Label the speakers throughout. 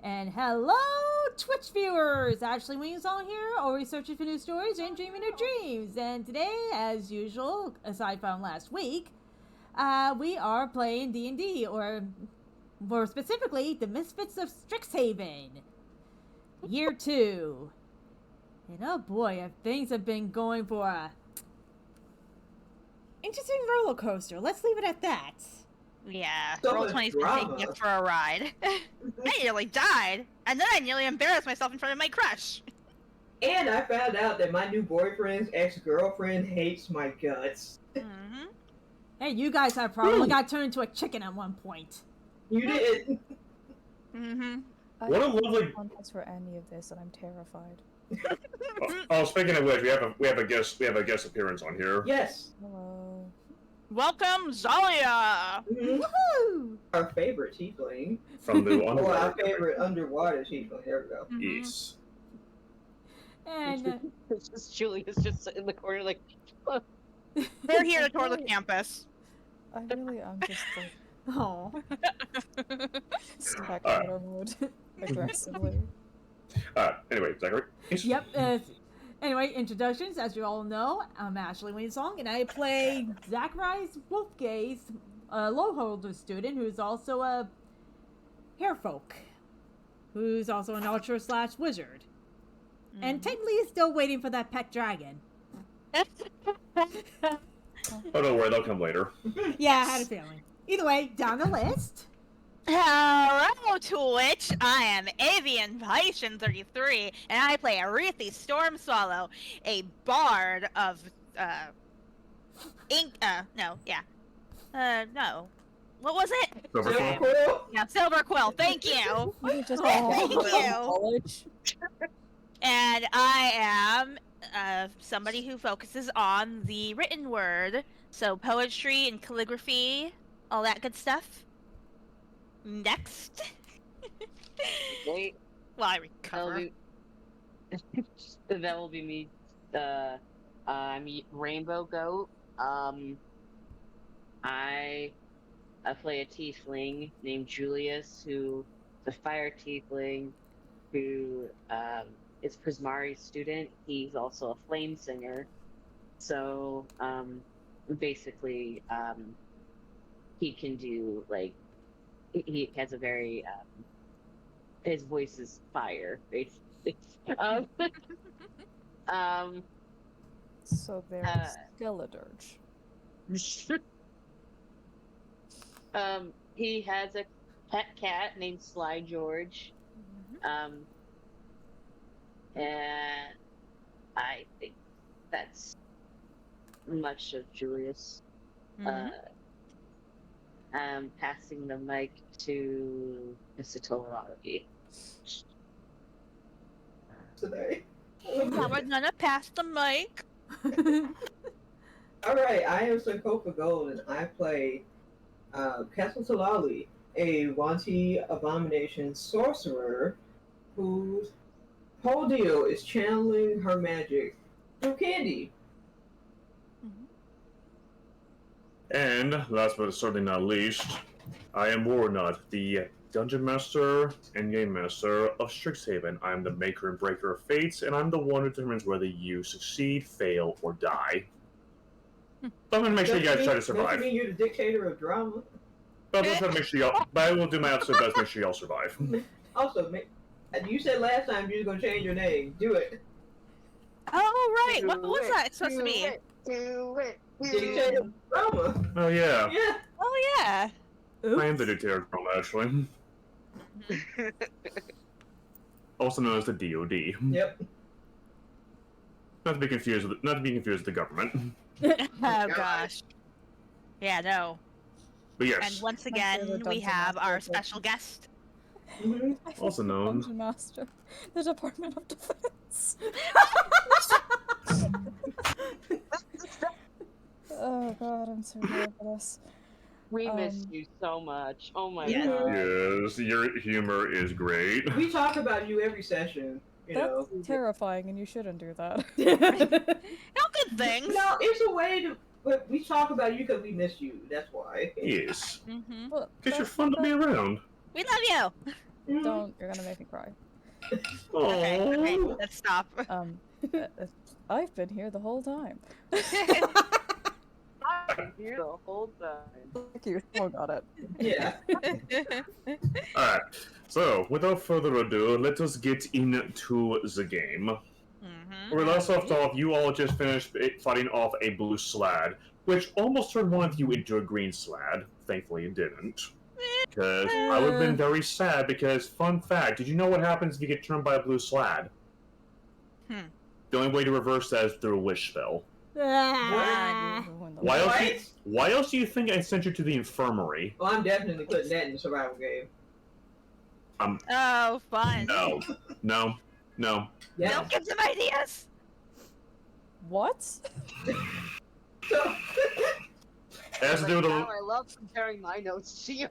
Speaker 1: And hello, Twitch viewers! Ashley Wingsong here, always searching for new stories and dreaming of dreams. And today, as usual, aside from last week, we are playing D&D, or more specifically, the Misfits of Strixhaven. Year 2. And oh boy, things have been going for a interesting roller coaster. Let's leave it at that.
Speaker 2: Yeah,
Speaker 3: So
Speaker 2: Roll20's been taking it for a ride. I nearly died, and then I nearly embarrassed myself in front of my crush.
Speaker 3: And I found out that my new boyfriend's ex-girlfriend hates my guts.
Speaker 2: Mm-hmm.
Speaker 1: Hey, you guys had a problem. I got turned into a chicken at one point.
Speaker 3: You did.
Speaker 2: Mm-hmm.
Speaker 4: What a lovely
Speaker 5: context for any of this, and I'm terrified.
Speaker 4: Oh, speaking of which, we have a guest appearance on here.
Speaker 3: Yes.
Speaker 5: Hello.
Speaker 2: Welcome, Zalia!
Speaker 1: Woohoo!
Speaker 3: Our favorite tiefling.
Speaker 4: From the
Speaker 3: Well,
Speaker 4: underwater.
Speaker 3: our favorite underwater tiefling. There we go.
Speaker 2: Mm-hmm.
Speaker 4: Yes.
Speaker 1: And
Speaker 6: It's just Julia's just sitting in the corner like,
Speaker 2: We're here to tour the campus.
Speaker 5: I really am just like
Speaker 1: oh,
Speaker 5: spectator mode aggressively.
Speaker 4: Anyway, Zachary.
Speaker 1: yep. Anyway, introductions. As you all know, I'm Ashley Wingsong, and I play Zacharias Wolfgaze, a lowholder student who's also a hairfolk, who's also an archer / wizard, and technically is still waiting for that pet dragon.
Speaker 4: Oh, don't worry, they'll come later.
Speaker 1: Yeah, I had a feeling. Either way, down the list.
Speaker 2: Hello, Twitch! I am Avian Python 33, and I play Arethi Storm Swallow, a bard of, no. What was it?
Speaker 4: Silverfall?
Speaker 3: Cool.
Speaker 2: Yeah, Silver Quill, thank you!
Speaker 5: You just
Speaker 2: Thank you.
Speaker 5: college.
Speaker 2: And I am somebody who focuses on the written word, so poetry and calligraphy, all that good stuff. Next.
Speaker 6: wait,
Speaker 2: While I
Speaker 6: that'll
Speaker 2: recover.
Speaker 6: be, that will be me. I'm Rainbow Goat. I play a tiefling named Julius, who is a fire tiefling, who is Prismari's student. He's also a flame singer. So basically, he can do like. He has a very his voice is fire, basically.
Speaker 5: So there's Skeledirge.
Speaker 6: He has a pet cat named Sly George. And I think that's much of Julius. I'm passing the mic to Mr. Tolarabi.
Speaker 3: Today.
Speaker 2: Now we're gonna pass the mic.
Speaker 3: Alright, I am Sankofa Gold, and I play Castle Talali, a Wanti abomination sorcerer whose whole deal is channeling her magic through candy.
Speaker 4: And last but certainly not least, I am Warnut, the Dungeon Master and Game Master of Strixhaven. I'm the maker and breaker of fates, and I'm the one who determines whether you succeed, fail, or die. So I'm gonna make sure you guys try to survive.
Speaker 3: Doesn't mean you're the dictator of drama.
Speaker 4: But I'm trying to make sure y'all. But I will do my absolute best to make sure y'all survive.
Speaker 3: Also, you said last time you were gonna change your name. Do it.
Speaker 2: Oh right, what was that supposed to be?
Speaker 6: Do it.
Speaker 3: Dictator of drama.
Speaker 4: Oh yeah,
Speaker 3: Yeah.
Speaker 2: Oh yeah.
Speaker 1: Oops.
Speaker 4: I am the dictator girl, actually. Also known as the DoD.
Speaker 3: Yep.
Speaker 4: Not to be confused with the government.
Speaker 2: Oh gosh. Yeah, no.
Speaker 4: But yes,
Speaker 2: And once
Speaker 5: My
Speaker 2: again,
Speaker 5: favorite
Speaker 2: we
Speaker 5: dungeon
Speaker 2: have
Speaker 5: master
Speaker 2: our
Speaker 5: is
Speaker 2: special guest.
Speaker 3: Mm-hmm.
Speaker 4: also known.
Speaker 5: Dungeon Master, the Department of Defense. Oh god, I'm so nervous.
Speaker 6: We miss you so much. Oh my
Speaker 2: Yeah.
Speaker 6: god.
Speaker 4: Yes, your humor is great.
Speaker 3: We talk about you every session. You know.
Speaker 5: That's terrifying, and you shouldn't do that.
Speaker 2: No good things.
Speaker 3: No, it's a way to. But we talk about you because we miss you. That's why.
Speaker 4: Yes,
Speaker 2: Mm-hmm.
Speaker 5: But
Speaker 4: because you're
Speaker 5: that's
Speaker 4: fun to
Speaker 5: not
Speaker 4: be
Speaker 5: that-
Speaker 4: around.
Speaker 2: We love you.
Speaker 5: Don't. You're gonna make me cry.
Speaker 2: Okay,
Speaker 4: Oh.
Speaker 2: let's stop.
Speaker 5: I've been here the whole time.
Speaker 6: I'm here the whole time.
Speaker 5: Thank you. Oh, got it.
Speaker 3: Yeah.
Speaker 4: Alright, so without further ado, let us get into the game.
Speaker 2: Mhm.
Speaker 4: Where we last left off, you all just finished fighting off a blue slad, which almost turned one of you into a green slad. Thankfully, it didn't. Because I would have been very sad, because, fun fact, did you know what happens if you get turned by a blue slad? The only way to reverse that is through a wish spell.
Speaker 1: Ah.
Speaker 4: Why else do you think I sent you to the infirmary?
Speaker 3: Well, I'm definitely putting that in the survival game.
Speaker 2: Oh, fun.
Speaker 4: No.
Speaker 3: Yeah.
Speaker 2: Don't give some ideas.
Speaker 5: What?
Speaker 3: So,
Speaker 4: It has to do with
Speaker 6: Now I love comparing my notes to yours.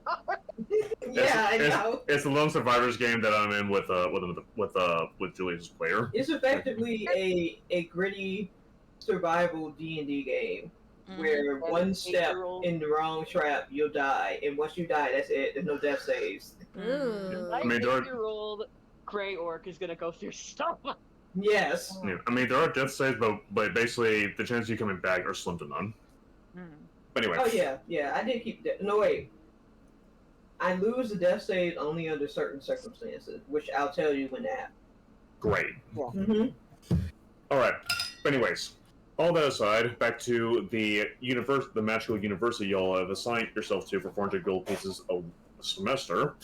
Speaker 3: yeah, I know.
Speaker 4: It's the Lone Survivors game that I'm in with Julius' player.
Speaker 3: It's effectively a gritty survival D&D game where one step in the wrong trap, you'll die, and once you die, that's it. There's no death saves.
Speaker 1: Ooh.
Speaker 6: My
Speaker 4: I mean, there are-
Speaker 6: 8-year-old Grey Orc is gonna go through stuff.
Speaker 3: Yes.
Speaker 4: Yeah, I mean, there are death saves, but basically the chances of you coming back are slim to none. But anyway.
Speaker 3: Oh yeah. I did keep. No wait. I lose the death save only under certain circumstances, which I'll tell you when that.
Speaker 4: Great.
Speaker 3: Mm-hmm.
Speaker 4: All right. But anyways, all that aside, back to the magical university y'all have assigned yourself to for 400 gold pieces a semester.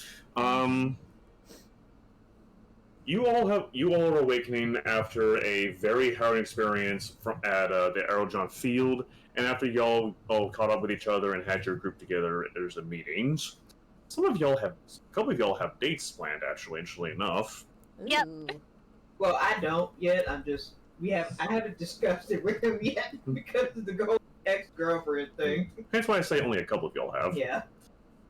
Speaker 4: You all are awakening after a very harrowing experience at the Aerojon Field, and after y'all all caught up with each other and had your group together, there's a meetings. A couple of y'all have dates planned, actually, interestingly enough.
Speaker 2: Yep.
Speaker 1: Ooh.
Speaker 3: Well, I don't yet. I haven't discussed it with him yet because of the ex-girlfriend thing.
Speaker 4: That's why I say only a couple of y'all have.
Speaker 3: Yeah.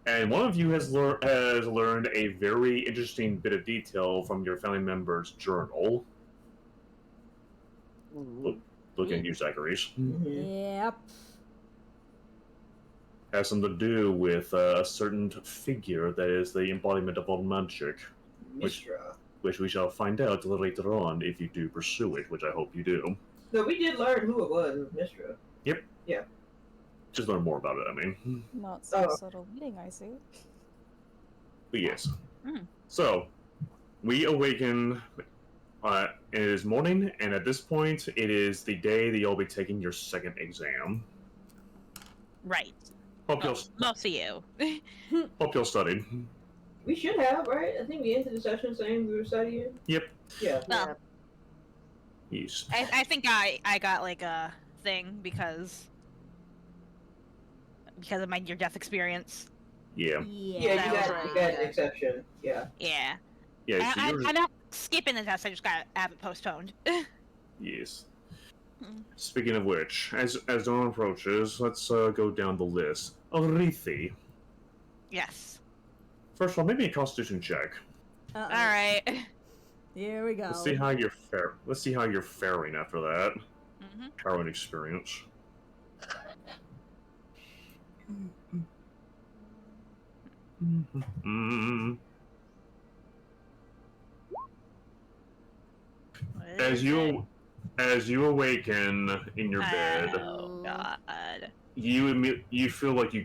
Speaker 4: And one of you has learned a very interesting bit of detail from your family member's journal. Look at you, Zachary's.
Speaker 3: Mm-hmm.
Speaker 1: Yep.
Speaker 4: Has something to do with a certain figure that is the embodiment of all magic,
Speaker 3: Mistra.
Speaker 4: which we shall find out a little later on if you do pursue it, which I hope you do.
Speaker 3: No, we did learn who it was. It was Mistra.
Speaker 4: Just learn more about it, I mean.
Speaker 5: Not so
Speaker 3: Oh.
Speaker 5: subtle meeting, I see.
Speaker 4: But yes.
Speaker 2: Mm.
Speaker 4: So, we awaken. It is morning, and at this point, it is the day that you'll be taking your second exam.
Speaker 2: Right.
Speaker 4: Hope you'll
Speaker 2: Most of you.
Speaker 4: hope you'll studied.
Speaker 3: We should have, right? I think we ended the session saying we were studying.
Speaker 4: Yep.
Speaker 3: Yeah.
Speaker 2: Well,
Speaker 4: Yes.
Speaker 2: I think I got like a thing because of my near-death experience.
Speaker 4: Yeah.
Speaker 3: Yeah,
Speaker 2: That
Speaker 3: you
Speaker 2: was
Speaker 3: got
Speaker 2: right.
Speaker 3: an exception. Yeah.
Speaker 2: Yeah.
Speaker 4: Yeah. So yours,
Speaker 2: I'm not skipping the test. I just got to have it postponed.
Speaker 4: yes. Speaking of which, as dawn approaches, let's go down the list. Arithi.
Speaker 2: Yes.
Speaker 4: First of all, maybe a Constitution check.
Speaker 1: Uh-oh.
Speaker 2: All right.
Speaker 1: Here we go.
Speaker 4: Let's see how you're faring after that
Speaker 2: Mm-hmm.
Speaker 4: harrowing experience. Mm. As you awaken in your bed,
Speaker 2: Oh God.
Speaker 4: you feel like you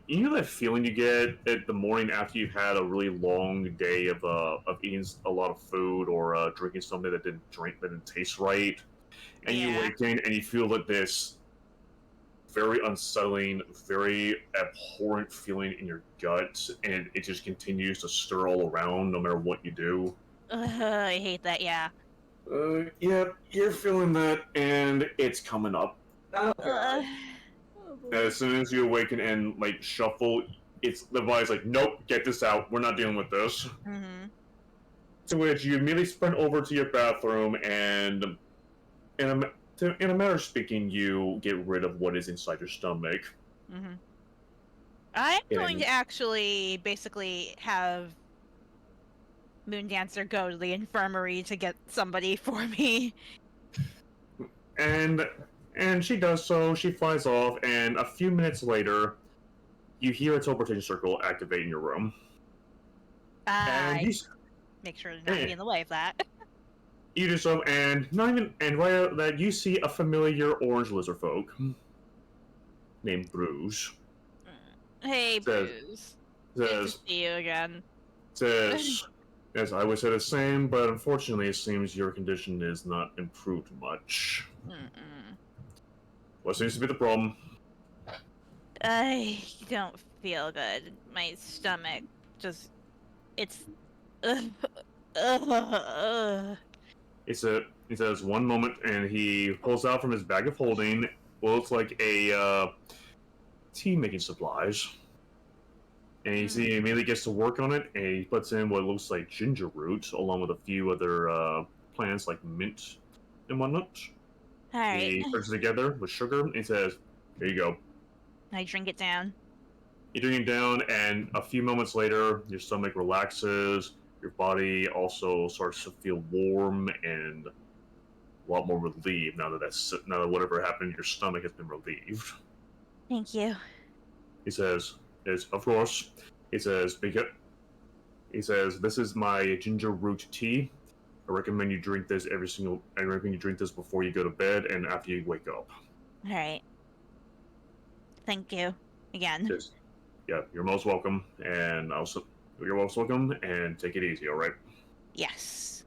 Speaker 4: know that feeling you get at the morning after you've had a really long day of eating a lot of food or drinking something that didn't taste right, and you
Speaker 2: Yeah.
Speaker 4: awaken and you feel like this very unsettling, very abhorrent feeling in your gut, and it just continues to stir all around no matter what you do.
Speaker 2: I hate that. Yeah.
Speaker 4: Yeah, you're feeling that, and it's coming up.
Speaker 3: Oh, God.
Speaker 1: Oh, boy.
Speaker 4: As soon as you awaken and like shuffle, the body's like, nope, get this out. We're not dealing with this.
Speaker 2: Mm-hmm.
Speaker 4: To which you immediately sprint over to your bathroom, and in a matter of speaking, you get rid of what is inside your stomach.
Speaker 2: Mm-hmm. I'm
Speaker 4: Yeah,
Speaker 2: going to actually basically have Moondancer go to the infirmary to get somebody for me.
Speaker 4: And she does so. She flies off, and a few minutes later, you hear a teleportation circle activate in your room. And
Speaker 2: I make sure to not be in the way of that.
Speaker 4: you do so, and not even, and right out of that, you see a familiar orange lizard folk named Bruges.
Speaker 2: Hey,
Speaker 4: Says-
Speaker 2: Bruce. Good to
Speaker 4: Says,
Speaker 2: see you again.
Speaker 4: yes, I would say the same, but unfortunately, it seems your condition is not improved much.
Speaker 2: Mm-mm.
Speaker 4: What seems to be the problem?
Speaker 2: I don't feel good. My stomach just. It's. Ugh, ugh.
Speaker 4: He says one moment, and he pulls out from his bag of holding what looks like a tea making supplies. And he immediately gets to work on it, and he puts in what looks like ginger root, along with a few other plants like mint and whatnot.
Speaker 2: Alright.
Speaker 4: He puts it together with sugar, and he says, "Here you go."
Speaker 2: I drink it down.
Speaker 4: You drink it down, and a few moments later, your stomach relaxes. Your body also starts to feel warm and a lot more relieved now that whatever happened in your stomach has been relieved.
Speaker 2: Thank you.
Speaker 4: He says, "Is of course." He says, "This is my ginger root tea. I recommend you drink this I recommend you drink this before you go to bed and after you wake up."
Speaker 2: Alright. Thank you. Again.
Speaker 4: Says, "Yeah, you're most welcome, and you're most welcome, and take it easy, all right?"
Speaker 2: Yes.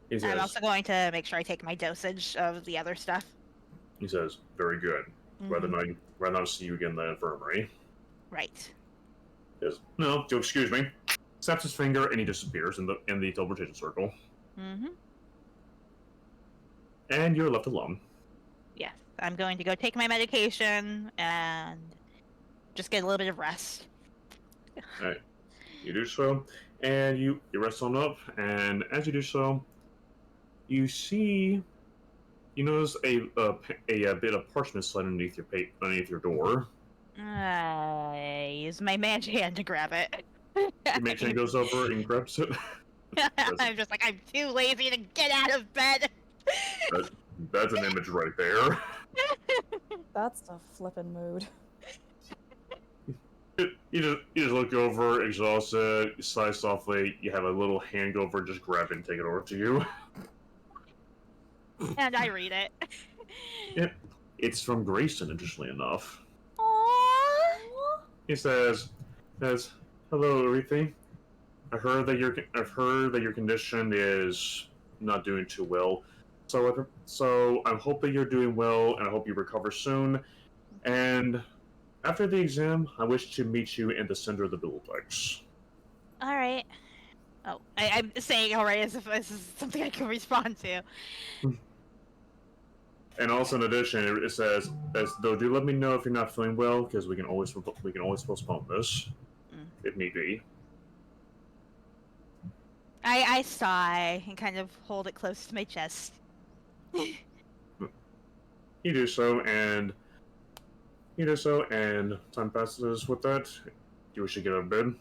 Speaker 4: He
Speaker 2: I'm
Speaker 4: says,
Speaker 2: also going to make sure I take my dosage of the other stuff.
Speaker 4: He says, "Very good. Rather
Speaker 2: Mhm.
Speaker 4: not see you again in the infirmary."
Speaker 2: Right.
Speaker 4: He says, "No, you'll excuse me." Snaps his finger and he disappears in the teleportation circle.
Speaker 2: Mm-hmm.
Speaker 4: And you're left alone.
Speaker 2: Yes. I'm going to go take my medication and just get a little bit of rest.
Speaker 4: Alright. You do so, and you rest on up, and as you do so, you notice a bit of parchment slide underneath your door.
Speaker 2: I use my mage hand to grab it.
Speaker 4: Your mage hand goes over and grabs it.
Speaker 2: I'm just like, I'm too lazy to get out of bed.
Speaker 4: That's an image right there.
Speaker 5: That's a flippin' mood.
Speaker 4: You just look over, exhausted, you sigh softly, you have a little hand go over, just grab it and take it over to you.
Speaker 2: And I read it.
Speaker 4: Yep. It's from Grayson, interestingly enough.
Speaker 2: Aww.
Speaker 4: He says, "Hello, Aretha. I've heard that your condition is not doing too well. So I hope that you're doing well, and I hope you recover soon. And after the exam, I wish to meet you in the center of the Bibliotex."
Speaker 2: Alright. Oh, I'm saying alright as if this is something I can respond to.
Speaker 4: And also, in addition, it says, "Though, do let me know if you're not feeling well, because we can always postpone this if need be."
Speaker 2: I sigh and kind of hold it close to my chest.
Speaker 4: You do so, and time passes with that. You wish to get out of bed.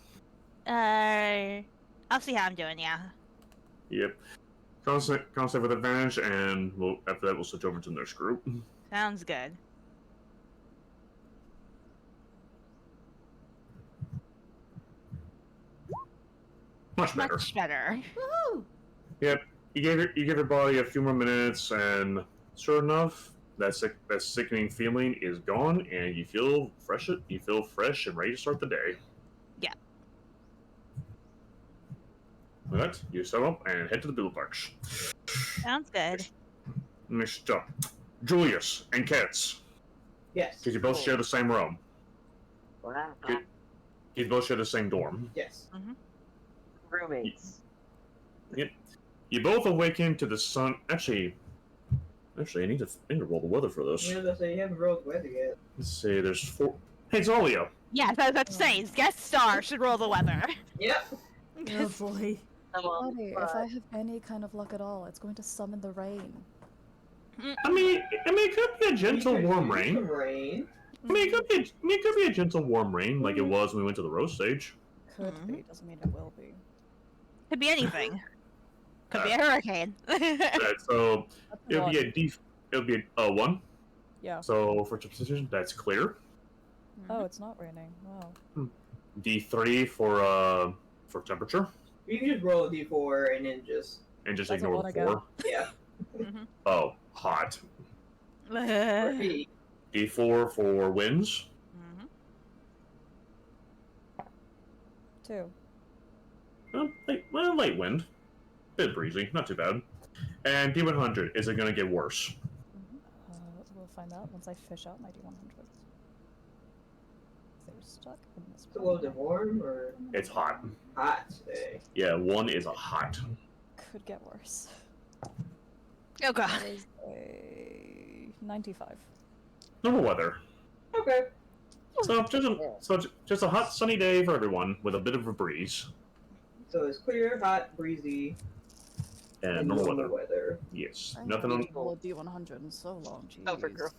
Speaker 2: I'll see how I'm doing, yeah.
Speaker 4: Yep. Concept with advantage, and after that we'll switch over to the next group.
Speaker 2: Sounds good.
Speaker 4: Much better.
Speaker 2: Much better.
Speaker 1: Woohoo!
Speaker 4: Yep. You give your body a few more minutes, and sure enough, that sickening feeling is gone, and you feel fresh. You feel fresh and ready to start the day.
Speaker 2: Yeah.
Speaker 4: With that, you set up and head to the Bibliotex.
Speaker 2: Sounds good.
Speaker 4: Mr. Julius and Katz,
Speaker 3: Yes.
Speaker 4: because you both share the same room.
Speaker 6: Wow.
Speaker 4: Good. You both share the same dorm.
Speaker 3: Yes.
Speaker 6: Roommates.
Speaker 4: You both awaken to the sun. Actually, I need to roll the weather for this.
Speaker 3: Yeah, that's you haven't rolled weather yet.
Speaker 4: Let's see. There's 4. Hey, Zalia.
Speaker 2: Yeah, that's saying guest star should roll the weather.
Speaker 3: Yep.
Speaker 1: Oh boy.
Speaker 6: I'm on
Speaker 5: Buddy, if I have any kind of luck at all, it's going to summon the rain.
Speaker 4: I mean, it could be a gentle, warm rain.
Speaker 3: Rain.
Speaker 4: I mean, it could be a gentle, warm rain, like it was when we went to the roast stage.
Speaker 5: Could be, doesn't mean it will be.
Speaker 2: Could be anything. Could be a hurricane.
Speaker 4: Right, so it'll be a 1.
Speaker 5: Yeah.
Speaker 4: So for precision, that's clear.
Speaker 5: Oh, it's not raining. Wow.
Speaker 4: D3 for temperature.
Speaker 3: You can just roll a d4 and then just
Speaker 5: Does it
Speaker 4: ignore the
Speaker 5: wanna go?
Speaker 4: 4.
Speaker 3: yeah.
Speaker 2: Mhm.
Speaker 4: Oh, hot.
Speaker 3: Great.
Speaker 4: D4 for wins.
Speaker 2: Mhm.
Speaker 5: 2.
Speaker 4: Light wind. Bit breezy, not too bad. And D100, is it gonna get worse?
Speaker 5: We'll find out once I fish out my D100s. They're stuck in this
Speaker 3: So
Speaker 5: one.
Speaker 3: was it warm or
Speaker 4: It's hot.
Speaker 3: hot today?
Speaker 4: Yeah, 1 is a hot.
Speaker 5: Could get worse.
Speaker 2: Oh god.
Speaker 5: That is a 95.
Speaker 4: Normal weather.
Speaker 3: Okay.
Speaker 4: So just a hot sunny day for everyone with a bit of a breeze.
Speaker 3: So it's clear, hot, breezy,
Speaker 4: And normal weather. Yes.
Speaker 5: I
Speaker 4: Nothing on.
Speaker 5: haven't rolled a D100 in so long. Jeez.
Speaker 6: Oh, for girl.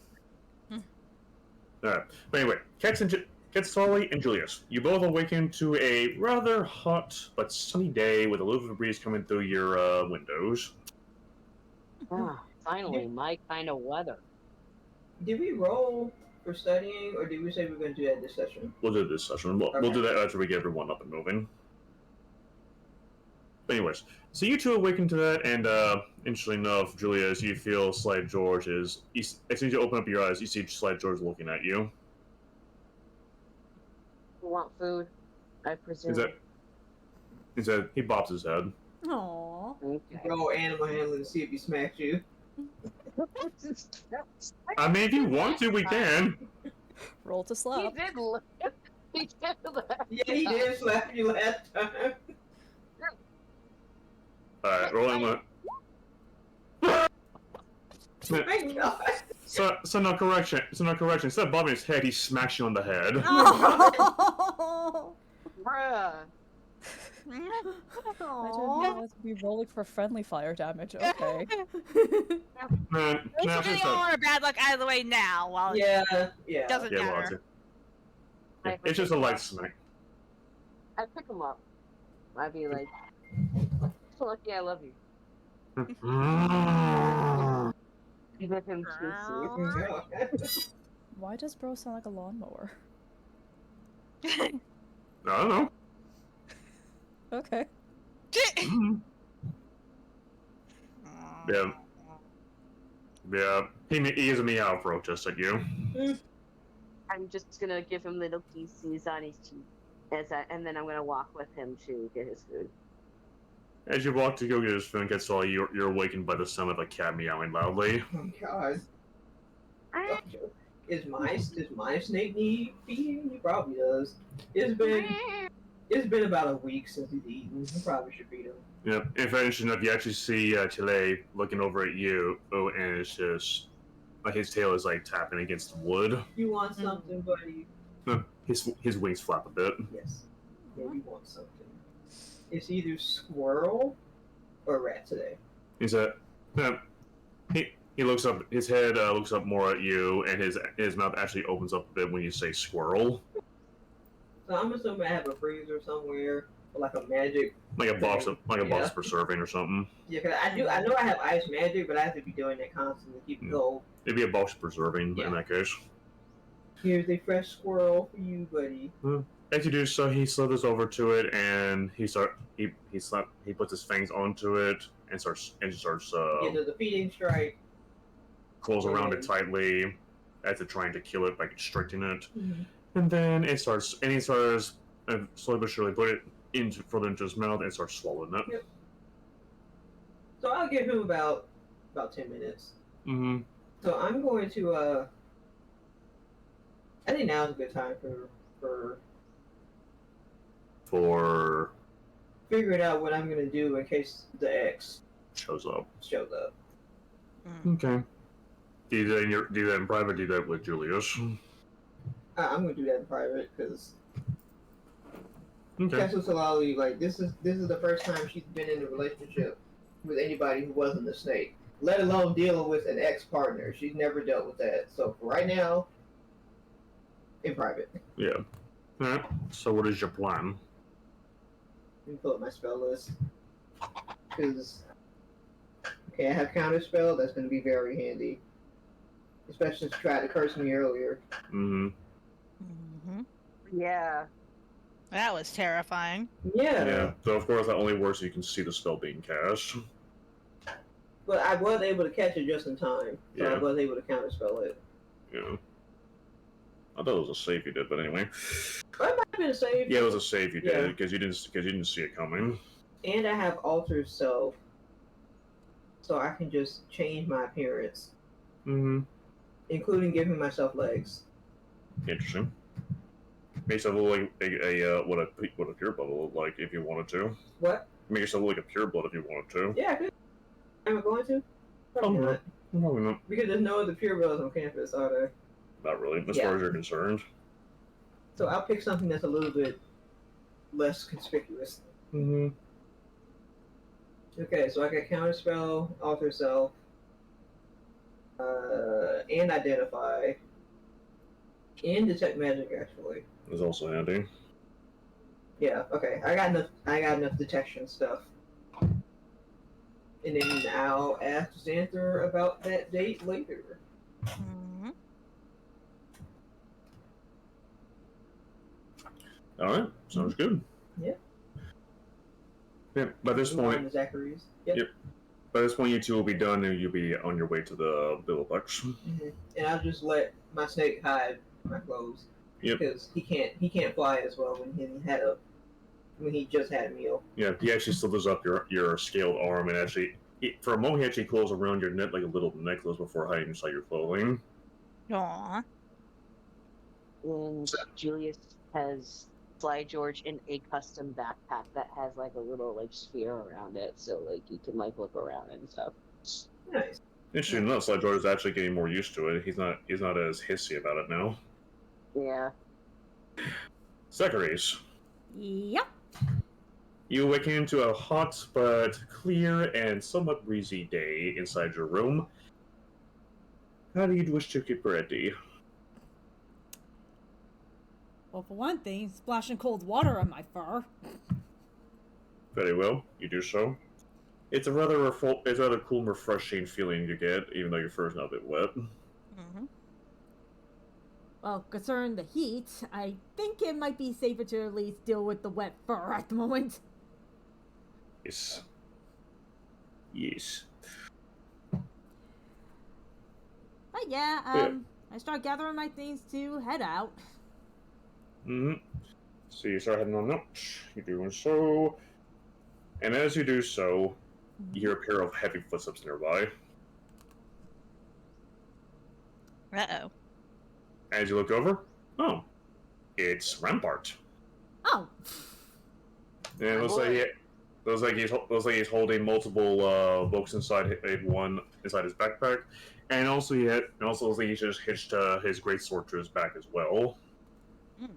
Speaker 4: Alright. But anyway, Quetzalcoatl and Julius, you both awaken to a rather hot but sunny day with a little bit of breeze coming through your windows.
Speaker 6: Ah, finally, my kind of weather.
Speaker 3: Did we roll for studying, or did we say we were going to do that this session?
Speaker 4: We'll do this session. We'll do that after we get everyone up and moving. But anyways, so you two awaken to that, and interestingly enough, Julia, as you feel Slide George as soon as you open up your eyes, you see Slide George looking at you.
Speaker 6: You want food? I presume.
Speaker 4: Is that he bops his head.
Speaker 1: Aww.
Speaker 6: Okay.
Speaker 3: Roll animal handling to see if he smacks you.
Speaker 4: I mean, if you want to, we can.
Speaker 5: Roll to
Speaker 6: He
Speaker 5: slap.
Speaker 6: did look. He did that.
Speaker 3: Yeah, he did slap you last time.
Speaker 4: Alright, rolling with.
Speaker 3: My God.
Speaker 4: So no correction. Instead of bobbing his head, he smacks you on the head.
Speaker 1: Oh.
Speaker 6: Bruh.
Speaker 5: I didn't
Speaker 1: Aww.
Speaker 5: realize we'd be rolling for friendly fire damage. Okay.
Speaker 4: Man,
Speaker 2: Let's get all our bad luck out of the way now while it
Speaker 3: Yeah.
Speaker 2: doesn't
Speaker 4: yeah, well,
Speaker 2: matter.
Speaker 4: it's just a light smack.
Speaker 6: I'd pick him up. I'd be like, so lucky I love you. Give him kisses.
Speaker 5: Why does bro sound like a lawnmower?
Speaker 4: I don't know.
Speaker 5: Okay.
Speaker 4: Yeah. Yeah. He is a meow protest at you.
Speaker 6: I'm just gonna give him little kisses on his cheek, and then I'm gonna walk with him to get his food.
Speaker 4: As you walk to go get his phone, gets all you're awakened by the sound of a cat meowing loudly.
Speaker 3: Oh God. Does my snake need feeding? He probably does. It's been about a week since he's eaten. You probably should feed him.
Speaker 4: Yep. In fact, interesting enough, you actually see Chile looking over at you. Oh, and it's just like his tail is like tapping against the wood.
Speaker 3: You want something, buddy?
Speaker 4: His wings flap a bit.
Speaker 3: Yes. Yeah, you want something. It's either squirrel or rat today.
Speaker 4: He's he looks up. His head looks up more at you, and his mouth actually opens up a bit when you say squirrel.
Speaker 3: So I'm assuming I have a freezer somewhere, or like a magic.
Speaker 4: Like a box of
Speaker 3: Yeah.
Speaker 4: preserving or something.
Speaker 3: Yeah, cause I know I have ice magic, but I have to be doing that constantly to keep it cold.
Speaker 4: It'd be a box of preserving
Speaker 3: Yeah.
Speaker 4: in that case.
Speaker 3: Here's a fresh squirrel for you, buddy.
Speaker 4: As you do so, he slithers over to it, and he puts his fangs onto it and starts
Speaker 3: Get the feeding strike.
Speaker 4: close around it tightly as it's trying to kill it by constricting it.
Speaker 3: Mm-hmm.
Speaker 4: And then he starts slowly but surely put it further into his mouth and starts swallowing it.
Speaker 3: Yep. So I'll give him about 10 minutes.
Speaker 4: Mm-hmm.
Speaker 3: So I'm going to I think now's a good time for figuring out what I'm gonna do in case the X
Speaker 4: shows up.
Speaker 2: Mm.
Speaker 4: Okay. Do you that in private? Do that with Julius.
Speaker 3: I'm gonna do that in private because
Speaker 4: Okay.
Speaker 3: Castle Solali, like this is the first time she's been in a relationship with anybody who wasn't a snake, let alone dealing with an ex-partner. She's never dealt with that. So for right now, in private.
Speaker 4: Yeah. All right. So what is your plan?
Speaker 3: Let me pull up my spell list. Because, okay, I have counter spell. That's going to be very handy. Especially since you tried to curse me earlier.
Speaker 4: Mm-hmm.
Speaker 2: Mm-hmm.
Speaker 6: Yeah.
Speaker 2: That was terrifying.
Speaker 3: Yeah.
Speaker 4: So of course that only works if you can see the spell being cast.
Speaker 3: But I was able to catch it just in time, so I
Speaker 4: Yeah.
Speaker 3: was able to counterspell it.
Speaker 4: Yeah. I thought it was a save you did, but anyway.
Speaker 3: But it might have been a save.
Speaker 4: Yeah, it was a save you
Speaker 3: Yeah.
Speaker 4: did because you didn't see it coming.
Speaker 3: And I have Alter Self, so I can just change my appearance,
Speaker 4: Mm-hmm.
Speaker 3: including giving myself legs.
Speaker 4: Interesting. Make yourself look like what a pure blood would look like if you wanted to.
Speaker 3: What?
Speaker 4: Make yourself look like a pure blood if you wanted to.
Speaker 3: Yeah, I could. Am I going to? Probably not.
Speaker 4: Probably not.
Speaker 3: Because there's no other purebloods on campus, are there?
Speaker 4: Not really, as
Speaker 3: Yeah.
Speaker 4: far as you're concerned.
Speaker 3: So I'll pick something that's a little bit less conspicuous.
Speaker 4: Mm-hmm.
Speaker 3: Okay, so I can counterspell, alter self, and identify, and detect magic. Actually,
Speaker 4: It's also handy.
Speaker 3: yeah. Okay, I got enough detection stuff. And then I'll ask Xanther about that date later.
Speaker 2: Mhm.
Speaker 4: Alright, sounds good.
Speaker 3: Yeah.
Speaker 4: Yeah, by this
Speaker 3: Move on
Speaker 4: point,
Speaker 3: to Zachary's. Yep.
Speaker 4: Yep. By this point, you two will be done, and you'll be on your way to the Billiplex.
Speaker 3: Mm-hmm. And I'll just let my snake hide my clothes.
Speaker 4: Yep.
Speaker 3: Because he can't fly as well when he just had a meal.
Speaker 4: Yeah, he actually still does up your scaled arm, and actually, for a moment, he actually closes around your neck like a little necklace before hiding inside your clothing.
Speaker 2: Aw.
Speaker 6: And Julius has Sly George in a custom backpack that has like a little like sphere around it, so like you can like look around and stuff.
Speaker 3: Nice.
Speaker 4: Interesting enough, Sly George is actually getting more used to it. He's not as hissy about it now.
Speaker 6: Yeah.
Speaker 4: Zachary's.
Speaker 1: Yep.
Speaker 4: You awaken into a hot but clear and somewhat breezy day inside your room. How do you wish to get ready?
Speaker 1: Well, for one thing, splashing cold water on my fur.
Speaker 4: Very well, you do so. It's a rather cool and refreshing feeling you get, even though your fur is not a bit wet.
Speaker 2: Mhm.
Speaker 1: Well, concerning the heat, I think it might be safer to at least deal with the wet fur at the moment.
Speaker 4: Yes. Yes.
Speaker 1: But yeah, I start gathering my things to head out.
Speaker 4: Mm-hmm. So you start heading on up. You're doing so. And as you do so, you hear a pair of heavy footsteps nearby.
Speaker 2: Uh-oh.
Speaker 4: As you look over, oh, it's Rampart.
Speaker 1: Oh,
Speaker 4: And it looks like he's holding multiple books inside his backpack, and also looks like he just hitched his greatsword to his back as well.
Speaker 2: Mm.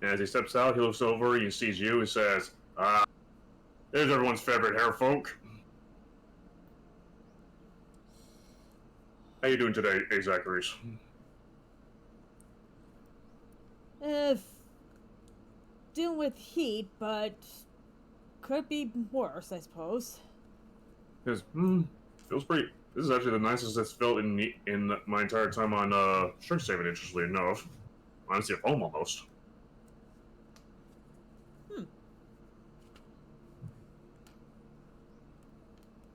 Speaker 4: And as he steps out, he looks over, he sees you, and says, there's everyone's favorite hair folk. How you doing today, Zachary's?
Speaker 1: dealing with heat, but could be worse, I suppose.
Speaker 4: Feels pretty. This is actually the nicest it's felt in my entire time on Strixhaven, interestingly enough. Honestly, a foam almost.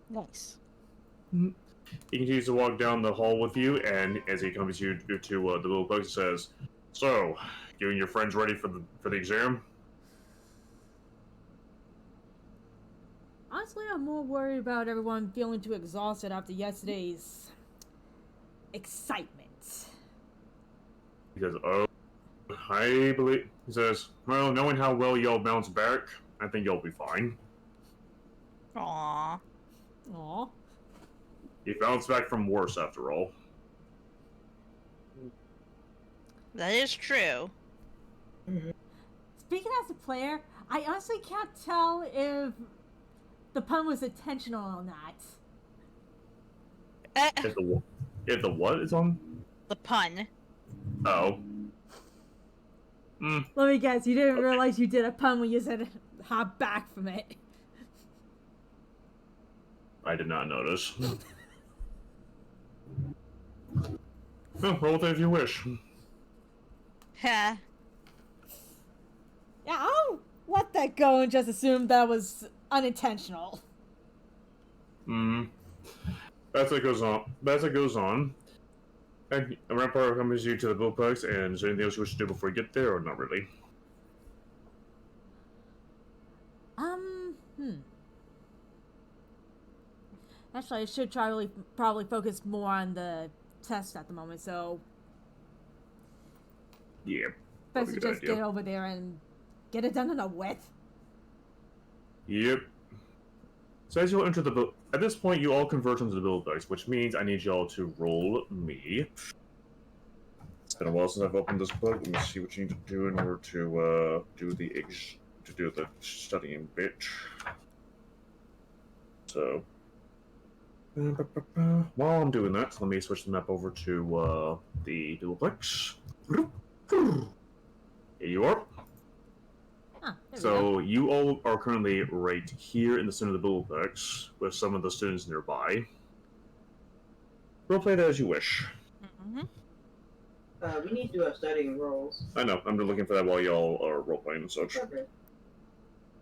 Speaker 2: Nice.
Speaker 4: He continues to walk down the hall with you, and as he comes to the little place, he says, "So, you and your friends ready for the exam?"
Speaker 1: Honestly, I'm more worried about everyone feeling too exhausted after yesterday's excitement.
Speaker 4: He says, "Oh, I believe." He says, "Well, knowing how well y'all bounce back, I think y'all be fine."
Speaker 2: Aw.
Speaker 1: Aw.
Speaker 4: You bounced back from worse, after all.
Speaker 2: That is true.
Speaker 1: Speaking as a player, I honestly can't tell if the pun was intentional or not.
Speaker 4: If the what is on?
Speaker 2: The pun.
Speaker 4: Oh.
Speaker 1: Let me guess, you didn't realize you did a pun when you said hop back from it.
Speaker 4: I did not notice. Well, roll with it if you wish.
Speaker 2: Ha.
Speaker 1: let that go and just assume that was unintentional.
Speaker 4: As it goes on, and a rampart accompanies you to the bullpucks, and is there anything else you wish to do before you get there, or not really?
Speaker 1: Actually, I should probably focus more on the test at the moment, so
Speaker 4: Yeah.
Speaker 1: best
Speaker 4: probably
Speaker 1: to
Speaker 4: a good
Speaker 1: just
Speaker 4: idea.
Speaker 1: get over there and get it done and over with.
Speaker 4: Yep. So as you enter the at this point, you all converge into the bullpucks, which means I need y'all to roll me. It's been a while since I've opened this book. Let me see what you need to do in order to do the studying bit. So, while I'm doing that, let me switch the map over to the dualplex. Here you are.
Speaker 1: Huh, there we go.
Speaker 4: So you all are currently right here in the center of the dualplex with some of the students nearby. Roleplay that as you wish.
Speaker 2: Mm-hmm.
Speaker 3: We need to do our studying roles.
Speaker 4: I know, I'm just looking for that while y'all are roleplaying and such.
Speaker 3: Okay.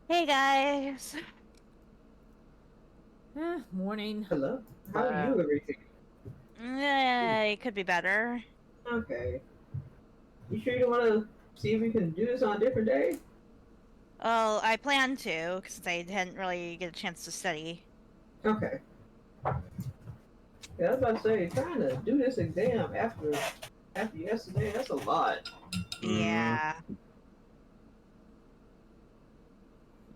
Speaker 2: Hey guys.
Speaker 1: Morning.
Speaker 3: Hello. How are you, everything?
Speaker 2: It could be better.
Speaker 3: Okay. You sure you don't want to see if we can do this on a different day?
Speaker 2: Well, I plan to, because I didn't really get a chance to study.
Speaker 3: Okay. Yeah, I was about to say, trying to do this exam after yesterday, that's a lot.
Speaker 2: Yeah.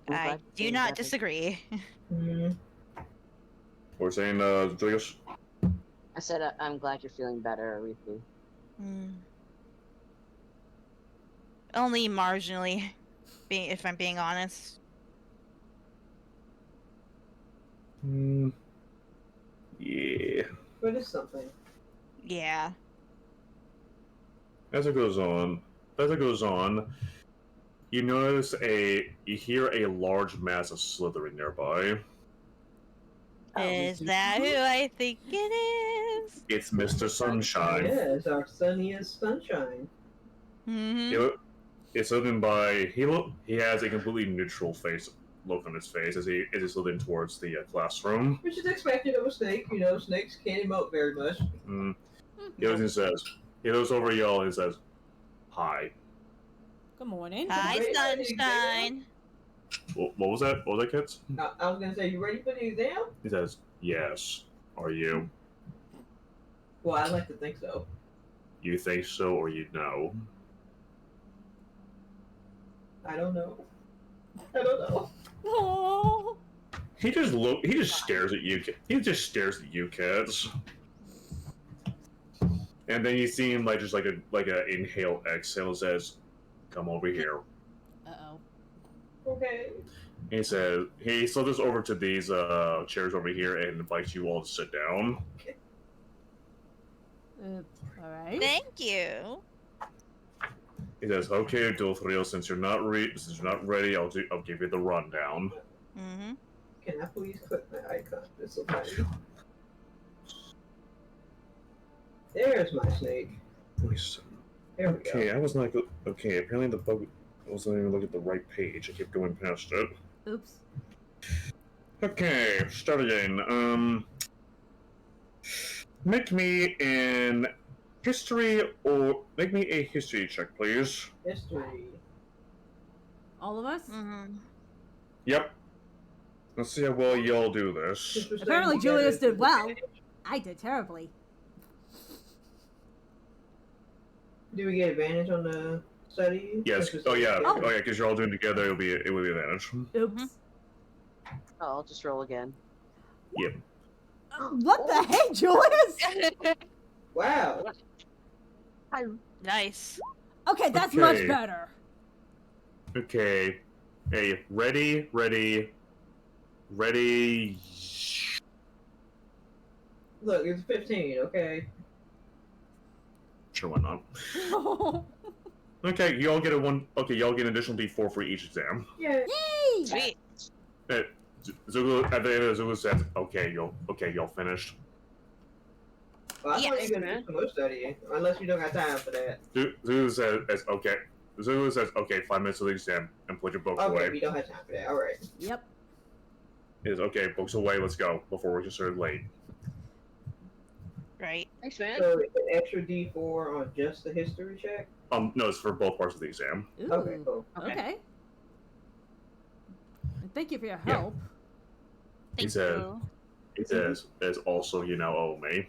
Speaker 6: I'm
Speaker 2: I
Speaker 6: glad
Speaker 2: do
Speaker 6: you're
Speaker 2: not
Speaker 6: better.
Speaker 2: disagree.
Speaker 4: We're saying, Julius?
Speaker 6: I said I'm glad you're feeling better, Arethu.
Speaker 2: Only marginally, if I'm being honest.
Speaker 4: Yeah.
Speaker 3: But it's something.
Speaker 2: Yeah.
Speaker 4: As it goes on, you hear a large mass of slithering nearby.
Speaker 2: Is that who I think it is?
Speaker 4: It's Mr. Sunshine.
Speaker 3: Yes, our sunniest sunshine.
Speaker 2: Mm-hmm.
Speaker 4: It's looking by he has a completely neutral look on his face as he's looking towards the classroom.
Speaker 3: Which is expected of a snake. You know, snakes can't emote very much.
Speaker 4: He looks and says, he looks over at y'all and says, "Hi."
Speaker 1: Good morning.
Speaker 2: Hi,
Speaker 3: Ready for the
Speaker 2: sunshine.
Speaker 4: What was that? What was that, kids?
Speaker 3: I was gonna say, you ready for the exam?
Speaker 4: He says, "Yes." Are you?
Speaker 3: Well, I like to think so.
Speaker 4: You think so, or you know?
Speaker 3: I don't know. I don't know.
Speaker 1: Oh.
Speaker 4: He just stares at you. He just stares at you, kids. And then you see him like a inhale, exhale, and says, "Come over here."
Speaker 1: Uh-oh.
Speaker 3: Okay.
Speaker 4: He says he slips over to these chairs over here and invites you all to sit down.
Speaker 1: All right.
Speaker 2: Thank you.
Speaker 4: He says, "Okay, Dulthriel, since you're not ready, I'll give you the rundown."
Speaker 2: Mm-hmm.
Speaker 3: Can I please click my icon? It's so tiny. There's my snake. There we
Speaker 4: Okay,
Speaker 3: go.
Speaker 4: I was not go- okay. Apparently the bug wasn't even looking at the right page. I kept going past it.
Speaker 1: Oops.
Speaker 4: Okay, start again. Make me a history check, please.
Speaker 3: History.
Speaker 1: All of us?
Speaker 2: Mm-hmm.
Speaker 4: Yep. Let's see how well y'all do this.
Speaker 3: Since we're
Speaker 1: Apparently
Speaker 3: studying
Speaker 1: Julius
Speaker 3: together,
Speaker 1: did well. I did terribly.
Speaker 3: Do we get advantage on the study?
Speaker 4: Yes.
Speaker 3: Since we're
Speaker 4: Oh yeah.
Speaker 3: studying
Speaker 1: Oh.
Speaker 3: together?
Speaker 4: Oh yeah. Because you're all doing it together, it would be advantage.
Speaker 1: Oops.
Speaker 6: Oh, I'll just roll again.
Speaker 4: Yep.
Speaker 1: What the heck, Julius?
Speaker 3: Wow.
Speaker 2: Nice.
Speaker 1: Okay, that's much
Speaker 4: Okay.
Speaker 1: better.
Speaker 4: Okay. Hey, ready.
Speaker 3: Look, it's 15, okay?
Speaker 4: Sure, why not? Okay, y'all get y'all get an additional D4 for each exam.
Speaker 3: Yeah.
Speaker 1: Yay!
Speaker 2: Sweet.
Speaker 4: Zulu at the end of Zulu says, "Okay, y'all finished."
Speaker 3: Well, I thought
Speaker 2: Yes,
Speaker 3: you were gonna do some more studying, unless you don't got time for that.
Speaker 4: Zulu says, "Okay." Zulu says, okay, 5 minutes of the exam, and put your books
Speaker 3: Okay,
Speaker 4: away.
Speaker 3: we don't have time for that. All right.
Speaker 1: Yep.
Speaker 4: Is okay, books away, let's go, before we're considered late.
Speaker 2: Right.
Speaker 6: Thanks, man.
Speaker 3: So it's an extra D4 on just the history check?
Speaker 4: No, it's for both parts of the exam.
Speaker 1: Ooh.
Speaker 3: Okay, cool.
Speaker 1: Okay. And thank you for your
Speaker 4: Yeah.
Speaker 1: help.
Speaker 4: He
Speaker 2: Thank
Speaker 4: said,
Speaker 2: you.
Speaker 4: It says, there's also, you now owe me.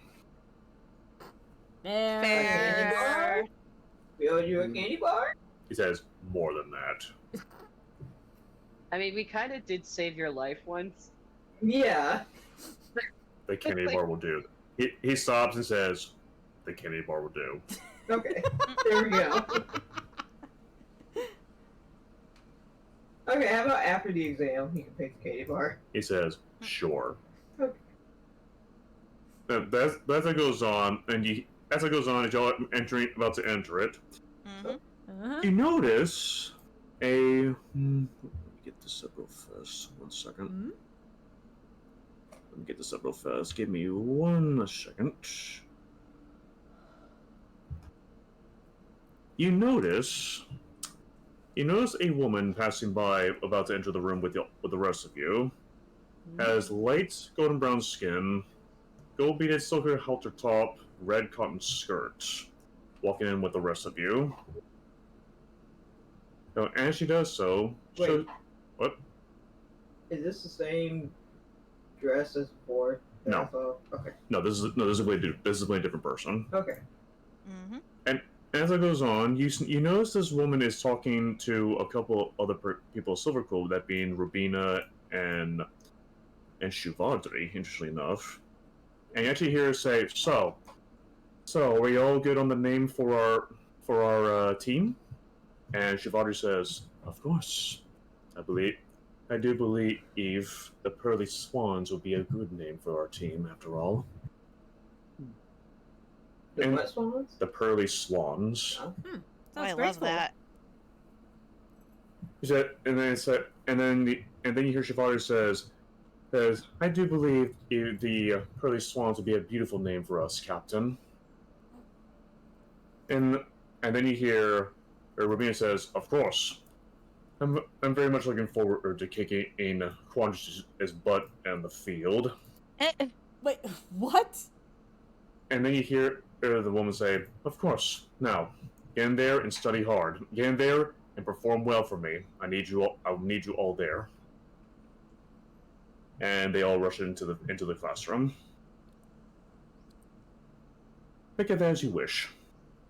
Speaker 1: There.
Speaker 2: Fair.
Speaker 3: We owe you a candy bar?
Speaker 4: He says, more than that.
Speaker 6: I mean, we kind of did save your life once.
Speaker 3: Yeah.
Speaker 4: The candy bar will do. He stops and says, the candy bar will do.
Speaker 3: Okay. There we go. Okay, how about after the exam, he can pick the candy bar?
Speaker 4: He says, sure.
Speaker 3: Okay.
Speaker 4: As it goes on, as y'all about to enter it,
Speaker 2: Mm-hmm.
Speaker 1: Uh-huh.
Speaker 4: you notice a. Let me get this up real fast. 1 second.
Speaker 1: Hmm?
Speaker 4: Let me get this up real fast. Give me 1 second. You notice a woman passing by, about to enter the room with the rest of you. Has light golden brown skin, gold beaded silver halter top, red cotton skirt, walking in with the rest of you. Now, as she does so,
Speaker 3: Wait.
Speaker 4: what?
Speaker 3: Is this the same dress as before?
Speaker 4: No.
Speaker 3: I saw? Okay.
Speaker 4: No, this is a completely different person.
Speaker 3: Okay.
Speaker 2: Mm-hmm.
Speaker 4: As it goes on, you notice this woman is talking to a couple other people of Silvercloak, that being Rubina and Shuvadri, interestingly enough. And you actually hear her say, So are we all good on the name for our team? And Shuvadri says, of course. I do believe the Pearly Swans would be a good name for our team, after all.
Speaker 3: The
Speaker 4: And-
Speaker 3: what swans?
Speaker 4: The Pearly Swans.
Speaker 3: Oh.
Speaker 2: Oh,
Speaker 1: Sounds
Speaker 2: I love
Speaker 1: graceful.
Speaker 2: that.
Speaker 4: He said, and then you hear Shuvadri says, I do believe the Pearly Swans would be a beautiful name for us, Captain. And then you hear Rubina says, of course. I'm very much looking forward to kicking in Quandra's butt in the field.
Speaker 1: Wait, what?
Speaker 4: And then you hear the woman say, of course. Now, get in there and study hard. Get in there and perform well for me. I'll need you all there. And they all rush into the classroom. Pick it as you wish.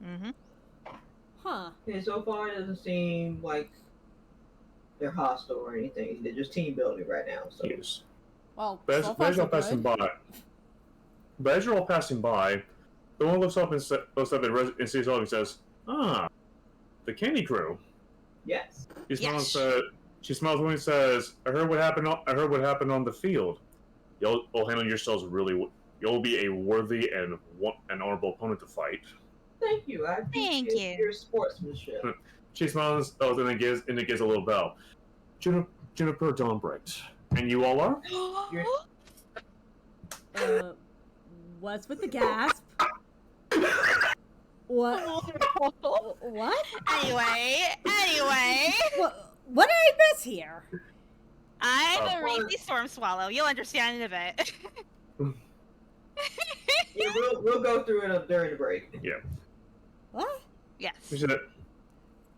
Speaker 2: Mm-hmm.
Speaker 1: Huh.
Speaker 3: Okay, so far it doesn't seem like they're hostile or anything. They're just team building right now. So
Speaker 4: Yes.
Speaker 1: Well,
Speaker 4: But
Speaker 1: so
Speaker 4: as
Speaker 1: far
Speaker 4: you're
Speaker 1: so
Speaker 4: all passing
Speaker 1: good.
Speaker 4: by, the one looks up and sees all and says, "Ah, the Candy Crew."
Speaker 3: yes.
Speaker 4: She smiles when he says, "I heard what happened on the field. You'll handle yourselves really. You'll be a worthy and honorable opponent to fight."
Speaker 3: Thank you. I
Speaker 2: Thank
Speaker 3: appreciate
Speaker 2: you.
Speaker 3: your sportsmanship.
Speaker 4: She smiles, and then gives a little bell. Juniper Dawnbright, and you all are.
Speaker 1: What's with the gasp? What? What?
Speaker 2: Anyway,
Speaker 1: What did I miss here?
Speaker 2: I'm a Wreathy Storm Swallow. You'll understand in a bit.
Speaker 3: Yeah, we'll go through it during the break.
Speaker 1: What?
Speaker 2: Yes.
Speaker 4: She said,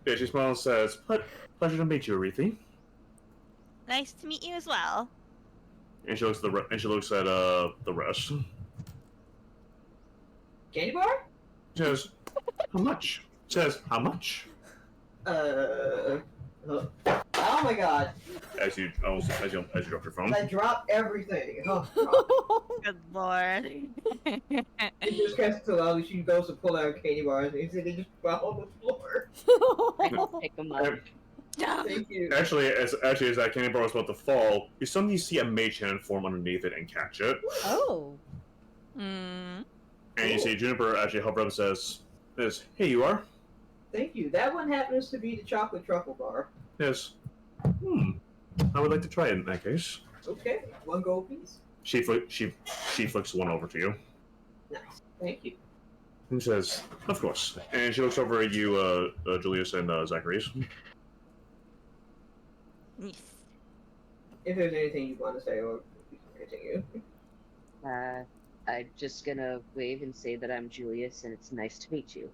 Speaker 4: yeah, she smiles and says, "Pleasure to meet you, Arethi."
Speaker 2: Nice to meet you as well.
Speaker 4: And she looks at the rest.
Speaker 3: Candy bar?
Speaker 4: She says, "How much?" She says, "How much?"
Speaker 3: Oh my god.
Speaker 4: As you drop your phone.
Speaker 3: I dropped everything. Oh, God.
Speaker 2: Good lord.
Speaker 3: It just gets to Lolly, she goes to pull out candy bars and they just fall on the floor.
Speaker 6: I can pick them up.
Speaker 3: Thank you.
Speaker 4: Actually, as that candy bar was about to fall, you suddenly see a mage hand form underneath it and catch it.
Speaker 1: Oh.
Speaker 2: Mm.
Speaker 4: And you see Juniper actually hover up and says, "Hey, you are?"
Speaker 3: Thank you. That one happens to be the chocolate truffle bar.
Speaker 4: Yes. I would like to try it in that case.
Speaker 3: Okay, 1 gold piece.
Speaker 4: She flicks one over to you.
Speaker 3: Nice. Thank you.
Speaker 4: And she says, of course. And she looks over at you, Julius and Zachary's.
Speaker 2: Yes.
Speaker 3: If there's anything you want to say, or we can continue.
Speaker 6: I'm just gonna wave and say that I'm Julius, and it's nice to meet you.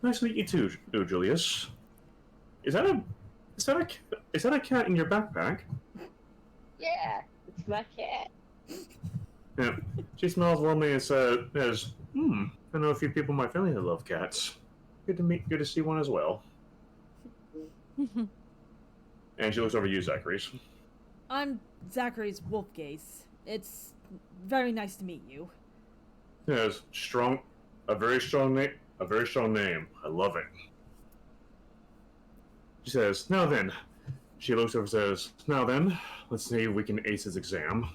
Speaker 4: Nice to meet you too, Julius. Is that a cat in your backpack?
Speaker 6: Yeah, it's my cat.
Speaker 4: Yeah. She smells warmly and says, I know a few people in my family that love cats. Good to see one as well. And she looks over at you, Zachary's.
Speaker 1: I'm Zachary's Wolfgaze. It's very nice to meet you.
Speaker 4: Yes, a very strong name. I love it. She says, now then. She looks over and says, now then, let's see if we can ace his exam.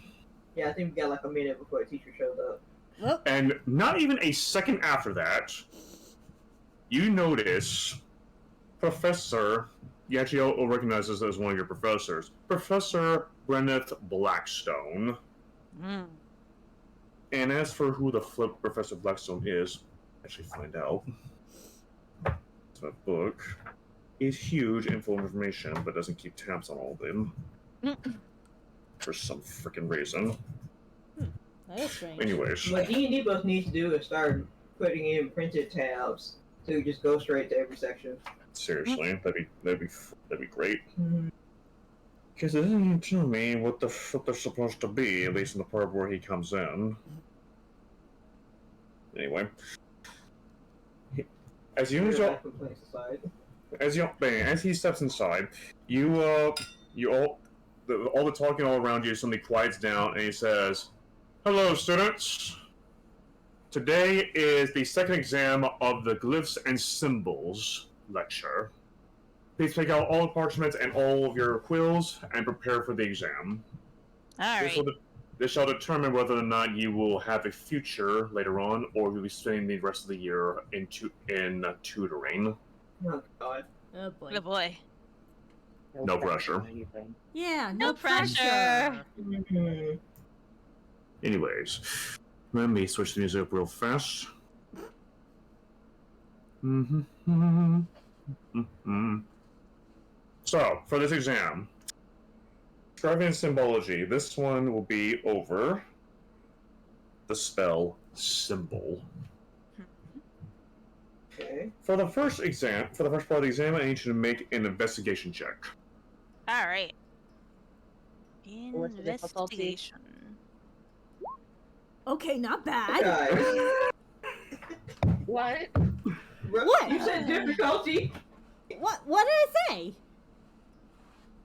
Speaker 3: Yeah, I think we got like a minute before the teacher showed up.
Speaker 1: Oh,
Speaker 4: And not even a second after that, you notice Professor, you actually all recognize this as one of your professors, Professor Gwyneth Blackstone.
Speaker 2: Mm.
Speaker 4: And as for who the flip Professor Blackstone is, actually find out. So that book is huge and full of information, but doesn't keep tabs on all of them. For some freaking reason.
Speaker 1: that is strange.
Speaker 4: Anyways.
Speaker 3: What D&D books need to do is start putting in printed tabs to just go straight to every section.
Speaker 4: Seriously, that'd be great.
Speaker 3: Mm-hmm.
Speaker 4: Because it doesn't tell me what they're supposed to be, at least in the part where he comes in. Anyway, as he steps inside, all the talking all around you suddenly quiets down, and he says, "Hello, students. Today is the second exam of the Glyphs and Symbols lecture. Please take out all the parchments and all of your quills and prepare for the exam.
Speaker 2: All right.
Speaker 4: This shall determine whether or not you will have a future later on, or you'll be spending the rest of the year in tutoring."
Speaker 3: Oh god.
Speaker 1: Oh boy.
Speaker 2: Good boy.
Speaker 4: No pressure.
Speaker 6: or anything.
Speaker 1: Yeah,
Speaker 2: No pressure.
Speaker 3: Mm-hmm.
Speaker 4: Anyways, let me switch the music up real fast. So, for this exam, Strixhaven symbology, this one will be over the spell symbol.
Speaker 3: Okay.
Speaker 4: For the first part of the exam, I need you to make an investigation check.
Speaker 2: All right.
Speaker 6: What's the difficulty?
Speaker 2: Investigation.
Speaker 1: Okay, not bad.
Speaker 3: Guys.
Speaker 6: What?
Speaker 1: What?
Speaker 3: You said difficulty?
Speaker 1: What did I say?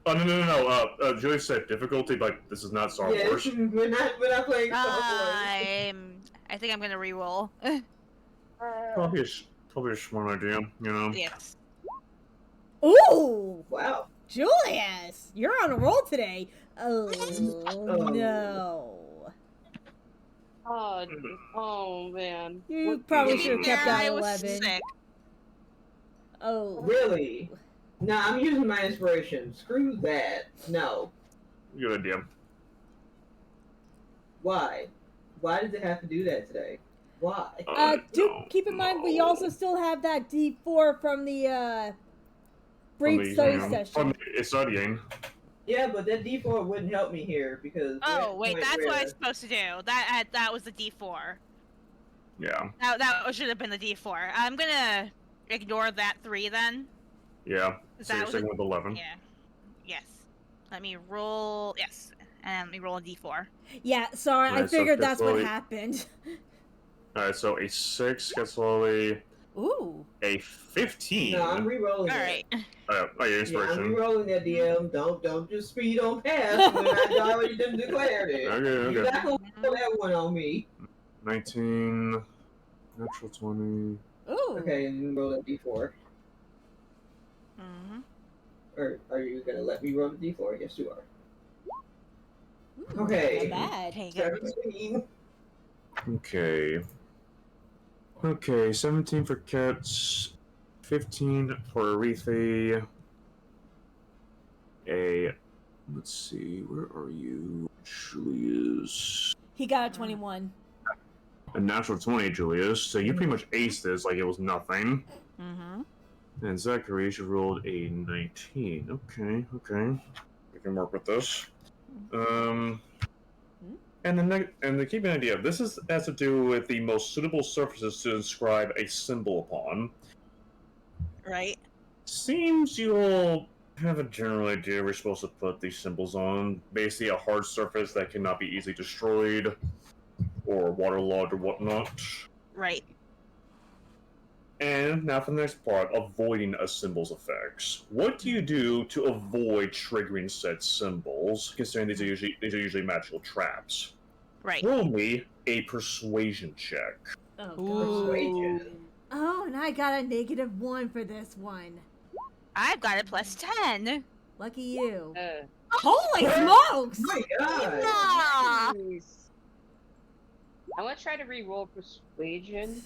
Speaker 4: Oh no! Julie said difficulty, but this is not Star Wars.
Speaker 3: Yes, we're not playing Star Wars.
Speaker 2: I think I'm gonna re-roll.
Speaker 4: Probably a smart idea, you know.
Speaker 2: Yes.
Speaker 1: Ooh,
Speaker 3: Wow.
Speaker 1: Julius, you're on a roll today. Oh no.
Speaker 6: Oh man.
Speaker 1: You probably should have kept that
Speaker 2: I was
Speaker 1: 11.
Speaker 2: sick.
Speaker 1: Oh.
Speaker 3: Really? Nah, I'm using my inspiration. Screw that. No.
Speaker 4: Good idea.
Speaker 3: Why? Why did they have to do that today? Why?
Speaker 1: Keep in mind we also still have that D4 from the brief study session.
Speaker 4: From studying.
Speaker 3: Yeah, but that D4 wouldn't help me here because.
Speaker 2: Oh wait, that's what I'm supposed to do. That was the D4.
Speaker 4: Yeah.
Speaker 2: That should have been the D4. I'm gonna ignore that 3 then.
Speaker 4: Yeah. So you're sticking with 11.
Speaker 2: Yeah. Yes. Let me roll. Yes. And let me roll a D4.
Speaker 1: Yeah, sorry, I
Speaker 4: Alright, so
Speaker 1: figured that's what
Speaker 4: slowly-
Speaker 1: happened.
Speaker 4: Alright, so a 6 gets slowly.
Speaker 1: Ooh.
Speaker 4: A 15.
Speaker 3: No, I'm re-rolling.
Speaker 2: All
Speaker 3: that.
Speaker 2: right.
Speaker 4: Oh, yeah,
Speaker 3: Yeah, I'm
Speaker 4: inspiration.
Speaker 3: re-rolling that DM. Don't just speed on past when I already done declared it.
Speaker 4: Okay,
Speaker 3: You're
Speaker 4: okay.
Speaker 3: not gonna pull that one on me.
Speaker 4: 19. Natural 20.
Speaker 1: Ooh.
Speaker 3: Okay, and you roll that D4.
Speaker 2: Mm-hmm.
Speaker 3: Or are you gonna let me roll the D4? Yes, you are.
Speaker 1: Ooh,
Speaker 3: Okay.
Speaker 1: Not bad.
Speaker 2: Take it.
Speaker 3: 17.
Speaker 4: Okay. Okay, 17 for Kets, 15 for Aretha. Let's see, where are you? Julius.
Speaker 1: He got a 21.
Speaker 4: a natural 20, Julius. So you pretty much aced this like it was nothing.
Speaker 2: Mm-hmm.
Speaker 4: And Zachary, you rolled a 19. Okay. We can work with this. And the keeping idea, this has to do with the most suitable surfaces to inscribe a symbol upon.
Speaker 2: Right.
Speaker 4: Seems you all have a general idea where you're supposed to put these symbols on. Basically, a hard surface that cannot be easily destroyed, or waterlogged, or whatnot.
Speaker 2: Right.
Speaker 4: And now for the next part, avoiding a symbol's effects. What do you do to avoid triggering said symbols, considering these are usually magical traps?
Speaker 2: Right.
Speaker 4: Roll me a persuasion check.
Speaker 1: Oh,
Speaker 3: Persuasion.
Speaker 1: Oh, and I got a -1 for this one.
Speaker 2: I've got a +10.
Speaker 1: Lucky you.
Speaker 6: Uh,
Speaker 1: Holy smokes!
Speaker 3: My God.
Speaker 2: Ah!
Speaker 6: Nice. I'm gonna try to re-roll persuasion.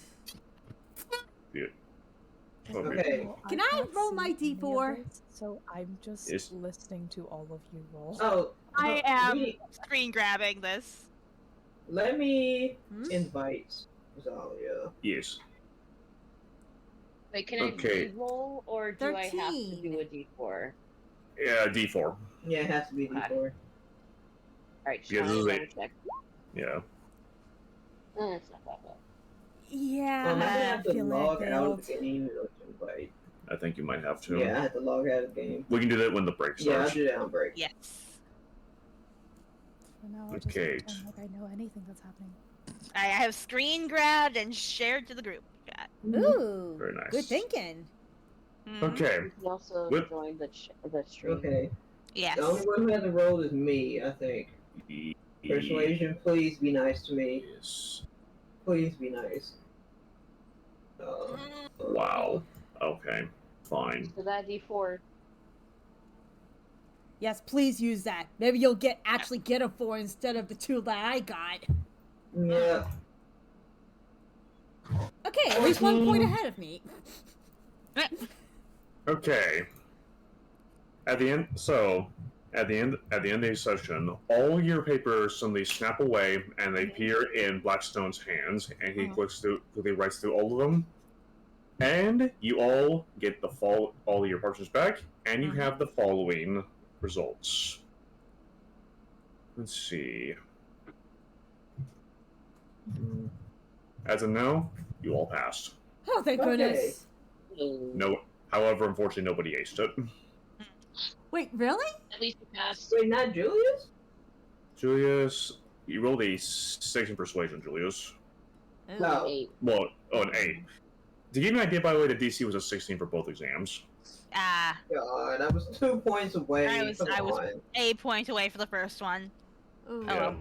Speaker 3: Okay.
Speaker 1: Can I
Speaker 5: can't
Speaker 1: roll
Speaker 5: see
Speaker 1: my
Speaker 5: any of
Speaker 1: D4?
Speaker 5: this, so I'm just
Speaker 4: Yes.
Speaker 5: listening to all of you roll.
Speaker 3: Oh,
Speaker 2: I am
Speaker 3: we-
Speaker 2: screen grabbing this.
Speaker 3: let me
Speaker 1: Hmm?
Speaker 3: invite Zalia.
Speaker 4: Yes.
Speaker 6: Wait, can
Speaker 4: Okay.
Speaker 6: I re-roll or do I have to
Speaker 1: 13.
Speaker 6: do a d4?
Speaker 4: Yeah, D4.
Speaker 3: Yeah, it has to be D4.
Speaker 6: Alright, just
Speaker 4: Yeah,
Speaker 6: wanted
Speaker 4: this
Speaker 6: to
Speaker 4: is
Speaker 6: double check.
Speaker 4: Yeah.
Speaker 6: It's not that bad.
Speaker 1: Yeah,
Speaker 3: I might
Speaker 1: I
Speaker 3: have to
Speaker 1: feel
Speaker 3: log
Speaker 1: like
Speaker 3: out of
Speaker 1: failed.
Speaker 3: the game to invite.
Speaker 4: I think you might have to.
Speaker 3: Yeah, I have to log out of the game.
Speaker 4: We can do that when the break
Speaker 3: Yeah, I'll
Speaker 4: starts.
Speaker 3: do that on break.
Speaker 2: Yes.
Speaker 5: For now, I'll just
Speaker 4: Okay.
Speaker 5: pretend like I know anything that's happening.
Speaker 2: I have screen grabbed and shared to the group chat.
Speaker 1: Ooh,
Speaker 4: Very nice.
Speaker 1: good thinking.
Speaker 2: Mhm.
Speaker 4: Okay.
Speaker 6: You can also
Speaker 4: With-
Speaker 6: join the stream.
Speaker 3: Okay.
Speaker 2: Yes.
Speaker 3: The only one who hasn't rolled is me, I think. Persuasion, please be nice to me.
Speaker 4: Yes.
Speaker 3: Please be nice.
Speaker 4: Wow. Okay. Fine.
Speaker 6: So that d4.
Speaker 1: Yes, please use that. Maybe you'll actually get a 4 instead of the 2 that I got.
Speaker 3: Yeah.
Speaker 1: Okay, at least 1 point ahead of me.
Speaker 4: Okay. At the end of the session, all your papers suddenly snap away and they appear in Blackstone's hands, and he quickly writes through all of them. And you all get all of your parchments back, and you have the following results. Let's see. As of now, you all passed.
Speaker 1: Oh, thank
Speaker 3: Okay.
Speaker 1: goodness.
Speaker 4: No, however, unfortunately, nobody aced it.
Speaker 1: Wait, really?
Speaker 6: At least you passed.
Speaker 3: Wait, not Julius?
Speaker 4: Julius, you rolled a 6 in persuasion, Julius.
Speaker 3: No.
Speaker 6: 8.
Speaker 4: Well, an 8. To give you an idea, by the way, the DC was a 16 for both exams.
Speaker 2: Ah,
Speaker 3: God, I was 2 points away.
Speaker 2: I was-
Speaker 3: Come
Speaker 2: I was-
Speaker 3: on.
Speaker 2: 8 points away for the first one.
Speaker 1: Ooh.
Speaker 4: Yeah.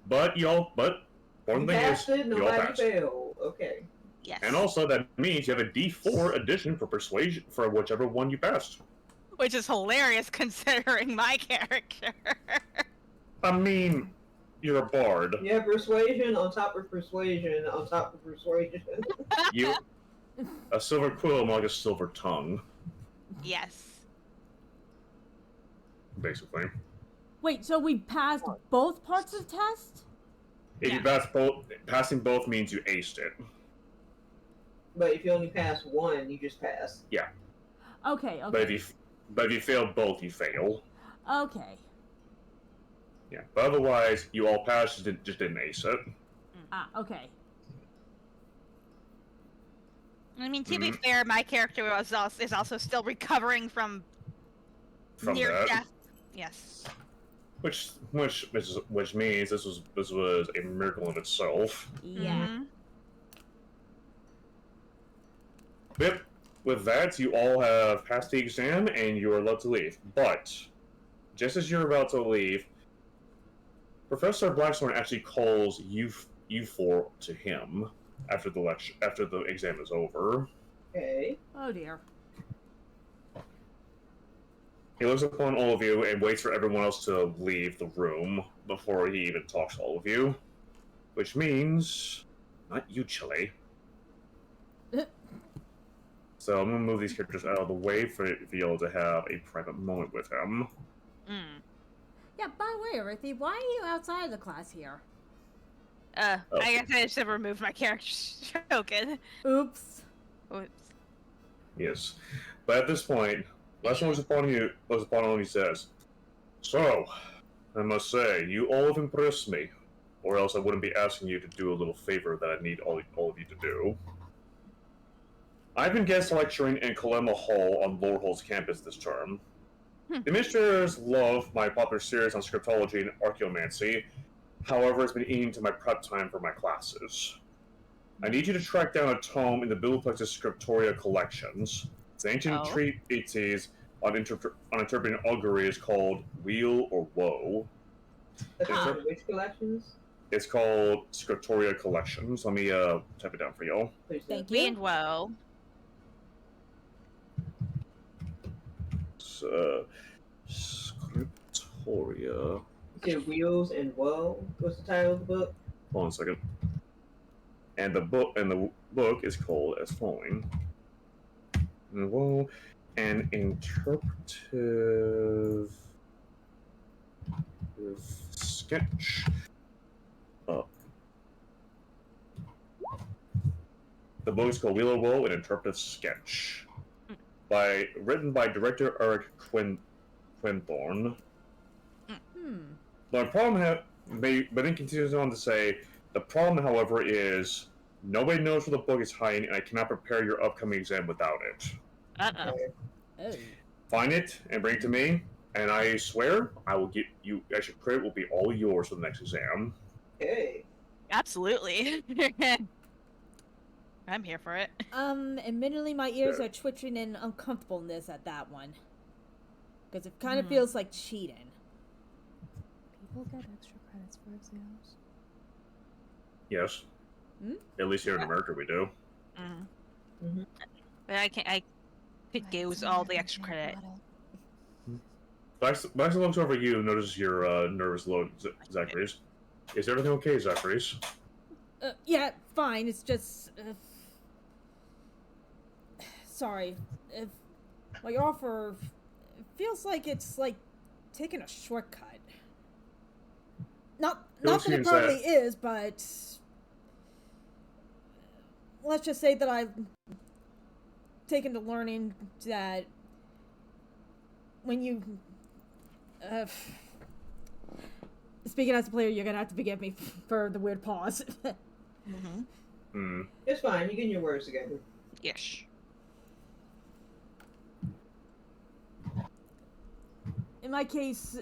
Speaker 4: But important
Speaker 3: You
Speaker 4: thing is,
Speaker 3: passed it,
Speaker 4: you all
Speaker 3: nobody
Speaker 4: passed.
Speaker 3: failed. Okay.
Speaker 2: Yes.
Speaker 4: And also, that means you have a D4 addition for persuasion for whichever one you passed.
Speaker 2: Which is hilarious considering my character.
Speaker 4: I mean, you're a bard.
Speaker 3: Yeah, persuasion on top of persuasion on top of persuasion.
Speaker 4: You, a silver quill more like a silver tongue,
Speaker 2: Yes.
Speaker 4: basically.
Speaker 1: Wait, so we passed both parts of the test?
Speaker 4: If you pass both, passing both means you aced it.
Speaker 3: But if you only pass one, you just pass.
Speaker 1: Okay,
Speaker 4: But
Speaker 1: okay.
Speaker 4: if you fail both, you fail.
Speaker 1: Okay.
Speaker 4: Yeah. But otherwise, you all passed, just didn't ace it.
Speaker 1: Ah, okay.
Speaker 2: I mean, to be fair, my character is also still recovering from near
Speaker 4: that.
Speaker 2: death. Yes.
Speaker 4: Which means this was a miracle in itself.
Speaker 1: Yeah.
Speaker 2: Mhm.
Speaker 4: Yep. With that, you all have passed the exam and you are allowed to leave. But just as you're about to leave, Professor Blackstone actually calls you four to him after the exam is over.
Speaker 3: Okay.
Speaker 1: Oh dear.
Speaker 4: He looks upon all of you and waits for everyone else to leave the room before he even talks to all of you. Which means, not you, Chile. So I'm gonna move these characters out of the way for you all to have a private moment with him.
Speaker 2: Mm.
Speaker 1: Yeah, by the way, Ruthie, why are you outside of the class here?
Speaker 2: I guess I should have removed my character token.
Speaker 1: Oops.
Speaker 2: Oops.
Speaker 4: Yes. But at this point, last one was upon you. Was upon him. He says, "So, I must say, you all have impressed me, or else I wouldn't be asking you to do a little favor that I need all of you to do. I've been guest lecturing in Kalema Hall on Lord Hall's campus this term. The administrators love my popular series on scriptology and archaeomancy. However, it's been eating into my prep time for my classes. I need you to track down a tome in the Biblioplexus Scriptoria collections. It's an ancient treatise on interpreting auguries called Weal or Woe.
Speaker 3: Which collections?
Speaker 4: It's called Scriptoria Collections. Let me type it down for y'all.
Speaker 3: Please do.
Speaker 1: Thank
Speaker 2: We
Speaker 1: you.
Speaker 2: and woe.
Speaker 4: It's, Scriptoria.
Speaker 3: You said Wheels and Woe. What's the title of the book?
Speaker 4: Hold on a second. And the book is called as following. Woe, an interpretive sketch. The book is called Wheel of Woe, an interpretive sketch, written by director Eric Quinthorne. The problem, but then continues on to say, the problem, however, is nobody knows where the book is hiding, and I cannot prepare your upcoming exam without it.
Speaker 2: Uh-oh.
Speaker 1: Oh.
Speaker 4: Find it and bring it to me, and I swear I will get you. Extra credit will be all yours for the next exam.
Speaker 3: Hey.
Speaker 2: Absolutely. I'm here for it.
Speaker 1: Admittedly, my ears
Speaker 4: Sure.
Speaker 1: are twitching in uncomfortableness at that one. Because it kind of feels like cheating.
Speaker 5: People get extra credits for exams.
Speaker 4: Yes.
Speaker 1: Hmm?
Speaker 4: At least here in America, we do.
Speaker 3: Mhm.
Speaker 2: But I could use all the extra credit.
Speaker 4: Bax looks over at you and notices your nervous look, Zachary's. Is everything okay, Zachary's?
Speaker 1: Yeah, fine. It's just. Sorry. My offer feels like it's like taking a shortcut. Not that it probably is, but let's just say that I've taken to learning that when you speaking as a player, you're gonna have to forgive me for the weird pause.
Speaker 3: It's fine. You're getting your words together.
Speaker 2: Yes.
Speaker 1: In my case,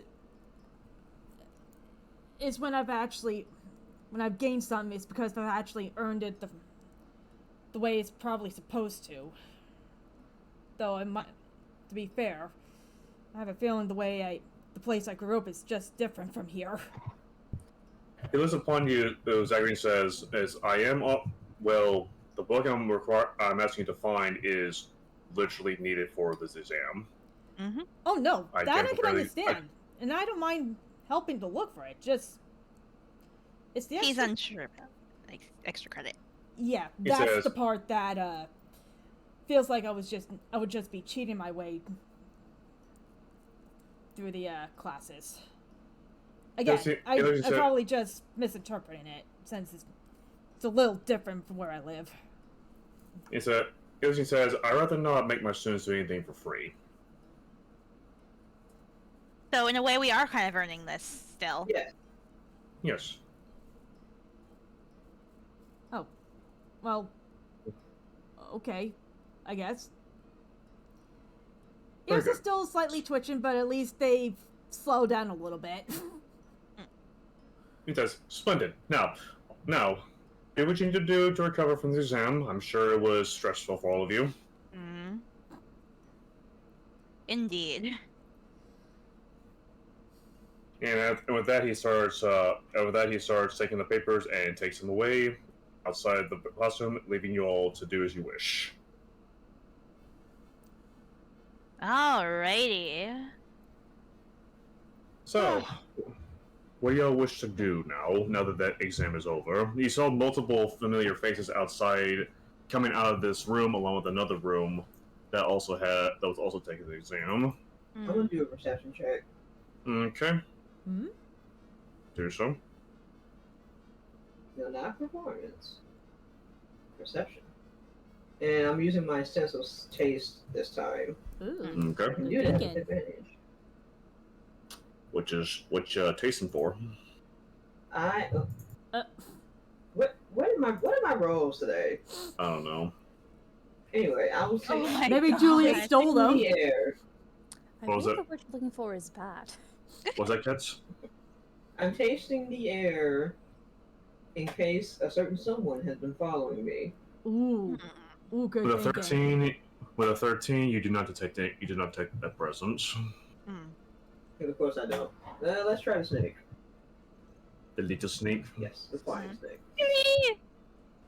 Speaker 1: is when I've gained something, it's because I've actually earned it the way it's probably supposed to. Though to be fair, I have a feeling the place I grew up is just different from here.
Speaker 4: He looks upon you, Zachary says, as I am up, well, the book I'm asking you to find is literally needed for this exam.
Speaker 1: Oh no,
Speaker 4: I
Speaker 1: that I can
Speaker 4: temporarily-
Speaker 1: understand. And I don't mind helping to look for it, just... It's the
Speaker 2: He's
Speaker 1: extra...
Speaker 2: unsure about extra credit.
Speaker 1: Yeah,
Speaker 4: He
Speaker 1: that's
Speaker 4: says-
Speaker 1: the part that, feels like I would just be cheating my way through the, classes. Again, I'm probably just misinterpreting it, since it's a little different from where I live.
Speaker 4: He says, I'd rather not make my students do anything for free.
Speaker 2: So in a way, we are kind of earning this still.
Speaker 3: Yes.
Speaker 4: Yes.
Speaker 1: Oh. Well, okay, I guess.
Speaker 4: Very
Speaker 1: Ears are
Speaker 4: good.
Speaker 1: still slightly twitching, but at least they've slowed down a little bit.
Speaker 4: He says, splendid. Now, do what you need to do to recover from the exam. I'm sure it was stressful for all of you.
Speaker 2: Indeed.
Speaker 4: And with that, he starts taking the papers and takes them away outside the classroom, leaving you all to do as you wish.
Speaker 2: Alrighty.
Speaker 4: So, what do y'all wish to do now that exam is over? You saw multiple familiar faces outside coming out of this room, along with another room that was also taking the exam.
Speaker 3: I'm gonna do a perception check.
Speaker 4: Okay.
Speaker 1: Hmm?
Speaker 4: Do so.
Speaker 3: No, not performance. Perception. And I'm using my sense of taste this time.
Speaker 1: Ooh.
Speaker 4: Okay.
Speaker 3: And
Speaker 1: Good
Speaker 3: you have
Speaker 1: thinking.
Speaker 3: advantage.
Speaker 4: What you tasting for?
Speaker 3: I.
Speaker 1: Uh,
Speaker 3: What are my rolls today?
Speaker 4: I don't know.
Speaker 3: Anyway, I will say.
Speaker 2: Oh my
Speaker 1: Maybe
Speaker 2: God.
Speaker 1: Julia stole
Speaker 3: in
Speaker 1: them.
Speaker 3: the air.
Speaker 5: I
Speaker 4: What was
Speaker 5: think
Speaker 4: that?
Speaker 5: the word you're looking for is bad.
Speaker 4: Was that Cats?
Speaker 3: I'm tasting the air in case a certain someone has been following me.
Speaker 1: Ooh. Ooh, good
Speaker 4: With a
Speaker 1: thinking.
Speaker 4: 13, you do not detect it. You do not detect that presence.
Speaker 2: Mm.
Speaker 3: Because of course I don't. Let's try the snake.
Speaker 4: The little snake.
Speaker 3: Yes, the flying snake.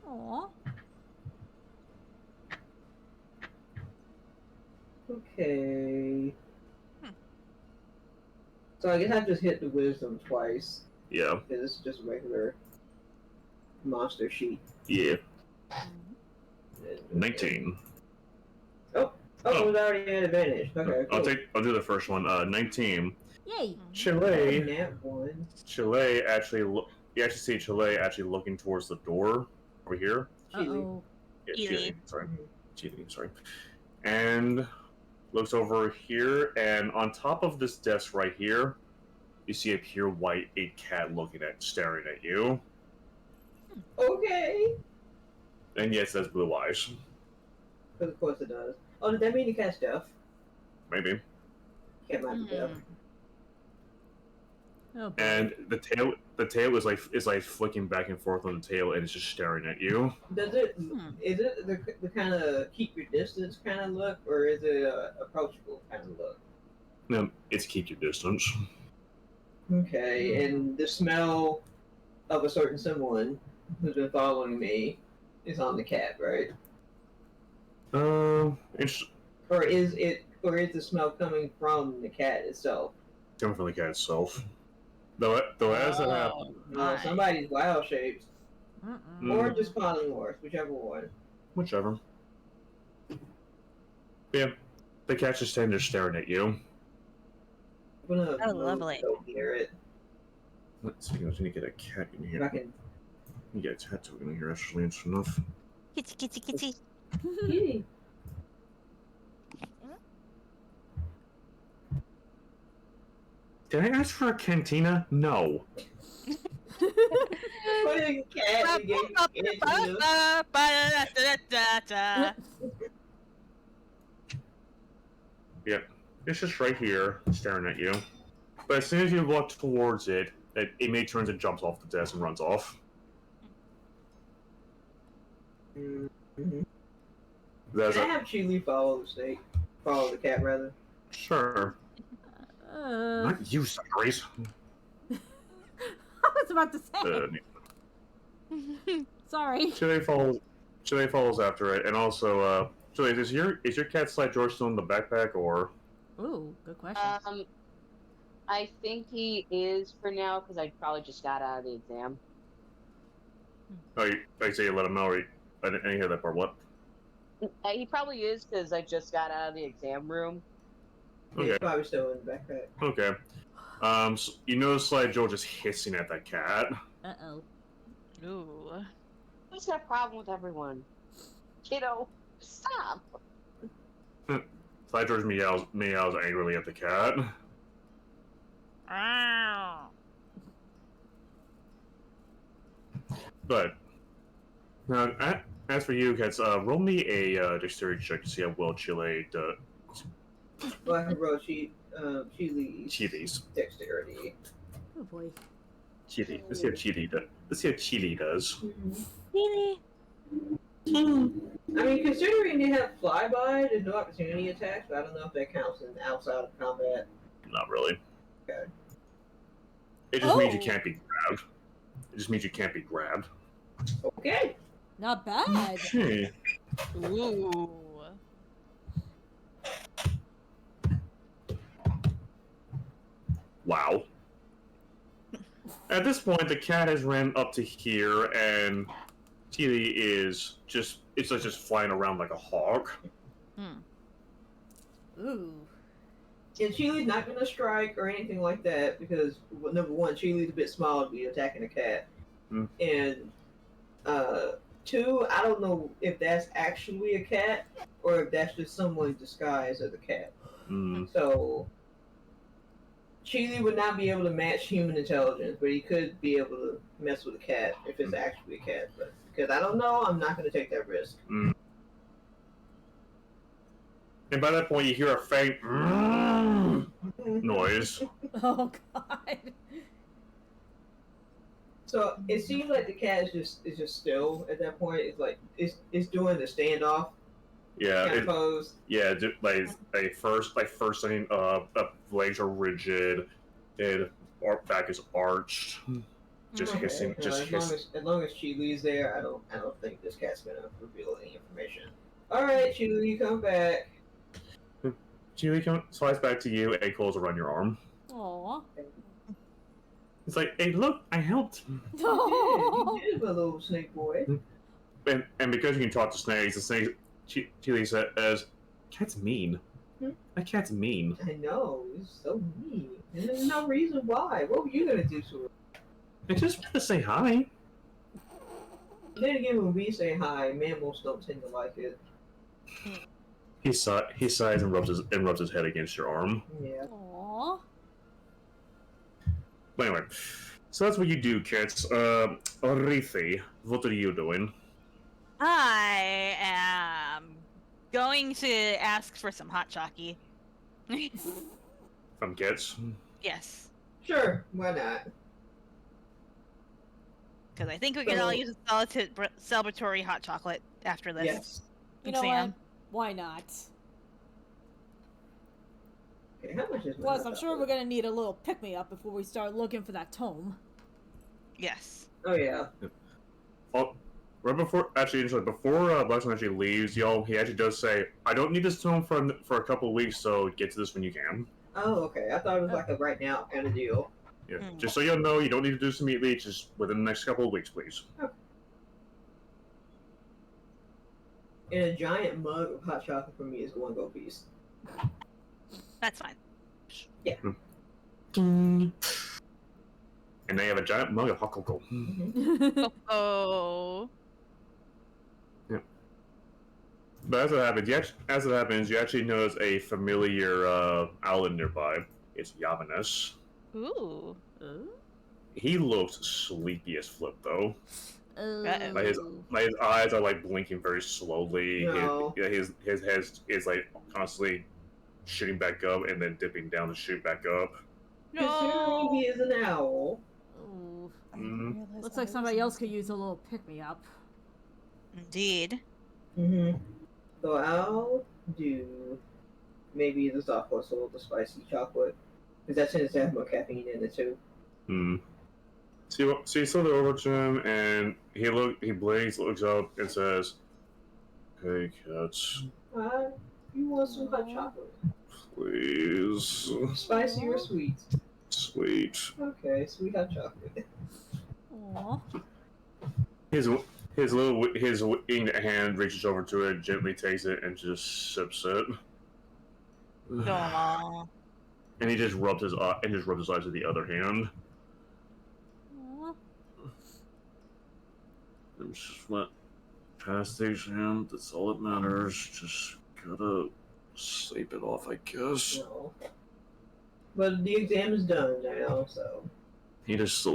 Speaker 1: Aw.
Speaker 3: Okay.
Speaker 2: Hmm.
Speaker 3: So I guess I just hit the wisdom twice.
Speaker 4: Yeah.
Speaker 3: Because this is just a regular monster sheet.
Speaker 4: Yeah.
Speaker 3: And-
Speaker 4: 19.
Speaker 3: Oh,
Speaker 4: Oh.
Speaker 3: it was already at advantage. Okay, cool.
Speaker 4: I'll do the first one. 19.
Speaker 1: Yay.
Speaker 4: Chile.
Speaker 3: Nat 1.
Speaker 4: Chile actually. You actually see Chile actually looking towards the door over here.
Speaker 3: Chile.
Speaker 1: Uh-oh.
Speaker 4: Yeah,
Speaker 2: Chile.
Speaker 4: Chile. Sorry. Chile. Sorry. And looks over here, and on top of this desk right here, you see a pure white 8 cat staring at you.
Speaker 3: Okay.
Speaker 4: And yes, it has blue eyes.
Speaker 3: Because of course it does. Oh, did that mean the cat's deaf?
Speaker 4: Maybe.
Speaker 3: Cat might be deaf.
Speaker 1: Oh, boy.
Speaker 4: And the tail is like flicking back and forth on the tail, and it's just staring at you.
Speaker 3: Does it?
Speaker 2: Hmm.
Speaker 3: Is it the kind of keep your distance kind of look, or is it a approachable kind of look?
Speaker 4: No, it's keep your distance.
Speaker 3: Okay, and the smell of a certain someone who's been following me is on the cat, right?
Speaker 4: It's
Speaker 3: Or is the smell coming from the cat itself?
Speaker 4: coming from the cat itself. Though as that happens,
Speaker 3: No, somebody's wild shapes,
Speaker 1: Mm-mm.
Speaker 3: or just polymorphs, whichever one.
Speaker 4: whichever. Yeah, the cat's just standing there staring at you.
Speaker 3: I'm gonna
Speaker 2: Oh,
Speaker 3: move
Speaker 2: lovely.
Speaker 3: go near it.
Speaker 4: Let's see, I need to get a cat in
Speaker 3: If
Speaker 4: here.
Speaker 3: I can.
Speaker 4: You get a tattoo in here, actually, it's enough.
Speaker 2: Kitty, kitty, kitty.
Speaker 3: Kitty.
Speaker 4: Did I ask for a cantina? No.
Speaker 3: Putting cat against
Speaker 2: Ba-da-da-da-da-da.
Speaker 4: It's just right here, staring at you. But as soon as you walk towards it, it immediately turns and jumps off the desk and runs off.
Speaker 3: Mm-hmm.
Speaker 4: That's
Speaker 3: Can I have Chili follow the snake? Follow the cat, rather.
Speaker 4: Sure. Not you, Grace.
Speaker 1: I was about to say. Sorry.
Speaker 4: Chile follows after it, and also, Chile, is your cat Slide George still in the backpack, or?
Speaker 1: Ooh, good question.
Speaker 6: I think he is for now because I probably just got out of the exam.
Speaker 4: Oh, you say you let him know, or I didn't hear that part. What?
Speaker 6: He probably is because I just got out of the exam room.
Speaker 3: Yeah,
Speaker 4: Okay.
Speaker 3: it's probably still in the backpack.
Speaker 4: Okay. So you notice Slide George is hissing at that cat.
Speaker 1: Uh-oh.
Speaker 2: Ooh.
Speaker 6: Who's got a problem with everyone? Kiddo, stop!
Speaker 4: Slide George meows angrily at the cat.
Speaker 2: Ow.
Speaker 4: But now, as for you, cats, roll me a dexterity check to see how well Chile does.
Speaker 3: Well, I can roll Chili's
Speaker 4: Chili's.
Speaker 3: dexterity.
Speaker 1: Oh, boy.
Speaker 4: Chile. Let's see how Chile does. Let's see how Chile does.
Speaker 2: Really?
Speaker 3: I mean, considering you have flyby, there's no opportunity attacks, but I don't know if that counts in outside of combat.
Speaker 4: Not really.
Speaker 3: Okay.
Speaker 4: It just means you
Speaker 1: Oh.
Speaker 4: can't be grabbed. It just means you can't be grabbed.
Speaker 3: Okay.
Speaker 1: Not bad.
Speaker 4: Okay.
Speaker 2: Ooh.
Speaker 4: Wow. At this point, the cat has ran up to here, and Chile is just flying around like a hawk.
Speaker 1: Ooh.
Speaker 3: And Chili's not going to strike or anything like that because, well, number one, Chili's a bit small to be attacking a cat.
Speaker 4: Hmm.
Speaker 3: And Two, I don't know if that's actually a cat or if that's just someone disguised as a cat.
Speaker 4: Mm.
Speaker 3: So Chili would not be able to match human intelligence, but he could be able to mess with a cat if it's actually a cat. But because I don't know, I'm not going to take that risk.
Speaker 4: Mm. And by that point, you hear a faint noise.
Speaker 1: Oh God.
Speaker 3: So it seems like the cat is just still at that point. It's like it's doing the standoff
Speaker 4: Yeah,
Speaker 3: kind of pose.
Speaker 4: yeah. First thing, legs are rigid, and back is arched. Just
Speaker 3: Okay.
Speaker 4: hissing, just hissing.
Speaker 3: As long as Chili's there, I don't think this cat's gonna reveal any information. All right, Chili, come back.
Speaker 4: Chili slides back to you and curls around your arm.
Speaker 1: Aw.
Speaker 4: It's like, hey, look, I helped.
Speaker 3: You did, my little snake boy.
Speaker 4: And because you can talk to snakes, the snake Chili says, "Cat's mean. That cat's mean."
Speaker 3: I know, he's so mean. And there's no reason why. What were you gonna do to him?
Speaker 4: I just want to say hi.
Speaker 3: Then again, when we say hi, mammals don't tend to like it.
Speaker 4: He sighs and rubs his head against your arm.
Speaker 3: Yeah.
Speaker 1: Aw.
Speaker 4: But anyway, so that's what you do, kids. Orithi, what are you doing?
Speaker 2: I am going to ask for some hot chockey.
Speaker 4: From kids?
Speaker 2: Yes,
Speaker 3: Sure, why not?
Speaker 2: because I think we can all use a celebratory hot chocolate after this.
Speaker 3: Yes.
Speaker 1: You know
Speaker 2: exam.
Speaker 1: what? Why not?
Speaker 3: Okay, how much is my
Speaker 1: Plus,
Speaker 3: hot
Speaker 1: I'm sure
Speaker 3: chocolate?
Speaker 1: we're gonna need a little pick-me-up before we start looking for that tome.
Speaker 2: Yes.
Speaker 3: Oh yeah.
Speaker 4: Oh, right before Blackstone actually leaves, he actually does say, "I don't need this tome for a couple of weeks, so get to this when you can."
Speaker 3: Oh, okay. I thought it was like a right now kind of deal.
Speaker 4: Yeah,
Speaker 2: Mm.
Speaker 4: just so you know, you don't need to do this immediately. Just within the next couple of weeks, please.
Speaker 3: And a giant mug of hot chocolate for me is one gold piece.
Speaker 2: That's fine.
Speaker 4: Ding. And they have a giant mug of hot cocoa.
Speaker 2: Oh.
Speaker 4: But as it happens, you actually notice a familiar island nearby. It's Yavanus.
Speaker 2: Ooh.
Speaker 4: He looks sleepy as flip, though.
Speaker 1: Oh.
Speaker 4: Like his eyes are like blinking very slowly.
Speaker 3: No.
Speaker 4: His head is like constantly shooting back up and then dipping down to shoot back up.
Speaker 3: Considering he
Speaker 2: No.
Speaker 3: is an owl.
Speaker 1: Ooh.
Speaker 5: I didn't realize
Speaker 1: Looks
Speaker 5: I
Speaker 1: like
Speaker 5: was
Speaker 1: somebody else could
Speaker 5: insane.
Speaker 1: use a little pick-me-up.
Speaker 2: Indeed.
Speaker 3: So I'll do maybe the soft or the spicy chocolate. Because that tends to have more caffeine in it too.
Speaker 4: So you sort of over to him, and he blinks, looks up, and says, "Hey, cats,
Speaker 3: You want some hot chocolate?
Speaker 4: please,
Speaker 3: Spicy or sweet?
Speaker 4: sweet."
Speaker 3: Okay, sweet hot chocolate.
Speaker 1: Aw.
Speaker 4: His winged hand reaches over to it, gently takes it, and just sips it.
Speaker 2: Aw.
Speaker 4: And he just rubs his eyes with the other hand.
Speaker 1: Aw.
Speaker 4: I'm just went past the exam. That's all that matters. Just gotta sleep it off, I guess.
Speaker 3: No. But the exam is done now, so
Speaker 4: He just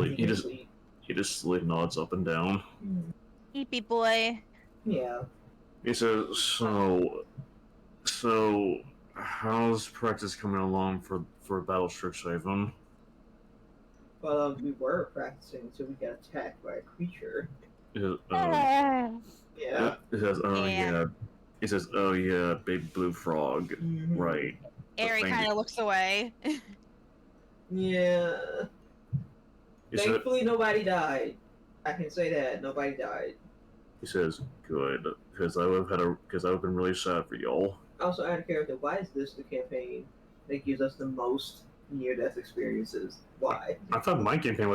Speaker 4: nods up and down.
Speaker 2: Sleepy boy.
Speaker 3: Yeah.
Speaker 4: He says, So, how's practice coming along for Battle Strixhaven?"
Speaker 3: Well, we were practicing until we got attacked by a creature.
Speaker 4: Yeah.
Speaker 3: Yeah.
Speaker 4: He says, "Oh
Speaker 2: Yeah.
Speaker 4: yeah." He says, "Oh yeah, big blue frog."
Speaker 3: Mhm.
Speaker 4: Right.
Speaker 2: Ari
Speaker 4: thing-
Speaker 2: kind of looks away.
Speaker 3: Yeah.
Speaker 4: He, said,
Speaker 3: Thankfully, nobody died. I can say that nobody died.
Speaker 4: he says, "Good, because I would have been really sad for y'all."
Speaker 3: Also, out of character, why is this the campaign that gives us the most near-death experiences? Why?
Speaker 4: I thought that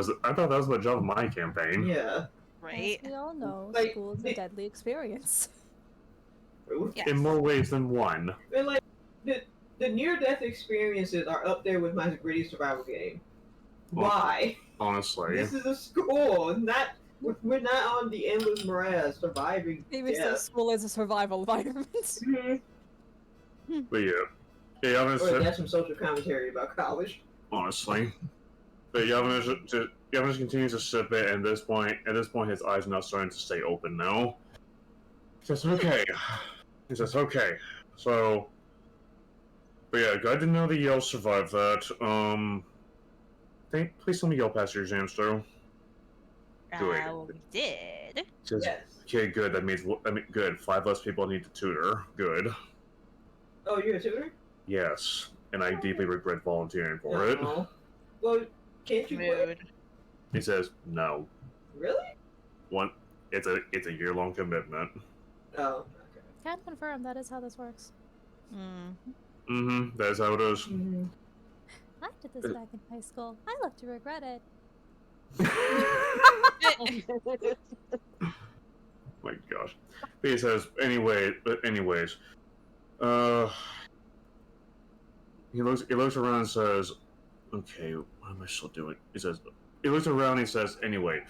Speaker 4: was the job of my campaign.
Speaker 3: Yeah.
Speaker 2: Right?
Speaker 5: As we all know,
Speaker 3: Like,
Speaker 5: school is a deadly experience.
Speaker 2: Yes.
Speaker 4: In more ways than one.
Speaker 3: And like the near-death experiences are up there with my gritty survival game.
Speaker 4: Well,
Speaker 3: Why?
Speaker 4: Honestly.
Speaker 3: This is a school, not We're not on the endless morass surviving
Speaker 5: Maybe so
Speaker 3: death.
Speaker 5: school is a survival environment.
Speaker 4: But yeah. Yeah, Yavanis,
Speaker 3: Or that's some social commentary about college.
Speaker 4: honestly. But Yavanis continues to sip it, and at this point, his eyes are now starting to stay open now. He says, okay. He says, okay. So, but yeah, glad to know that y'all survived that. Please let me y'all pass your exams through. Good.
Speaker 2: We did.
Speaker 4: Says,
Speaker 3: Yes.
Speaker 4: okay, good. That means good. 5 less people need to tutor. Good.
Speaker 3: Oh, you're a tutor?
Speaker 4: Yes, and I deeply regret volunteering for it.
Speaker 3: No. Well, can't you quit?
Speaker 2: Mood.
Speaker 4: He says, no.
Speaker 3: Really?
Speaker 4: It's a year-long commitment.
Speaker 3: Oh, okay.
Speaker 5: Can confirm that is how this works.
Speaker 2: Mm.
Speaker 4: That is how it is.
Speaker 3: Mm-hmm.
Speaker 5: I did this back in high school. I love to regret it.
Speaker 4: My gosh. He says, anyways, he looks around and says, okay, what am I still doing? He looks around and he says, anyway,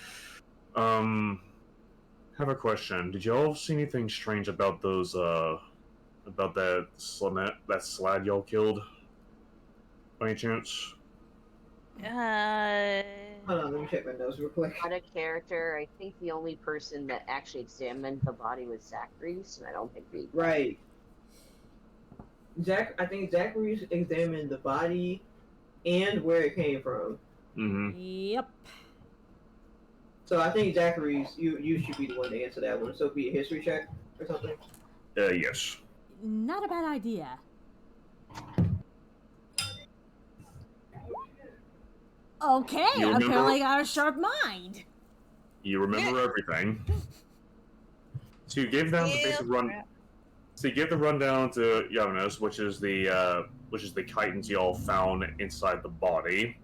Speaker 4: have a question. Did y'all see anything strange about those, about that slad y'all killed? By any chance?
Speaker 3: Hold on, let me check my notes real quick.
Speaker 6: Out of character, I think the only person that actually examined the body was Zachary's, and I don't think we.
Speaker 3: Right. I think Zachary examined the body and where it came from.
Speaker 4: Mm-hmm.
Speaker 1: Yep.
Speaker 3: So I think Zachary's, you should be the one to answer that one. So be a history check or something.
Speaker 4: Yes.
Speaker 1: Not a bad idea. Okay,
Speaker 4: You remember-
Speaker 1: apparently got a sharp mind.
Speaker 4: You remember everything. So you gave them the basic run. So you give the rundown to Yavanis, which is the chitons y'all found inside the body,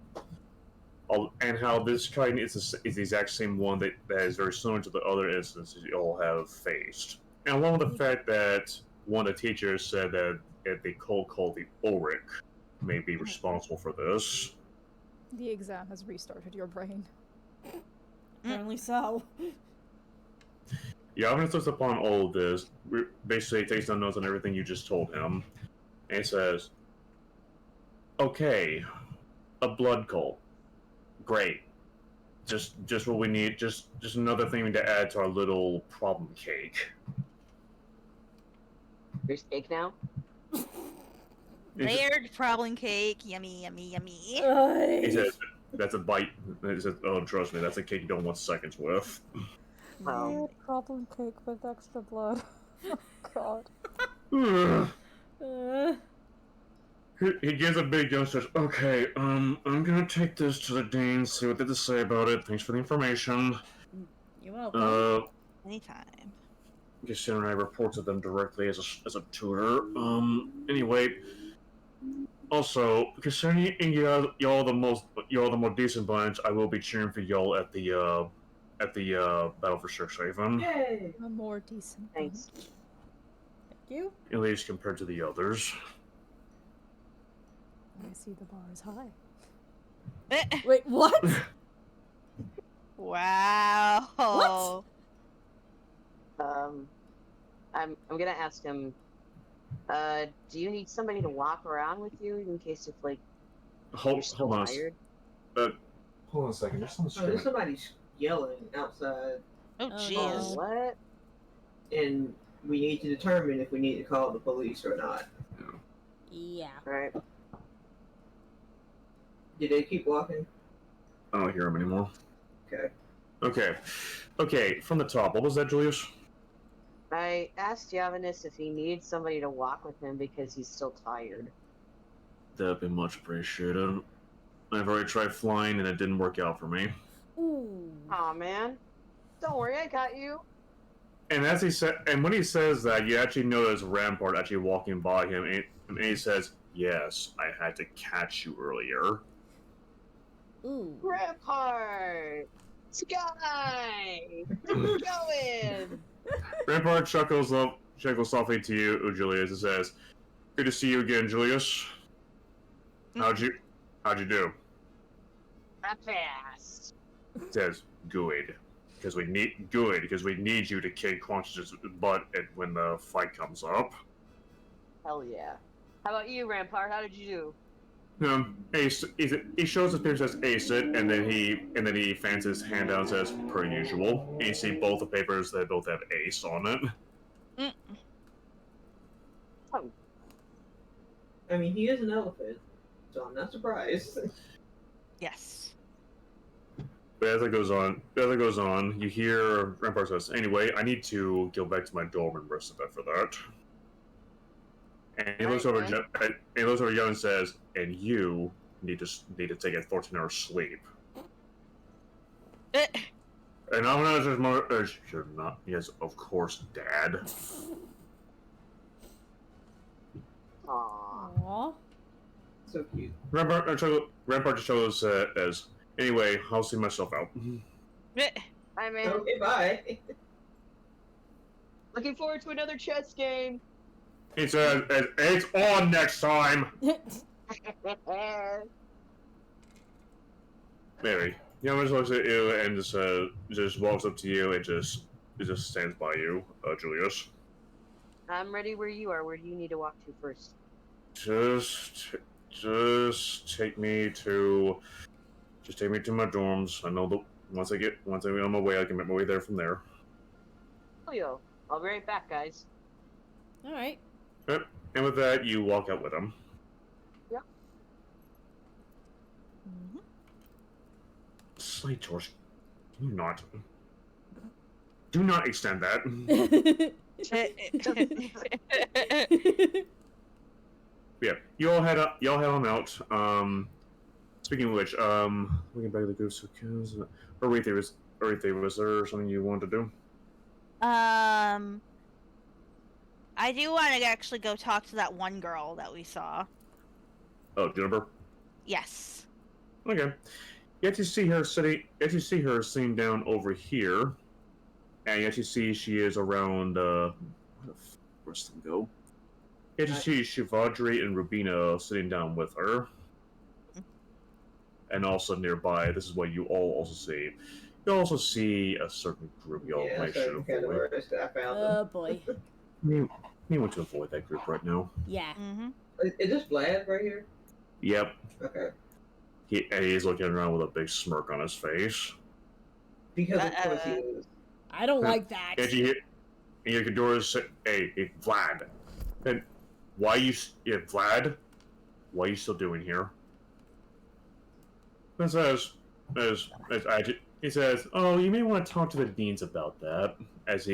Speaker 4: and how this chitin is the exact same one that is very similar to the other instances y'all have faced, and along with the fact that one of the teachers said that the cult called the Ulrich may be responsible for this.
Speaker 5: The exam has restarted your brain.
Speaker 1: Apparently so.
Speaker 4: Yavanis looks upon all of this, basically takes down notes on everything you just told him, and says, okay, a blood cult. Great. Just what we need, just another thing to add to our little problem cake.
Speaker 6: There's cake now?
Speaker 2: Layered problem cake. Yummy, yummy, yummy.
Speaker 4: He says, that's a bite. He says, oh, trust me, that's a cake you don't want seconds with.
Speaker 6: Well,
Speaker 5: Problem cake with extra blood. Oh god.
Speaker 4: He gives a big yawn, says, okay, I'm gonna take this to the dean, see what they have to say about it. Thanks for the information.
Speaker 1: You're welcome.
Speaker 2: Anytime.
Speaker 4: Considering I report to them directly as a tutor. Anyway. Also, considering y'all the more decent bunch, I will be cheering for y'all at the Battle for Strixhaven.
Speaker 3: Yay!
Speaker 5: A more decent.
Speaker 6: thanks.
Speaker 1: Thank you.
Speaker 4: At least compared to the others.
Speaker 5: I see the bar is high.
Speaker 1: Wait, what?
Speaker 2: Wow.
Speaker 1: What?
Speaker 6: I'm gonna ask him. Do you need somebody to walk around with you in case if like you're still
Speaker 4: Hold on.
Speaker 6: tired?
Speaker 4: Hold on a second. There's some
Speaker 3: Oh, there's somebody yelling outside,
Speaker 2: Oh,
Speaker 1: Oh,
Speaker 2: jeez.
Speaker 1: no.
Speaker 6: What?
Speaker 3: and we need to determine if we need to call the police or not.
Speaker 1: Yeah.
Speaker 6: Right.
Speaker 3: Did they keep walking?
Speaker 4: I don't hear him anymore.
Speaker 3: Okay.
Speaker 4: Okay. From the top, what was that, Julius?
Speaker 6: I asked Yavanis if he needs somebody to walk with him because he's still tired.
Speaker 4: That'd be much appreciated. I've already tried flying and it didn't work out for me.
Speaker 1: Ooh.
Speaker 6: Aw, man. Don't worry, I got you.
Speaker 4: And as he said, and when he says that, you actually notice Rampart actually walking by him, and he says, "Yes, I had to catch you earlier."
Speaker 1: Ooh.
Speaker 6: Rampart! Sky! Going!
Speaker 4: Rampart chuckles softly to you, Julius, and says, "Good to see you again, Julius. How'd you do?"
Speaker 6: Not fast.
Speaker 4: Says, "Good." because we need you to kick Quantity's butt when the fight comes up.
Speaker 6: Hell yeah. How about you, Rampart? How did you
Speaker 4: Ace. He shows his paper, says ace it, and then he fans his hand out and says per usual. And you see both the papers, they both have ace on it.
Speaker 6: do? Oh,
Speaker 3: I mean, he is an elephant, so I'm not surprised.
Speaker 2: Yes.
Speaker 4: But as it goes on, you hear Rampart says, "Anyway, I need to go back to my dorm and rest a bit for that." And he looks over.
Speaker 6: Alright,
Speaker 4: And he looks over Young and says, "And you need to take a 14-hour sleep."
Speaker 2: Eh,
Speaker 4: And I'm not just more. You're not. Yes, of course, Dad.
Speaker 6: aw.
Speaker 1: Aw.
Speaker 3: So cute.
Speaker 4: Rampart just shows as, "Anyway, I'll see myself out."
Speaker 2: eh.
Speaker 6: Hi, man.
Speaker 3: Okay, bye.
Speaker 6: Looking forward to another chess game.
Speaker 4: He says, "It's on next time." Mary, Young just looks at you and just walks up to you and just stands by you, Julius.
Speaker 6: I'm ready where you are. Where do you need to walk to first?
Speaker 4: Just take me to my dorms. I know once I get on my way, I can make my way there from there.
Speaker 6: Oh, yo. I'll be right back, guys.
Speaker 1: All right.
Speaker 4: Yep. And with that, you walk out with him.
Speaker 1: Mhm.
Speaker 4: Slate, George. Do not extend that. Yeah, you all head on out. Speaking of which, looking back at the Goose Cookies, Aretha, was there something you wanted to do?
Speaker 2: I do want to actually go talk to that one girl that we saw.
Speaker 4: Oh, Juniper.
Speaker 2: Yes.
Speaker 4: Okay. You actually see her sitting down over here, and you actually see she is around. Where the rest of them go? You actually see Shivadri and Rubina sitting down with her, and also nearby. This is what you all also see. You also see a certain group you all might should
Speaker 3: kind of
Speaker 4: avoid.
Speaker 3: worse. I found
Speaker 1: Oh
Speaker 3: them.
Speaker 1: boy.
Speaker 4: You want to avoid that group right now.
Speaker 1: Yeah.
Speaker 2: Mm-hmm.
Speaker 3: Is this Vlad right here?
Speaker 4: Yep.
Speaker 3: Okay.
Speaker 4: He's looking around with a big smirk on his face.
Speaker 3: Because of course he is.
Speaker 1: I don't like that.
Speaker 4: And you hear Ghidorah say, hey, Vlad. And Vlad? What are you still doing here? And he says, oh, you may want to talk to the deans about that. As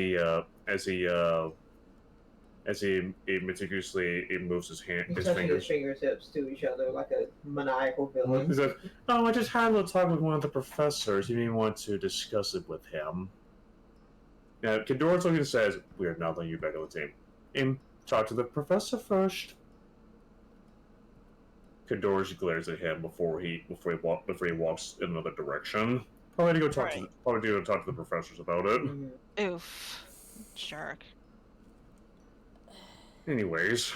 Speaker 4: he meticulously moves his
Speaker 3: He's
Speaker 4: his
Speaker 3: touching his
Speaker 4: fingers.
Speaker 3: fingertips to each other like a maniacal villain.
Speaker 4: He says, oh, I just had a little talk with one of the professors. You may want to discuss it with him. Now, Ghidorah looking and says, we are not letting you back on the team. And talk to the professor first. Ghidorah glares at him before he walks in another direction. Probably to go talk to the professors about it.
Speaker 3: Mhm.
Speaker 2: Oof. Jerk.
Speaker 4: Anyways,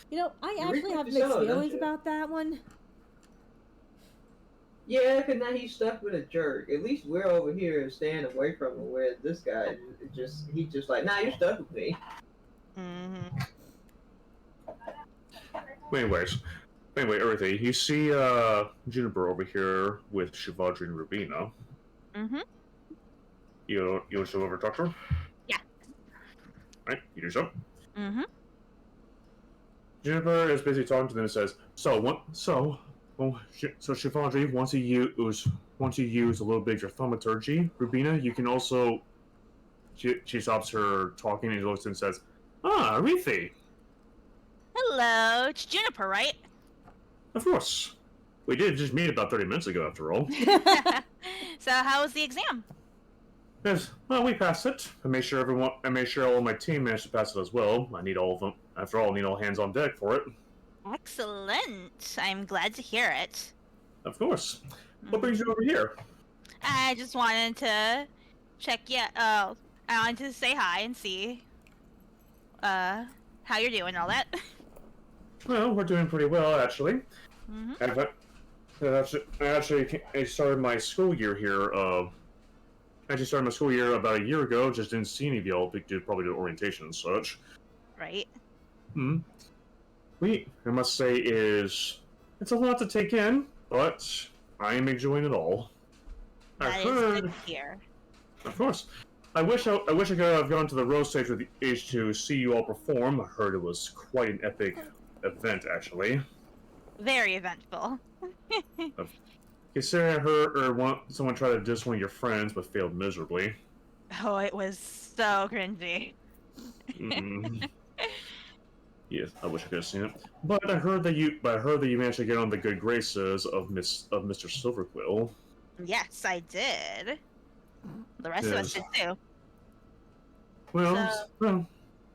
Speaker 1: You know, I
Speaker 3: You
Speaker 1: actually
Speaker 3: really
Speaker 1: have
Speaker 3: like
Speaker 1: mixed
Speaker 3: the show, don't
Speaker 1: feelings
Speaker 3: you?
Speaker 1: about that one.
Speaker 3: Yeah, because now he's stuck with a jerk. At least we're over here staying away from him, where this guy he's just like, nah, you're stuck with me.
Speaker 2: Mm-hmm.
Speaker 4: Anyway, everything. You see Juniper over here with Shivadri and Rubina.
Speaker 2: Mm-hmm.
Speaker 4: You want to show over and talk to her?
Speaker 2: Yeah.
Speaker 4: Alright, you do so.
Speaker 2: Mm-hmm.
Speaker 4: Juniper is busy talking to them and says, So Shivadri, once you use a little bit of your thaumaturgy, Rubina, you can also. She stops her talking and looks and says, Ah, Aretha.
Speaker 2: Hello, it's Juniper, right?
Speaker 4: Of course. We did just meet about 30 minutes ago, after all.
Speaker 2: So how was the exam?
Speaker 4: Yes, well, we passed it. I made sure all of my team managed to pass it as well. I need all of them. After all, I need all hands on deck for it.
Speaker 2: Excellent. I'm glad to hear it.
Speaker 4: Of course. What brings you over here?
Speaker 2: I just wanted to check. I wanted to say hi and see how you're doing and all that.
Speaker 4: Well, we're doing pretty well, actually.
Speaker 2: Mm-hmm.
Speaker 4: I actually started my school year here actually started my school year about a year ago. Just didn't see any of y'all due probably to orientation and such.
Speaker 2: Right.
Speaker 4: Hmm. I must say, it's a lot to take in, but I am enjoying it all. I
Speaker 2: That is
Speaker 4: heard,
Speaker 2: good to hear.
Speaker 4: of course. I wish I could have gone to the Rose stage with the age to see you all perform. I heard it was quite an epic event, actually.
Speaker 2: Very eventful.
Speaker 4: Considering I heard someone tried to diss one of your friends but failed miserably.
Speaker 2: Oh, it was so cringy.
Speaker 4: Mm. Yes, I wish I could have seen it. But I heard that you managed to get on the good graces of Mr. Silverquill.
Speaker 2: Yes, I did. The rest of us
Speaker 4: Yes.
Speaker 2: did too.
Speaker 4: Well,
Speaker 2: So-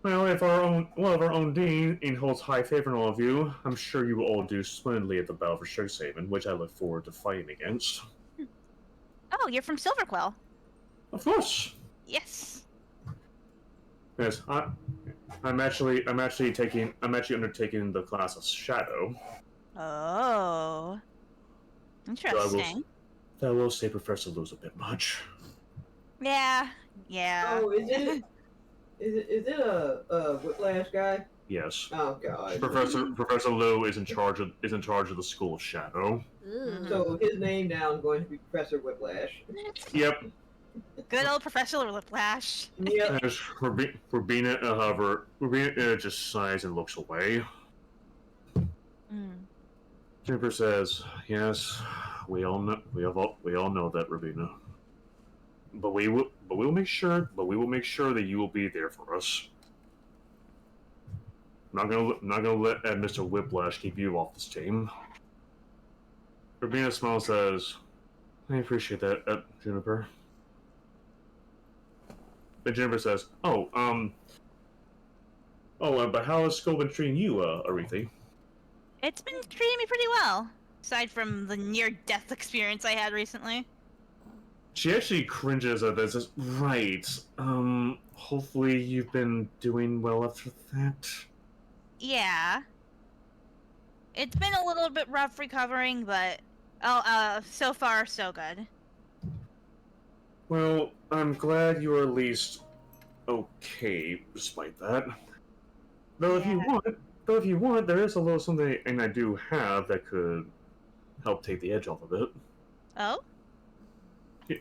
Speaker 4: well, if one of our own dean holds high favor in all of you, I'm sure you will all do splendidly at the battle for Strixhaven, which I look forward to fighting against.
Speaker 2: Oh, you're from Silverquill.
Speaker 4: Of course.
Speaker 2: Yes.
Speaker 4: Yes, I'm actually undertaking the class of Shadow.
Speaker 2: Oh. Interesting.
Speaker 4: That will say Professor Lou's a bit much.
Speaker 2: Yeah. Yeah.
Speaker 3: Oh, is it a Whiplash guy?
Speaker 4: Yes.
Speaker 3: Oh god.
Speaker 4: Professor Lou is in charge of the School of Shadow.
Speaker 1: Ooh.
Speaker 3: So his name now is going to be Professor Whiplash.
Speaker 4: Yep.
Speaker 2: Good old Professor Whiplash.
Speaker 3: Yep.
Speaker 4: As Rubina, however, Rubina just sighs and looks away.
Speaker 2: Mm.
Speaker 4: Juniper says, "Yes, we all know that, Rubina. But we will make sure that you will be there for us. I'm not gonna let Mr. Whiplash keep you off this team." Rubina smiles and says, "I appreciate that, Juniper." Then Juniper says, but how has school been treating you, Aretha?"
Speaker 2: It's been treating me pretty well. Aside from the near-death experience I had recently.
Speaker 4: She actually cringes at this. Says, "Right. Hopefully you've been doing well after that."
Speaker 2: Yeah. It's been a little bit rough recovering, but so far so good.
Speaker 4: Well, I'm glad you are at least okay despite that. Though if you want, there is a little something, and I do have that could help take the edge off of it.
Speaker 2: Oh?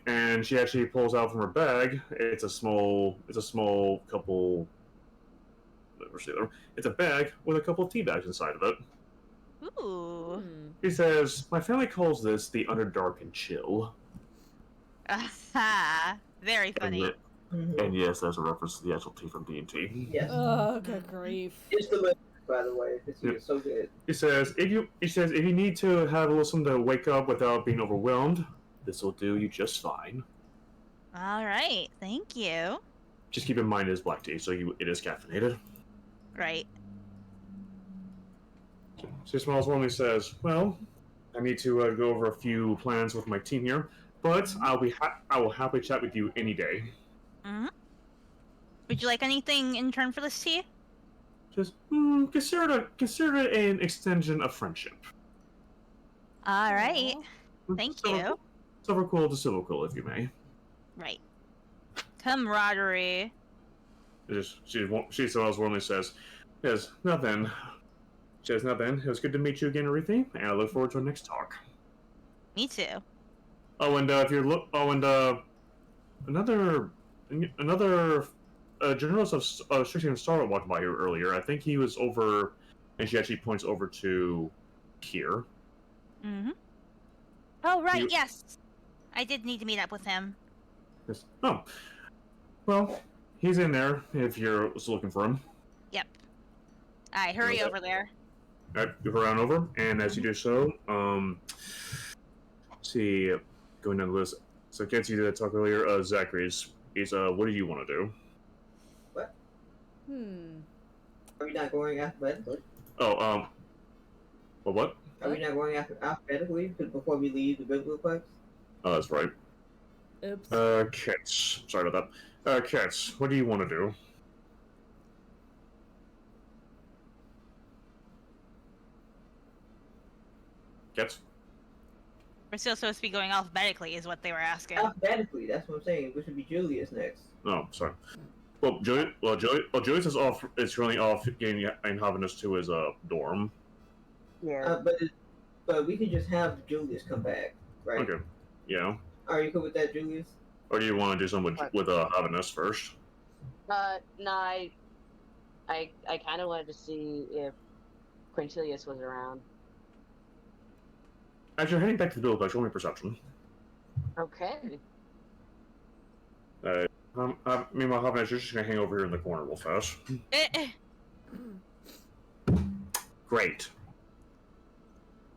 Speaker 4: And she actually pulls out from her bag. It's a small couple. It's a bag with a couple of tea bags inside of it.
Speaker 2: Ooh.
Speaker 4: She says, "My family calls this the Underdark and Chill."
Speaker 2: Aha. Very funny.
Speaker 4: And yes, that's a reference to the actual tea from D&T.
Speaker 3: Yes.
Speaker 1: Oh, good grief.
Speaker 3: It's delicious, by the way. It's so good.
Speaker 4: He says, if you need to have a little something to wake up without being overwhelmed, this will do you just fine.
Speaker 2: All right. Thank you.
Speaker 4: Just keep in mind it is black tea, so it is caffeinated."
Speaker 2: Right.
Speaker 4: She smiles warmly and says, "Well, I need to go over a few plans with my team here, but I will happily chat with you any day."
Speaker 2: Mm-hmm. Would you like anything in return for this tea?
Speaker 4: Just consider it an extension of friendship.
Speaker 2: All right. Thank you.
Speaker 4: Silverquill to Silverquill, if you may.
Speaker 2: Right. Camaraderie.
Speaker 4: She smiles warmly and says, "Yes, nothing." She says, "Nothing. It was good to meet you again, Aretha, and I look forward to our next talk."
Speaker 2: Me too.
Speaker 4: Oh, and if you're another journalist of Strixhaven Star walked by here earlier. I think he was over, and she actually points over to here.
Speaker 2: Mm-hmm. Oh, right, yes. I did need to meet up with him.
Speaker 4: Yes. Oh, well, he's in there if you're still looking for him.
Speaker 2: Yep. Alright, hurry
Speaker 4: Okay.
Speaker 2: over there.
Speaker 4: You hurry on over, and as you do so, see, going down the list. So, Kenzie did talk earlier. Zachary's. What do you want to do?
Speaker 3: What?
Speaker 1: Hmm.
Speaker 3: Are we not going alphabetically?
Speaker 4: Oh, what?
Speaker 3: Are we not going alphabetically before we leave the biblioplex?
Speaker 4: Oh, that's right.
Speaker 1: Oops.
Speaker 4: Kits. Sorry about that. Kits, what do you want to do? Kits?
Speaker 2: We're still supposed to be going alphabetically, is what they were asking.
Speaker 3: Alphabetically, that's what I'm saying. Which would be Julius next.
Speaker 4: Oh, sorry. Well, Julius is off. Is currently off getting Inhabitus to his dorm.
Speaker 6: Yeah.
Speaker 3: But we can just have Julius come back, right?
Speaker 4: Okay. Yeah.
Speaker 3: Are you cool with that, Julius?
Speaker 4: Or do you want to do something with Inhabitus first?
Speaker 6: No, I kind of wanted to see if Quintilius was around.
Speaker 4: As you're heading back to the building, show me perception.
Speaker 6: Okay.
Speaker 4: Meanwhile, Inhabitus, you're just gonna hang over here in the corner real fast. Great.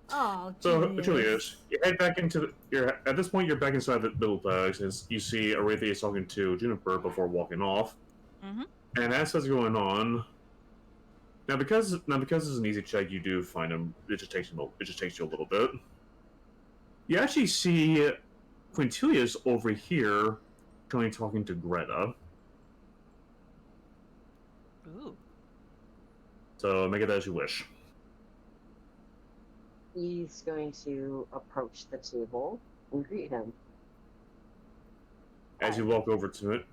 Speaker 1: Oh,
Speaker 4: So, Julius, you head back into at this point, you're back inside the building, and you see Aretha is talking to Juniper before walking off.
Speaker 2: Mm-hmm.
Speaker 4: And as that's going on, now because it's an easy check, you do find him. It just takes you a little bit. You actually see Quintilius over here, currently talking to Greta.
Speaker 2: Ooh.
Speaker 4: So make it as you wish.
Speaker 6: He's going to approach the table and greet him.
Speaker 4: As you walk over to it,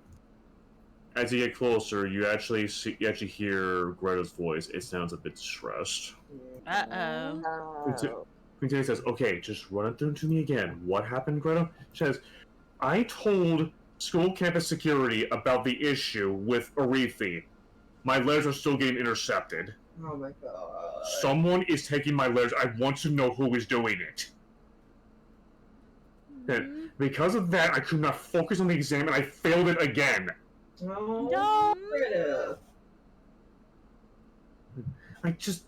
Speaker 4: as you get closer, you actually hear Greta's voice. It sounds a bit stressed.
Speaker 2: Uh-oh.
Speaker 4: Quintilius says, "Okay, just run it through to me again. What happened, Greta?" She says, "I told school campus security about the issue with Aretha. My letters are still getting intercepted.
Speaker 3: Oh my god.
Speaker 4: Someone is taking my letters. I want to know who is doing it. And because of that, I could not focus on the exam, and I failed it again.
Speaker 3: Oh,
Speaker 1: No.
Speaker 3: Greta.
Speaker 4: I just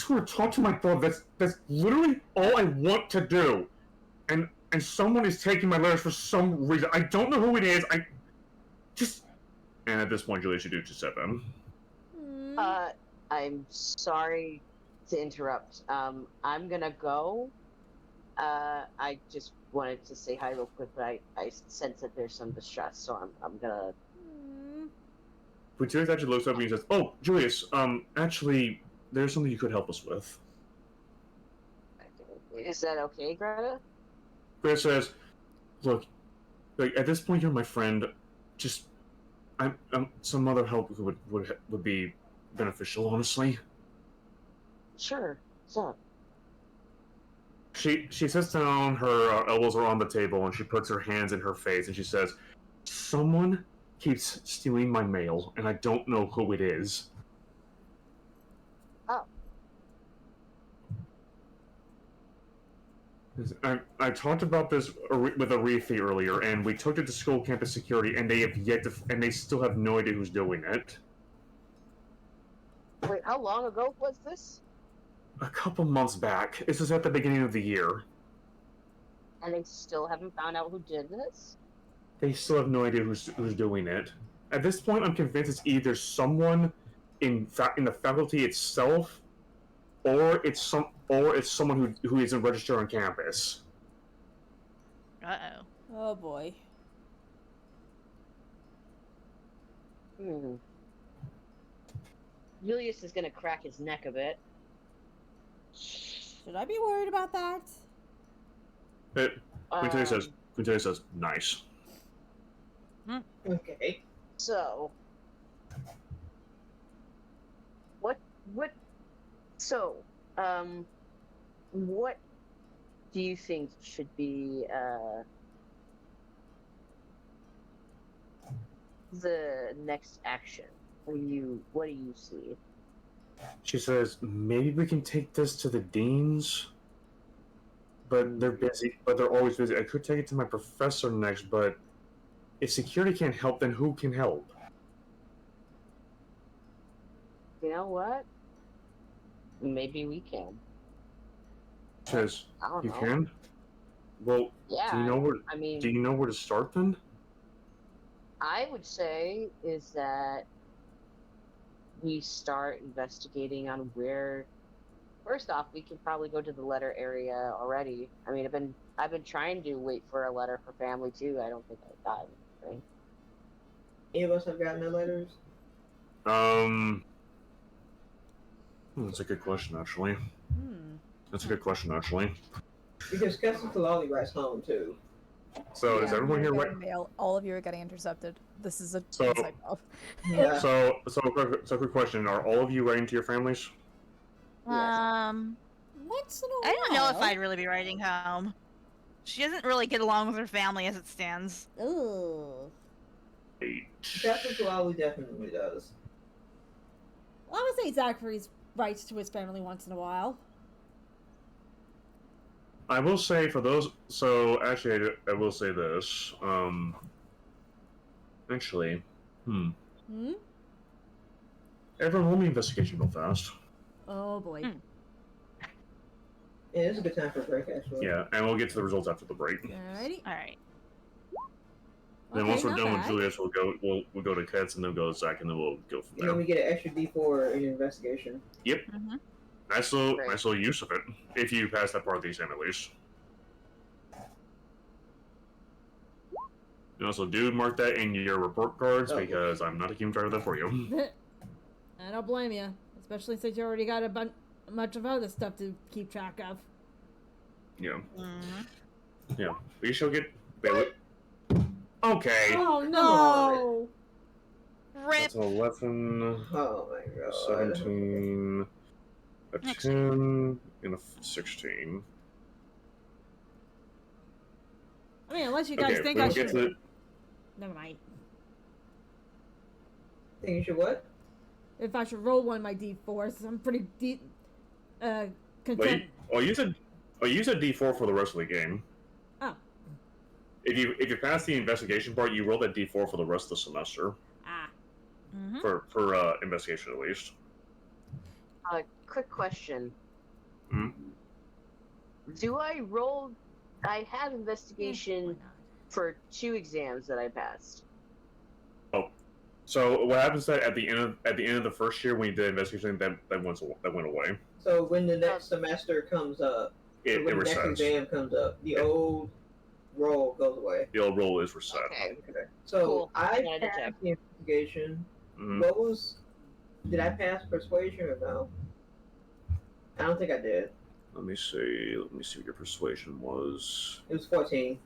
Speaker 4: want to talk to my brother. That's literally all I want to do. And someone is taking my letters for some reason. I don't know who it is. And at this point, Julia should do to step in.
Speaker 6: I'm sorry to interrupt. I'm gonna go. I just wanted to say hi real quick, but I sense that there's some distress, so I'm gonna.
Speaker 4: Julius actually looks up and he says, "Oh, Julius, actually, there's something you could help us with."
Speaker 6: Is that okay, Greta?
Speaker 4: Greta says, "Look, like at this point, you're my friend. Just, some other help would be beneficial, honestly."
Speaker 6: Sure. What's up?
Speaker 4: She sits down, her elbows are on the table, and she puts her hands in her face, and she says, "Someone keeps stealing my mail, and I don't know who it is."
Speaker 6: Oh.
Speaker 4: I talked about this with Aretha earlier, and we took it to school campus security, and they still have no idea who's doing it.
Speaker 6: Wait, how long ago was this?
Speaker 4: A couple months back. This was at the beginning of the year.
Speaker 6: And they still haven't found out who did this?
Speaker 4: They still have no idea who's doing it. At this point, I'm convinced it's either someone in the faculty itself, or it's someone who isn't registered on campus.
Speaker 2: Uh-oh.
Speaker 1: Oh boy.
Speaker 6: Julius is gonna crack his neck a bit.
Speaker 1: Should I be worried about that?
Speaker 4: Quintilius says, "Nice."
Speaker 3: Okay.
Speaker 6: So, what do you think should be, the next action? What do you see?
Speaker 4: She says, "Maybe we can take this to the deans, but they're busy. But they're always busy. I could take it to my professor next, but if security can't help, then who can help?"
Speaker 6: You know what? Maybe we can.
Speaker 4: She says,
Speaker 6: I don't
Speaker 4: "You
Speaker 6: know.
Speaker 4: can? Well,
Speaker 6: Yeah.
Speaker 4: do you know where?
Speaker 6: I mean,
Speaker 4: Do you know where to start then?"
Speaker 6: I would say is that we start investigating on where. First off, we can probably go to the letter area already. I mean, I've been trying to wait for a letter for family too. I don't think I've gotten anything.
Speaker 3: Any of us have gotten the letters?
Speaker 4: That's a good question, actually. That's a good question, actually.
Speaker 3: Because Castle Kalali writes home too.
Speaker 4: So is
Speaker 5: Yeah,
Speaker 4: everyone
Speaker 5: you're
Speaker 4: here
Speaker 5: getting mail. All of you are getting intercepted. This is a
Speaker 4: So-
Speaker 5: inside job.
Speaker 3: Yeah.
Speaker 4: So quick question: are all of you writing to your families?
Speaker 3: Yes.
Speaker 1: Once in a while.
Speaker 2: I don't know if I'd really be writing home. She doesn't really get along with her family as it stands.
Speaker 1: Ooh.
Speaker 3: Castle Kalali definitely does.
Speaker 1: Well, I would say Zachary writes to his family once in a while.
Speaker 4: I will say for those. So actually, I will say this. Actually,
Speaker 1: Hmm?
Speaker 4: everyone, roll me investigation real fast.
Speaker 1: Oh boy.
Speaker 2: Hmm.
Speaker 3: Yeah, it's a good time for a break, actually.
Speaker 4: Yeah, and we'll get to the results after the break.
Speaker 1: Alrighty.
Speaker 2: All right.
Speaker 4: Then
Speaker 1: Okay,
Speaker 4: once we're
Speaker 1: not
Speaker 4: done with
Speaker 1: bad.
Speaker 4: Julius, we'll go to Kets, and then we'll go to Zach, and then we'll go from
Speaker 3: And then we
Speaker 4: there.
Speaker 3: get an extra D4 in investigation.
Speaker 2: Mm-hmm.
Speaker 4: Nice little use of it. If you pass that part of the exam, at least. And also, do mark that in your report cards,
Speaker 3: Oh.
Speaker 4: because I'm not keeping track of that for you.
Speaker 1: I don't blame you, especially since you already got a much of other stuff to keep track of.
Speaker 4: Yeah.
Speaker 2: Mm-hmm.
Speaker 4: Yeah. We shall get. Okay.
Speaker 1: Oh
Speaker 3: Come
Speaker 1: no!
Speaker 2: Rip.
Speaker 4: That's an 11,
Speaker 3: Oh my god.
Speaker 4: 17, a 10, and a 16.
Speaker 1: I mean, unless you guys
Speaker 4: Okay,
Speaker 1: think
Speaker 4: we'll
Speaker 1: I
Speaker 4: get
Speaker 1: should.
Speaker 4: to.
Speaker 1: Never mind.
Speaker 3: Think you should what?
Speaker 1: If I should roll one of my d4s, I'm pretty content.
Speaker 4: You said D4 for the rest of the game.
Speaker 1: Oh.
Speaker 4: If you pass the investigation part, you roll that D4 for the rest of the semester.
Speaker 1: Ah.
Speaker 2: Mm-hmm.
Speaker 4: For investigation at least.
Speaker 6: Quick question.
Speaker 4: Hmm?
Speaker 6: Do I roll? I have
Speaker 1: Why
Speaker 6: investigation
Speaker 1: not?
Speaker 6: for 2 exams that I passed.
Speaker 4: So what happens that at the end of the first year when you did investigation, that went away.
Speaker 3: So when the next semester comes up,
Speaker 4: It
Speaker 3: when the next
Speaker 4: resets.
Speaker 3: exam comes up, the old roll goes away.
Speaker 4: The old roll is reset.
Speaker 6: Okay.
Speaker 3: Okay. So
Speaker 6: Cool.
Speaker 3: I
Speaker 6: Yeah, I did check.
Speaker 3: passed the investigation.
Speaker 4: Mhm.
Speaker 3: What was? Did I pass persuasion or no? I don't think I did.
Speaker 4: Let me see what your persuasion was.
Speaker 3: It was 14.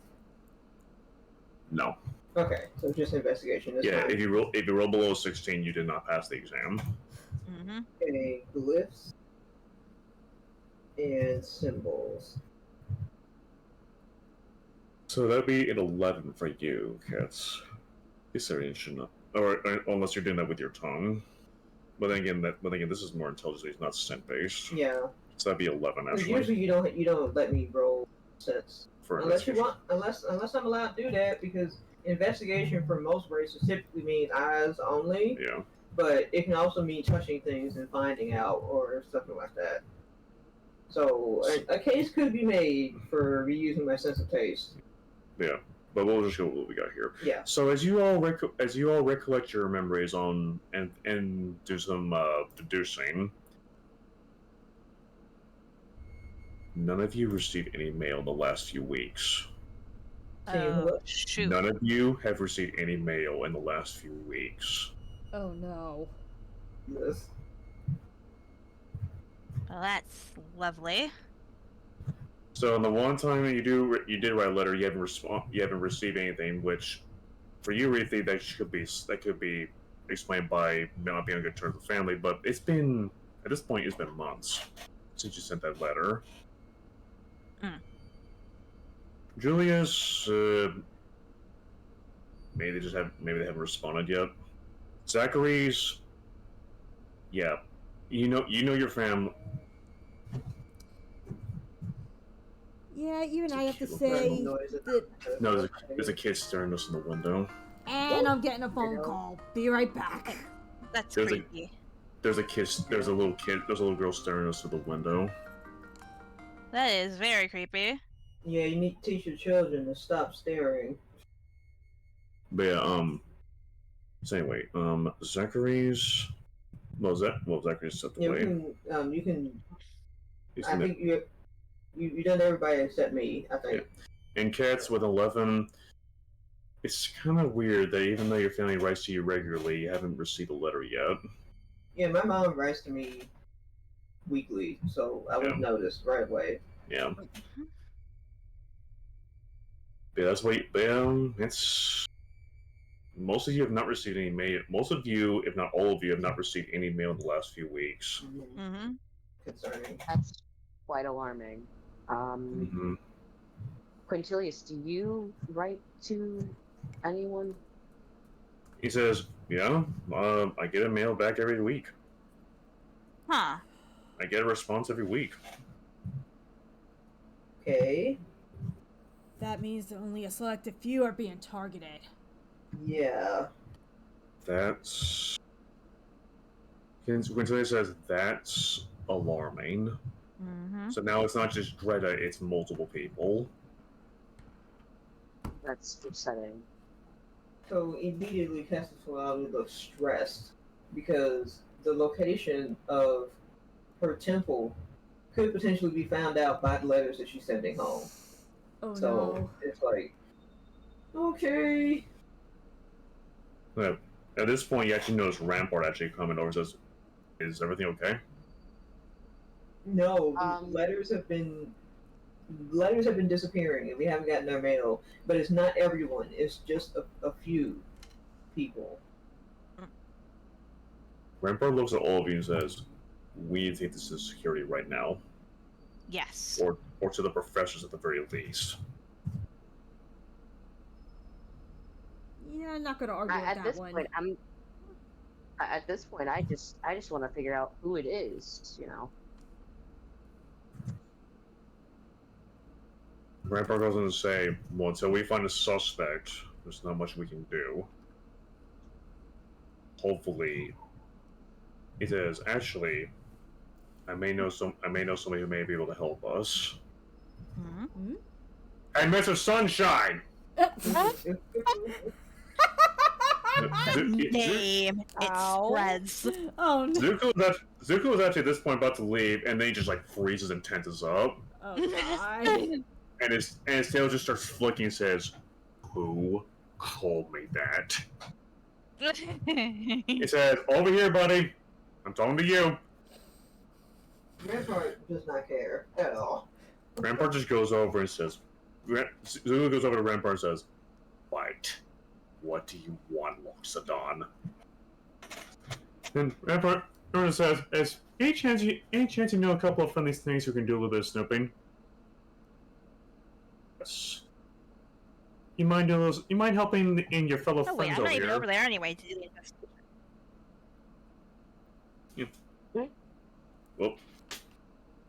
Speaker 4: No.
Speaker 3: Okay, so just investigation. That's
Speaker 4: Yeah,
Speaker 3: fine.
Speaker 4: if you roll below 16, you did not pass the exam.
Speaker 2: Mm-hmm.
Speaker 3: Okay, glyphs and symbols.
Speaker 4: So that'd be an 11 for you, Cats. Considering shouldn't, or unless you're doing that with your tongue. But then again, this is more intelligence. It's not scent based.
Speaker 3: Yeah,
Speaker 4: So that'd be 11
Speaker 3: because
Speaker 4: actually.
Speaker 3: usually you don't let me roll sense
Speaker 4: For
Speaker 3: unless you
Speaker 4: investigation.
Speaker 3: want unless I'm allowed to do that, because investigation for most races typically means eyes only,
Speaker 4: Yeah.
Speaker 3: but it can also mean touching things and finding out or something like that. So a case could be made for reusing my sense of taste.
Speaker 4: Yeah. But we'll just go with what we got here.
Speaker 3: Yeah.
Speaker 4: So as you all recollect your memories on and do some deducing, none of you received any mail in the last few weeks.
Speaker 2: Oh, shoot.
Speaker 4: None of you have received any mail in the last few weeks.
Speaker 1: Oh no.
Speaker 3: Yes.
Speaker 2: Well, that's lovely.
Speaker 4: So, in the one time that you did write a letter, you haven't received anything. Which, for you, Reethy, that could be explained by not being on good terms with family. But at this point, it's been months since you sent that letter.
Speaker 2: Mm.
Speaker 4: Julius, maybe they haven't responded yet. Zachary's, yeah, you know your family.
Speaker 1: Yeah, even I have to
Speaker 4: Cute
Speaker 1: say
Speaker 3: Noise at
Speaker 1: that.
Speaker 4: No, there's a kid staring us in the window.
Speaker 1: And I'm getting a phone call. Be right back.
Speaker 2: That's
Speaker 4: There's a-
Speaker 2: creepy.
Speaker 4: There's a little girl staring us through the window.
Speaker 2: That is very creepy.
Speaker 3: Yeah, you need to teach your children to stop staring.
Speaker 4: But yeah, so anyway, Zachary's, Zachary's stepped
Speaker 3: Yeah,
Speaker 4: away.
Speaker 3: you can.
Speaker 4: He's
Speaker 3: I
Speaker 4: in the-
Speaker 3: think you done everybody except me. I think.
Speaker 4: And Cats with 11, it's kind of weird that even though your family writes to you regularly, you haven't received a letter yet.
Speaker 3: Yeah, my mom writes to me weekly, so I would
Speaker 4: Yeah.
Speaker 3: notice right away.
Speaker 4: Yeah. Yeah, that's why. It's most of you have not received any mail. Most of you, if not all of you, have not received any mail in the last few weeks.
Speaker 2: Mm-hmm.
Speaker 3: Concerning.
Speaker 6: That's quite alarming.
Speaker 4: Mm-hmm.
Speaker 6: Quintilius, do you write to anyone?
Speaker 4: He says, "Yeah, I get a mail back every week.
Speaker 2: Huh.
Speaker 4: I get a response every week."
Speaker 3: Okay.
Speaker 1: That means that only a selected few are being targeted.
Speaker 3: Yeah.
Speaker 4: That's. Quintilia says that's alarming.
Speaker 2: Mm-hmm.
Speaker 4: So now it's not just Greta; it's multiple people.
Speaker 6: That's upsetting.
Speaker 3: So immediately Castellano looks stressed because the location of her temple could potentially be found out by the letters that she's sending home.
Speaker 1: Oh
Speaker 3: So
Speaker 1: no.
Speaker 3: it's like, okay.
Speaker 4: Yeah. At this point, you actually notice Rampart actually coming over and says, "Is everything okay?"
Speaker 3: No,
Speaker 6: Um,
Speaker 3: letters have been disappearing and we haven't gotten our mail. But it's not everyone. It's just a few people.
Speaker 4: Rampart looks at all of you and says, "We need to take this to security right now,
Speaker 2: Yes.
Speaker 4: or to the professors at the very least."
Speaker 1: Yeah, I'm not gonna argue with
Speaker 6: at
Speaker 1: that
Speaker 6: this
Speaker 1: one.
Speaker 6: point, at this point, I just want to figure out who it is. You know.
Speaker 4: Rampart goes on to say, "Well, until we find a suspect, there's not much we can do. Hopefully," he says, "actually, I may know somebody who may be able to help us."
Speaker 2: Mm-hmm.
Speaker 4: Hey, Mr. Sunshine!
Speaker 2: Name. It
Speaker 5: Ow.
Speaker 2: spreads.
Speaker 1: Oh no.
Speaker 4: Zuko was actually at this point about to leave, and then he just like freezes and tenses up,
Speaker 1: Oh god.
Speaker 4: and his tail just starts flicking and says, "Who called me that?" He says, "Over here, buddy. I'm talking to you."
Speaker 3: Rampart does not care at all.
Speaker 4: Rampart just goes over and says, Zuko goes over to Rampart and says, "Right. What do you want, Loxodon?" Then Rampart says, any chance you know a couple of friendly things who can do a little bit of snooping?" "Yes. You mind helping in your fellow
Speaker 2: Oh wait,
Speaker 4: friends
Speaker 2: I'm
Speaker 4: over
Speaker 2: not even
Speaker 4: here?"
Speaker 2: over there anyway to do the investigation.
Speaker 4: Whoop,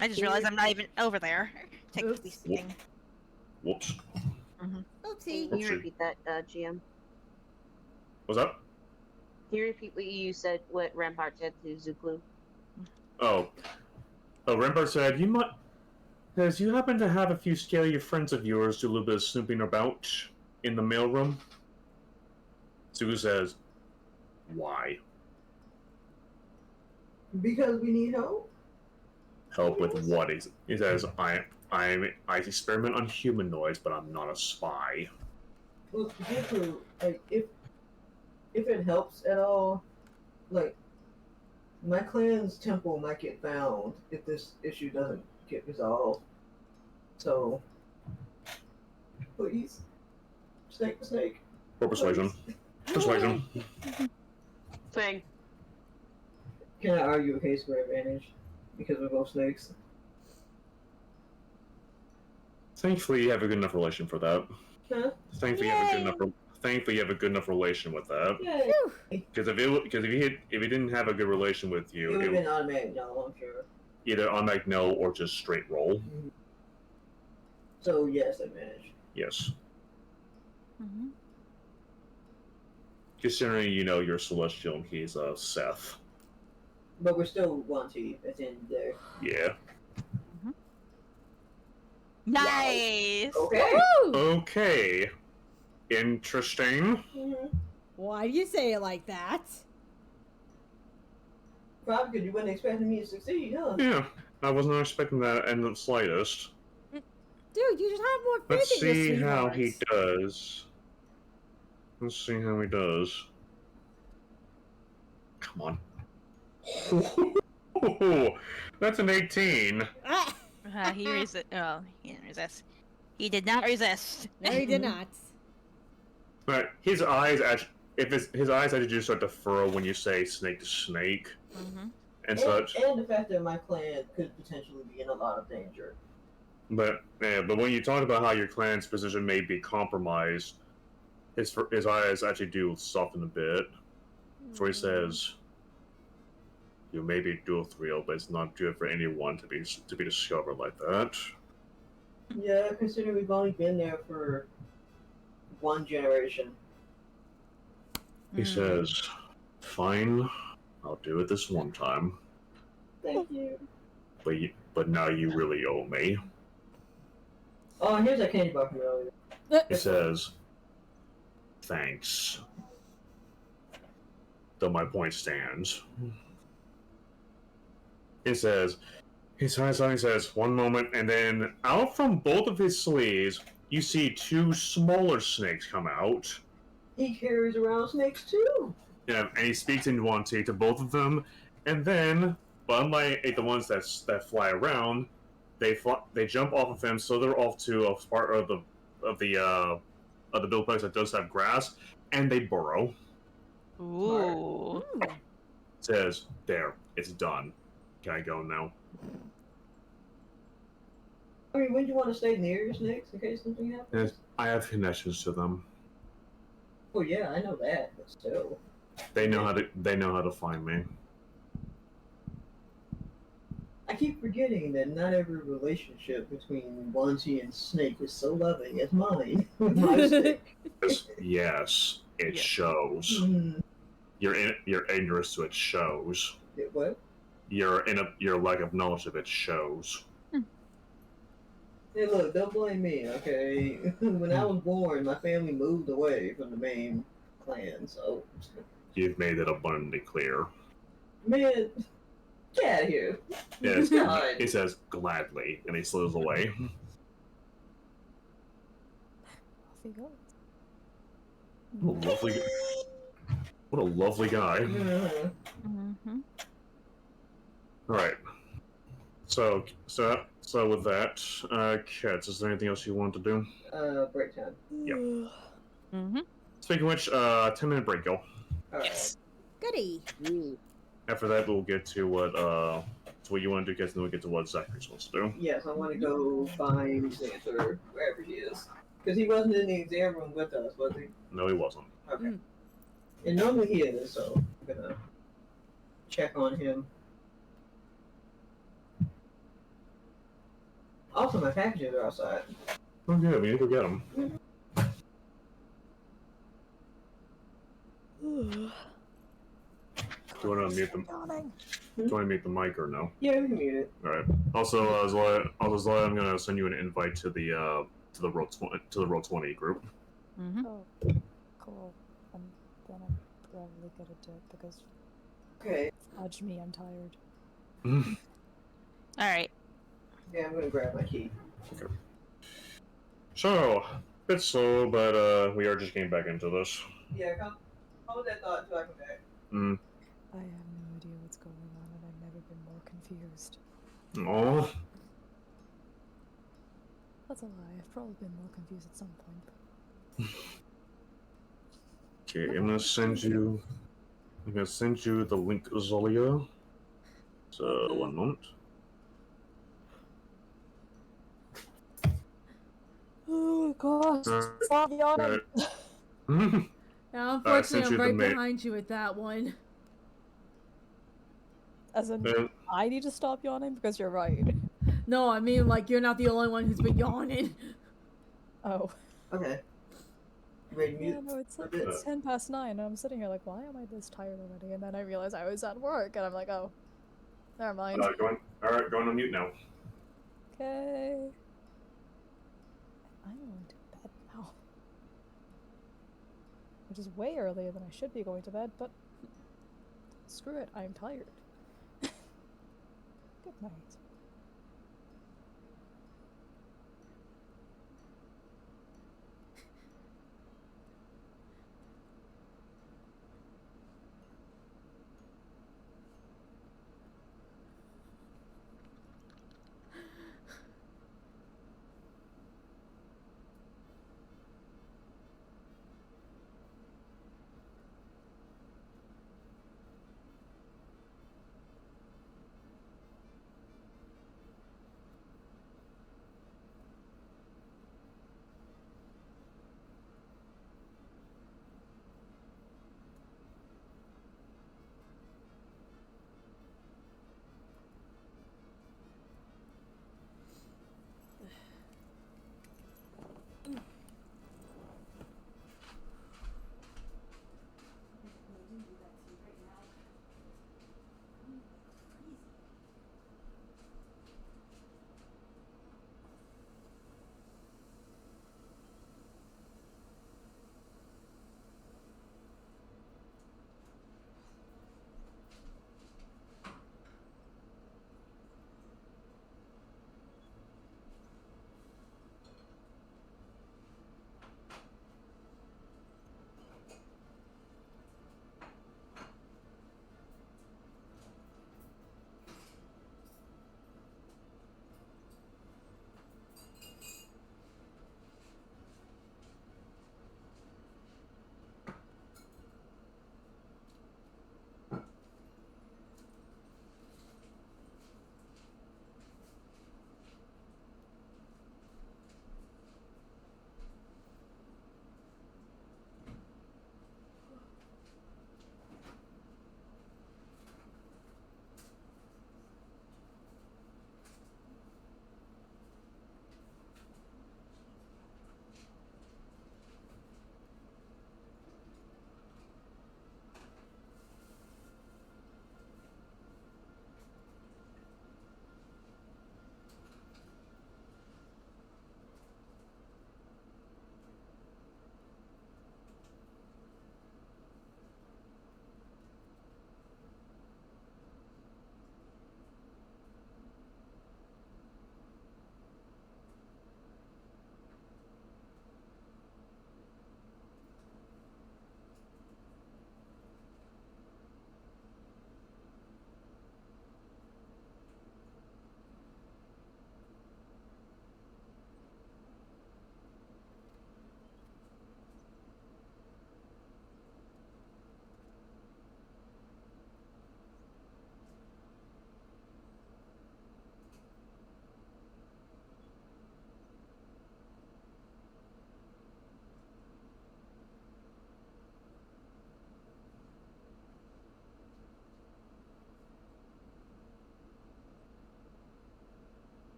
Speaker 2: I just realized I'm not even over there. Technically
Speaker 1: Oops.
Speaker 2: speaking.
Speaker 4: whoops.
Speaker 1: Oopsie.
Speaker 6: Can you
Speaker 4: Oopsie.
Speaker 6: repeat that, GM?
Speaker 4: What's up?
Speaker 6: Can you repeat what you said? What Rampart said to Zuklu?
Speaker 4: Oh, Rampart said, Says, you happen to have a few scary friends of yours do a little bit of snooping about in the mailroom?" Zuko says, "Why?
Speaker 3: Because we need help.
Speaker 4: Help with what?" He says, I experiment on humanoids, but I'm not a spy."
Speaker 3: Well, Zuko, like if it helps at all, like my clan's temple might get found if this issue doesn't get resolved. So please, snake.
Speaker 4: For persuasion.
Speaker 3: Please.
Speaker 4: Persuasion.
Speaker 6: Thing.
Speaker 3: Can I argue a case for advantage? Because we're both snakes.
Speaker 4: Thankfully, you have a good enough relation for that.
Speaker 3: Huh?
Speaker 4: Thankfully, you have a good enough relation with that.
Speaker 3: Yay.
Speaker 4: Because if you didn't have a good relation with
Speaker 3: It
Speaker 4: you,
Speaker 3: would
Speaker 4: it
Speaker 3: have
Speaker 4: would
Speaker 3: been automatic, no, I'm sure.
Speaker 4: either automatic no or just straight roll.
Speaker 3: So yes, advantage.
Speaker 4: Yes.
Speaker 2: Mm-hmm.
Speaker 4: Considering you're Celestial and he's Seth.
Speaker 3: But we're still one team at the end of the day.
Speaker 4: Yeah.
Speaker 2: Nice.
Speaker 3: Okay.
Speaker 1: Woo!
Speaker 4: Okay. Interesting.
Speaker 1: Why do you say it like that?
Speaker 3: Probably because you wasn't expecting me to succeed, huh?
Speaker 4: Yeah. I was not expecting that in the slightest.
Speaker 1: Dude, you just have more faith
Speaker 4: Let's
Speaker 1: in your
Speaker 4: see how he
Speaker 1: sweethearts.
Speaker 4: does. Let's see how he does. Come on. That's an 18.
Speaker 1: Ah!
Speaker 2: He didn't resist. He did not resist.
Speaker 1: No, he did not.
Speaker 4: But his eyes actually, his eyes actually just start to furrow when you say snake to snake and such.
Speaker 3: And the fact that my clan could potentially be in a lot of danger.
Speaker 4: But when you talk about how your clan's position may be compromised, his eyes actually do soften a bit. So he says, "You may be dual thrill, but it's not good for anyone to be discovered like that."
Speaker 3: Yeah, considering we've only been there for one generation.
Speaker 4: He says, "Fine, I'll do it this one time,
Speaker 3: Thank you.
Speaker 4: but now you really owe me."
Speaker 3: Oh, and here's that candy bar from earlier.
Speaker 4: He says, "Thanks. Though my point stands." He says, he says, "One moment," and then out from both of his sleeves, you see two smaller snakes come out.
Speaker 3: He carries around snakes too.
Speaker 4: Yeah, and he speaks in Wanti to both of them, and then, but unlike the ones that fly around, they jump off of him, so they're off to a part of the buildplex that does have grass, and they burrow.
Speaker 2: Ooh.
Speaker 4: Says, "There, it's done. Can I go now?"
Speaker 3: I mean, wouldn't you want to stay near your snakes in case something happens?
Speaker 4: Yes, I have connections to them.
Speaker 3: Well, yeah, I know that, but still.
Speaker 4: They know how to find me.
Speaker 3: I keep forgetting that not every relationship between Wanty and Snake is so loving as mine with my snake.
Speaker 4: Yes, it
Speaker 2: Yeah.
Speaker 4: shows.
Speaker 3: Mm,
Speaker 4: Your ignorance to it shows.
Speaker 3: what?
Speaker 4: Your lack of knowledge of it shows.
Speaker 3: Hey, look, don't blame me, okay? When I was born, my family moved away from the main clan, so.
Speaker 4: You've made it abundantly clear.
Speaker 3: Man, get out of here.
Speaker 4: Yes,
Speaker 3: God.
Speaker 4: he says gladly, and he slithers away.
Speaker 5: Off he goes.
Speaker 4: What a lovely guy.
Speaker 3: Uh,
Speaker 2: Mm-hmm.
Speaker 4: All right. So with that, Kets, is there anything else you want to do?
Speaker 3: break time.
Speaker 4: Yep.
Speaker 2: Mm-hmm.
Speaker 4: Speaking of which, 10-minute break, go.
Speaker 3: Alright.
Speaker 1: Goody.
Speaker 4: After that, we'll get to what you want to do, Kets, and then we'll get to what Zachary wants to do.
Speaker 3: Yes, I want to go find Xanter wherever he is. Because he wasn't in the exam room with us, was he?
Speaker 4: No, he wasn't.
Speaker 3: Okay. And normally he is, so I'm gonna check on him. Also, my packages are outside.
Speaker 4: Oh, good. We need to go get him. Do you want to mute them? Do you want to mute the mic or no?
Speaker 3: Yeah, we can mute it.
Speaker 4: All right. Also, Zoya, I'm gonna send you an invite to the Roll 20 group.
Speaker 2: Mm-hmm.
Speaker 5: Oh, cool. And then I'm probably gonna do it because
Speaker 3: Okay.
Speaker 5: fudge me, I'm tired.
Speaker 2: All right.
Speaker 3: Yeah, I'm gonna grab my key.
Speaker 4: Okay. So, bit slow, but we are just getting back into this.
Speaker 3: Yeah, hold that thought until I come back.
Speaker 5: I have no idea what's going on, and I've never been more confused.
Speaker 4: Oh.
Speaker 5: That's a lie. I've probably been more confused at some point.
Speaker 4: Okay, I'm gonna send you the link, Zolia. So 1 moment.
Speaker 5: Oh gosh! Stop yawning!
Speaker 1: Now,
Speaker 4: I sent
Speaker 1: unfortunately,
Speaker 4: you
Speaker 1: I'm
Speaker 4: the
Speaker 1: right
Speaker 4: ma-
Speaker 1: behind you with that one.
Speaker 5: As in, I need to stop yawning because you're right.
Speaker 1: No, I mean, like, you're not the only one who's been yawning.
Speaker 5: Oh.
Speaker 3: Okay. You ready to mute?
Speaker 5: Yeah, no, it's like
Speaker 4: bit.
Speaker 5: it's 10 past 9, and I'm sitting here like, why am I this tired already? And then I realize I was at work, and I'm like, oh, never mind.
Speaker 4: Going on mute now.
Speaker 5: Okay. I'm going to bed now. Which is way earlier than I should be going to bed, but screw it, I'm tired. Good night.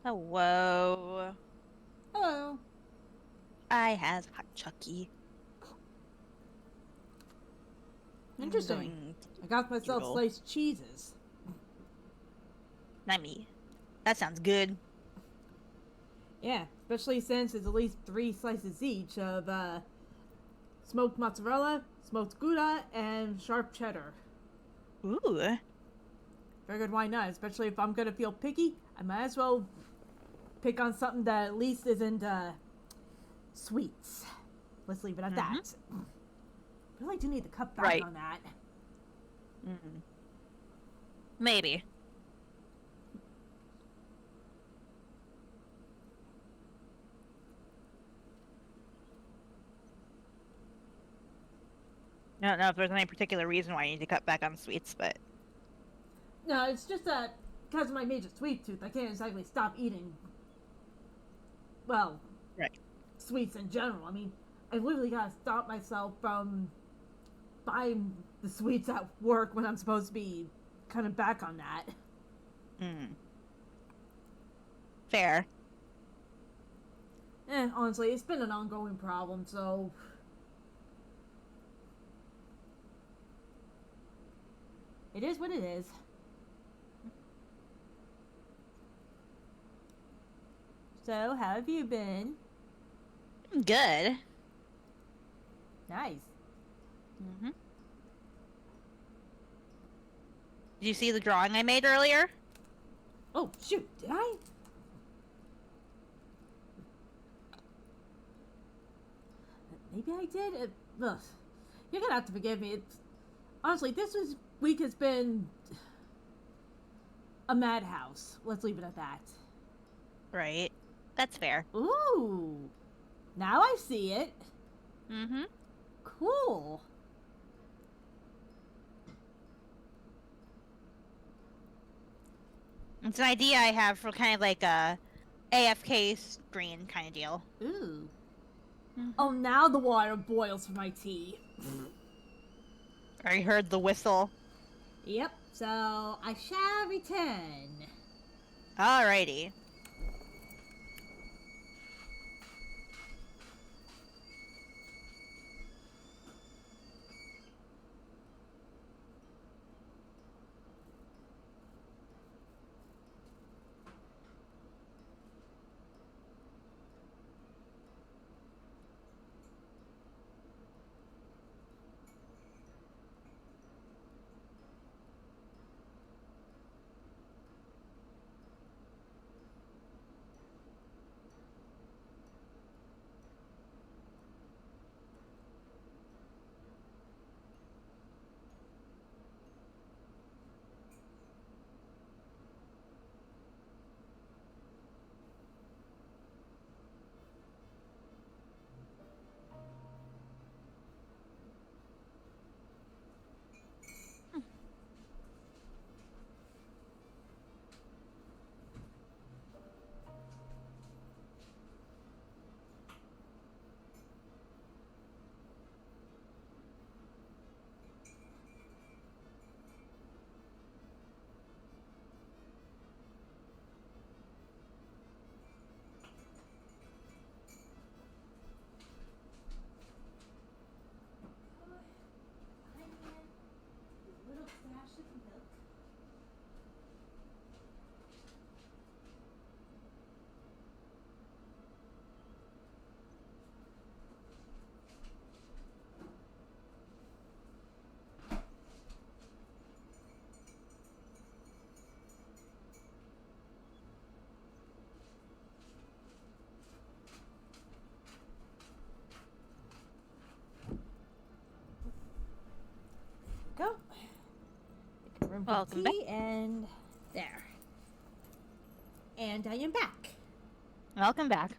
Speaker 2: Hello.
Speaker 1: Hello.
Speaker 2: I has hot Chucky.
Speaker 1: Interesting. I got myself
Speaker 2: Doodle.
Speaker 1: sliced cheeses.
Speaker 2: Not me. That sounds good.
Speaker 1: Yeah, especially since it's at least 3 slices each of smoked mozzarella, smoked Gouda, and sharp cheddar.
Speaker 2: Ooh.
Speaker 1: Figured why not? Especially if I'm gonna feel picky, I might as well pick on something that at least isn't sweets. Let's leave it at that. Really do need to cut back
Speaker 2: Right.
Speaker 1: on that.
Speaker 2: Maybe. I don't know if there's any particular reason why you need to cut back on sweets, but
Speaker 1: No, it's just that because of my major sweet tooth, I can't exactly stop eating. Well,
Speaker 2: right.
Speaker 1: sweets in general. I mean, I literally gotta stop myself from buying the sweets at work when I'm supposed to be cutting back on that.
Speaker 2: Fair.
Speaker 1: Honestly, it's been an ongoing problem, so. It is what it is. So, how have you been?
Speaker 2: Good.
Speaker 1: Nice.
Speaker 2: Did you see the drawing I made earlier?
Speaker 1: Oh, shoot, did I? Maybe I did? Ugh. You're gonna have to forgive me. Honestly, week has been a madhouse. Let's leave it at that.
Speaker 2: Right. That's fair.
Speaker 1: Ooh. Now I see it.
Speaker 2: Mm-hmm.
Speaker 1: Cool.
Speaker 2: It's an idea I have for kind of like a AFK screen kind of deal.
Speaker 1: Ooh. Oh, now the water boils for my tea.
Speaker 2: I heard the whistle.
Speaker 1: Yep, so I shall return.
Speaker 2: Alrighty.
Speaker 1: Go. Room for
Speaker 2: Welcome
Speaker 1: tea, and there. And I am back.
Speaker 2: Welcome back.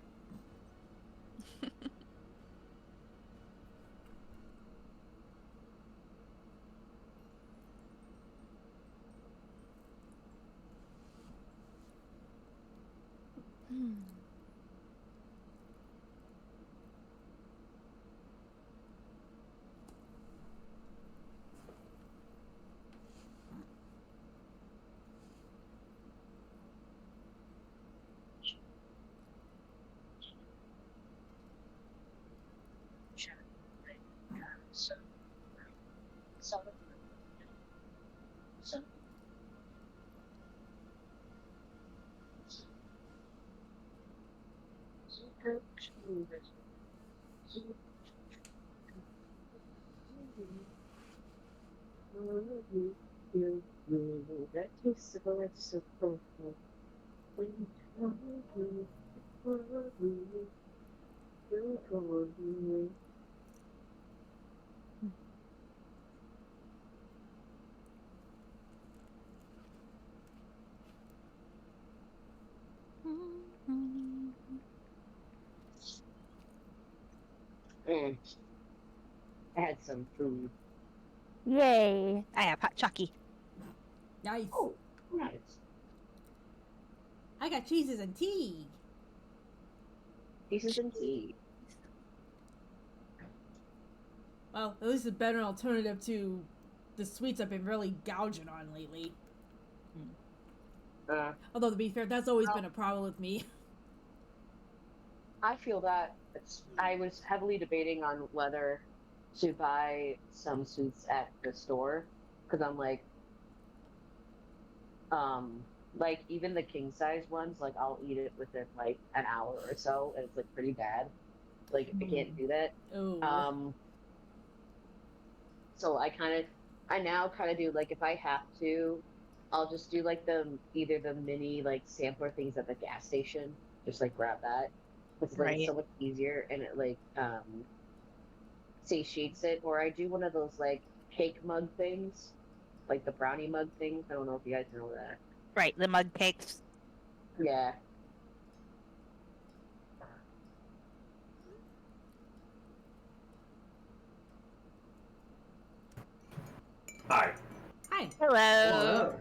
Speaker 6: That tastes so perfect. Mm, I had some food.
Speaker 2: Yay! I have hot chucky.
Speaker 1: Nice.
Speaker 6: Oh, nice.
Speaker 1: I got cheeses and tea.
Speaker 6: Pieces and tea.
Speaker 1: Well, at least a better alternative to the sweets I've been really gouging on lately. Although, to be fair, that's always been a problem with me.
Speaker 6: I feel that I was heavily debating on whether to buy some sweets at the store because I'm like even the king size ones, like I'll eat it within like an hour or so, and it's like pretty bad. Like I can't do that.
Speaker 1: Oh.
Speaker 6: So I now kind of do like if I have to, I'll just do like either the mini like sampler things at the gas station, just like grab that. It's like
Speaker 2: Right.
Speaker 6: so much easier and it like satiates it. Or I do one of those like cake mug things, like the brownie mug things. I don't know if you guys know that.
Speaker 2: Right, the mug cakes.
Speaker 6: Yeah.
Speaker 4: Hi.
Speaker 1: Hi.
Speaker 2: Hello.
Speaker 3: Hello.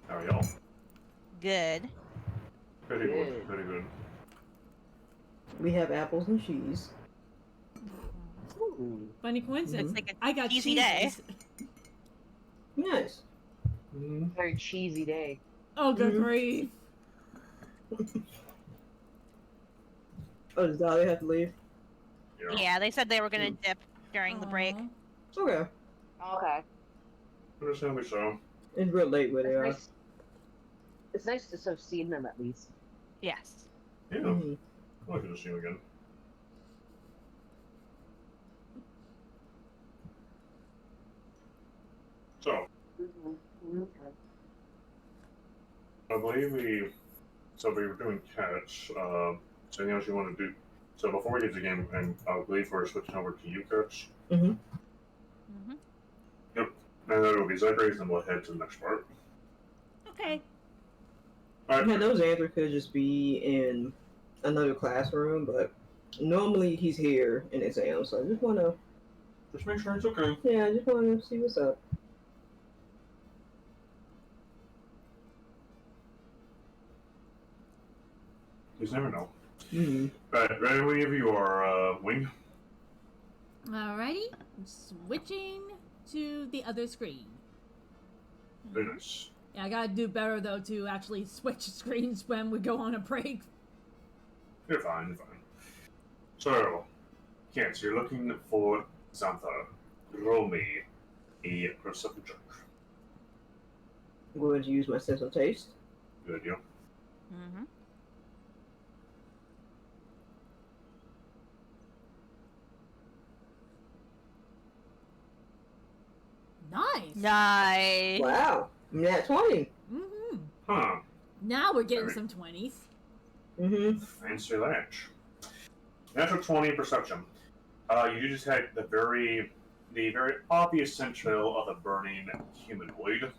Speaker 4: How are y'all?
Speaker 2: Good.
Speaker 4: Pretty good.
Speaker 6: Good.
Speaker 4: Pretty good.
Speaker 3: We have apples and cheese.
Speaker 6: Ooh.
Speaker 1: Funny coincidence.
Speaker 2: It's like a
Speaker 1: I got
Speaker 2: cheesy
Speaker 1: cheeses.
Speaker 2: day.
Speaker 3: Nice.
Speaker 6: Very cheesy day.
Speaker 1: Oh, good
Speaker 3: Mhm.
Speaker 1: grief.
Speaker 3: Oh, does Dolly have to leave?
Speaker 2: Yeah, they said they were gonna dip during the break.
Speaker 1: Aw.
Speaker 3: Okay.
Speaker 6: Okay.
Speaker 4: Understandably so.
Speaker 3: It's real late where they
Speaker 6: It's
Speaker 3: are.
Speaker 6: nice. It's nice to have seen them at least.
Speaker 2: Yes.
Speaker 4: Yeah.
Speaker 3: Mhm.
Speaker 4: I'd like to see you again. So, I believe we were doing catch. So anything else you want to do? So before we get to the game, and I believe we're switching over to you catch.
Speaker 1: Mm-hmm.
Speaker 4: And then it'll be Zachary, and we'll head to the next part.
Speaker 1: Okay.
Speaker 4: Alright.
Speaker 3: Yeah, those answer could just be in another classroom, but normally he's here in exam, so I just wanna
Speaker 4: Just make sure it's okay.
Speaker 3: I just wanna see what's up.
Speaker 4: You just never know.
Speaker 3: Mm-hmm.
Speaker 4: Alright, ready whenever you are, Wing?
Speaker 1: Alrighty. Switching to the other screen.
Speaker 4: Very nice.
Speaker 1: Yeah, I gotta do better though to actually switch screens when we go on a break.
Speaker 4: You're fine, you're fine. So, yes, you're looking for Xantha. Roll me a perception check.
Speaker 3: I'm going to use my sense of taste.
Speaker 2: Mhm.
Speaker 4: Good deal.
Speaker 1: Nice.
Speaker 2: Nice.
Speaker 3: Wow. Nat 20.
Speaker 1: Mm-hmm.
Speaker 4: Huh.
Speaker 1: Now we're getting
Speaker 4: Alright.
Speaker 1: some 20s.
Speaker 3: Mm-hmm.
Speaker 4: Answer that. Natural 20 perception. You just had the very obvious sentinel of a burning humanoid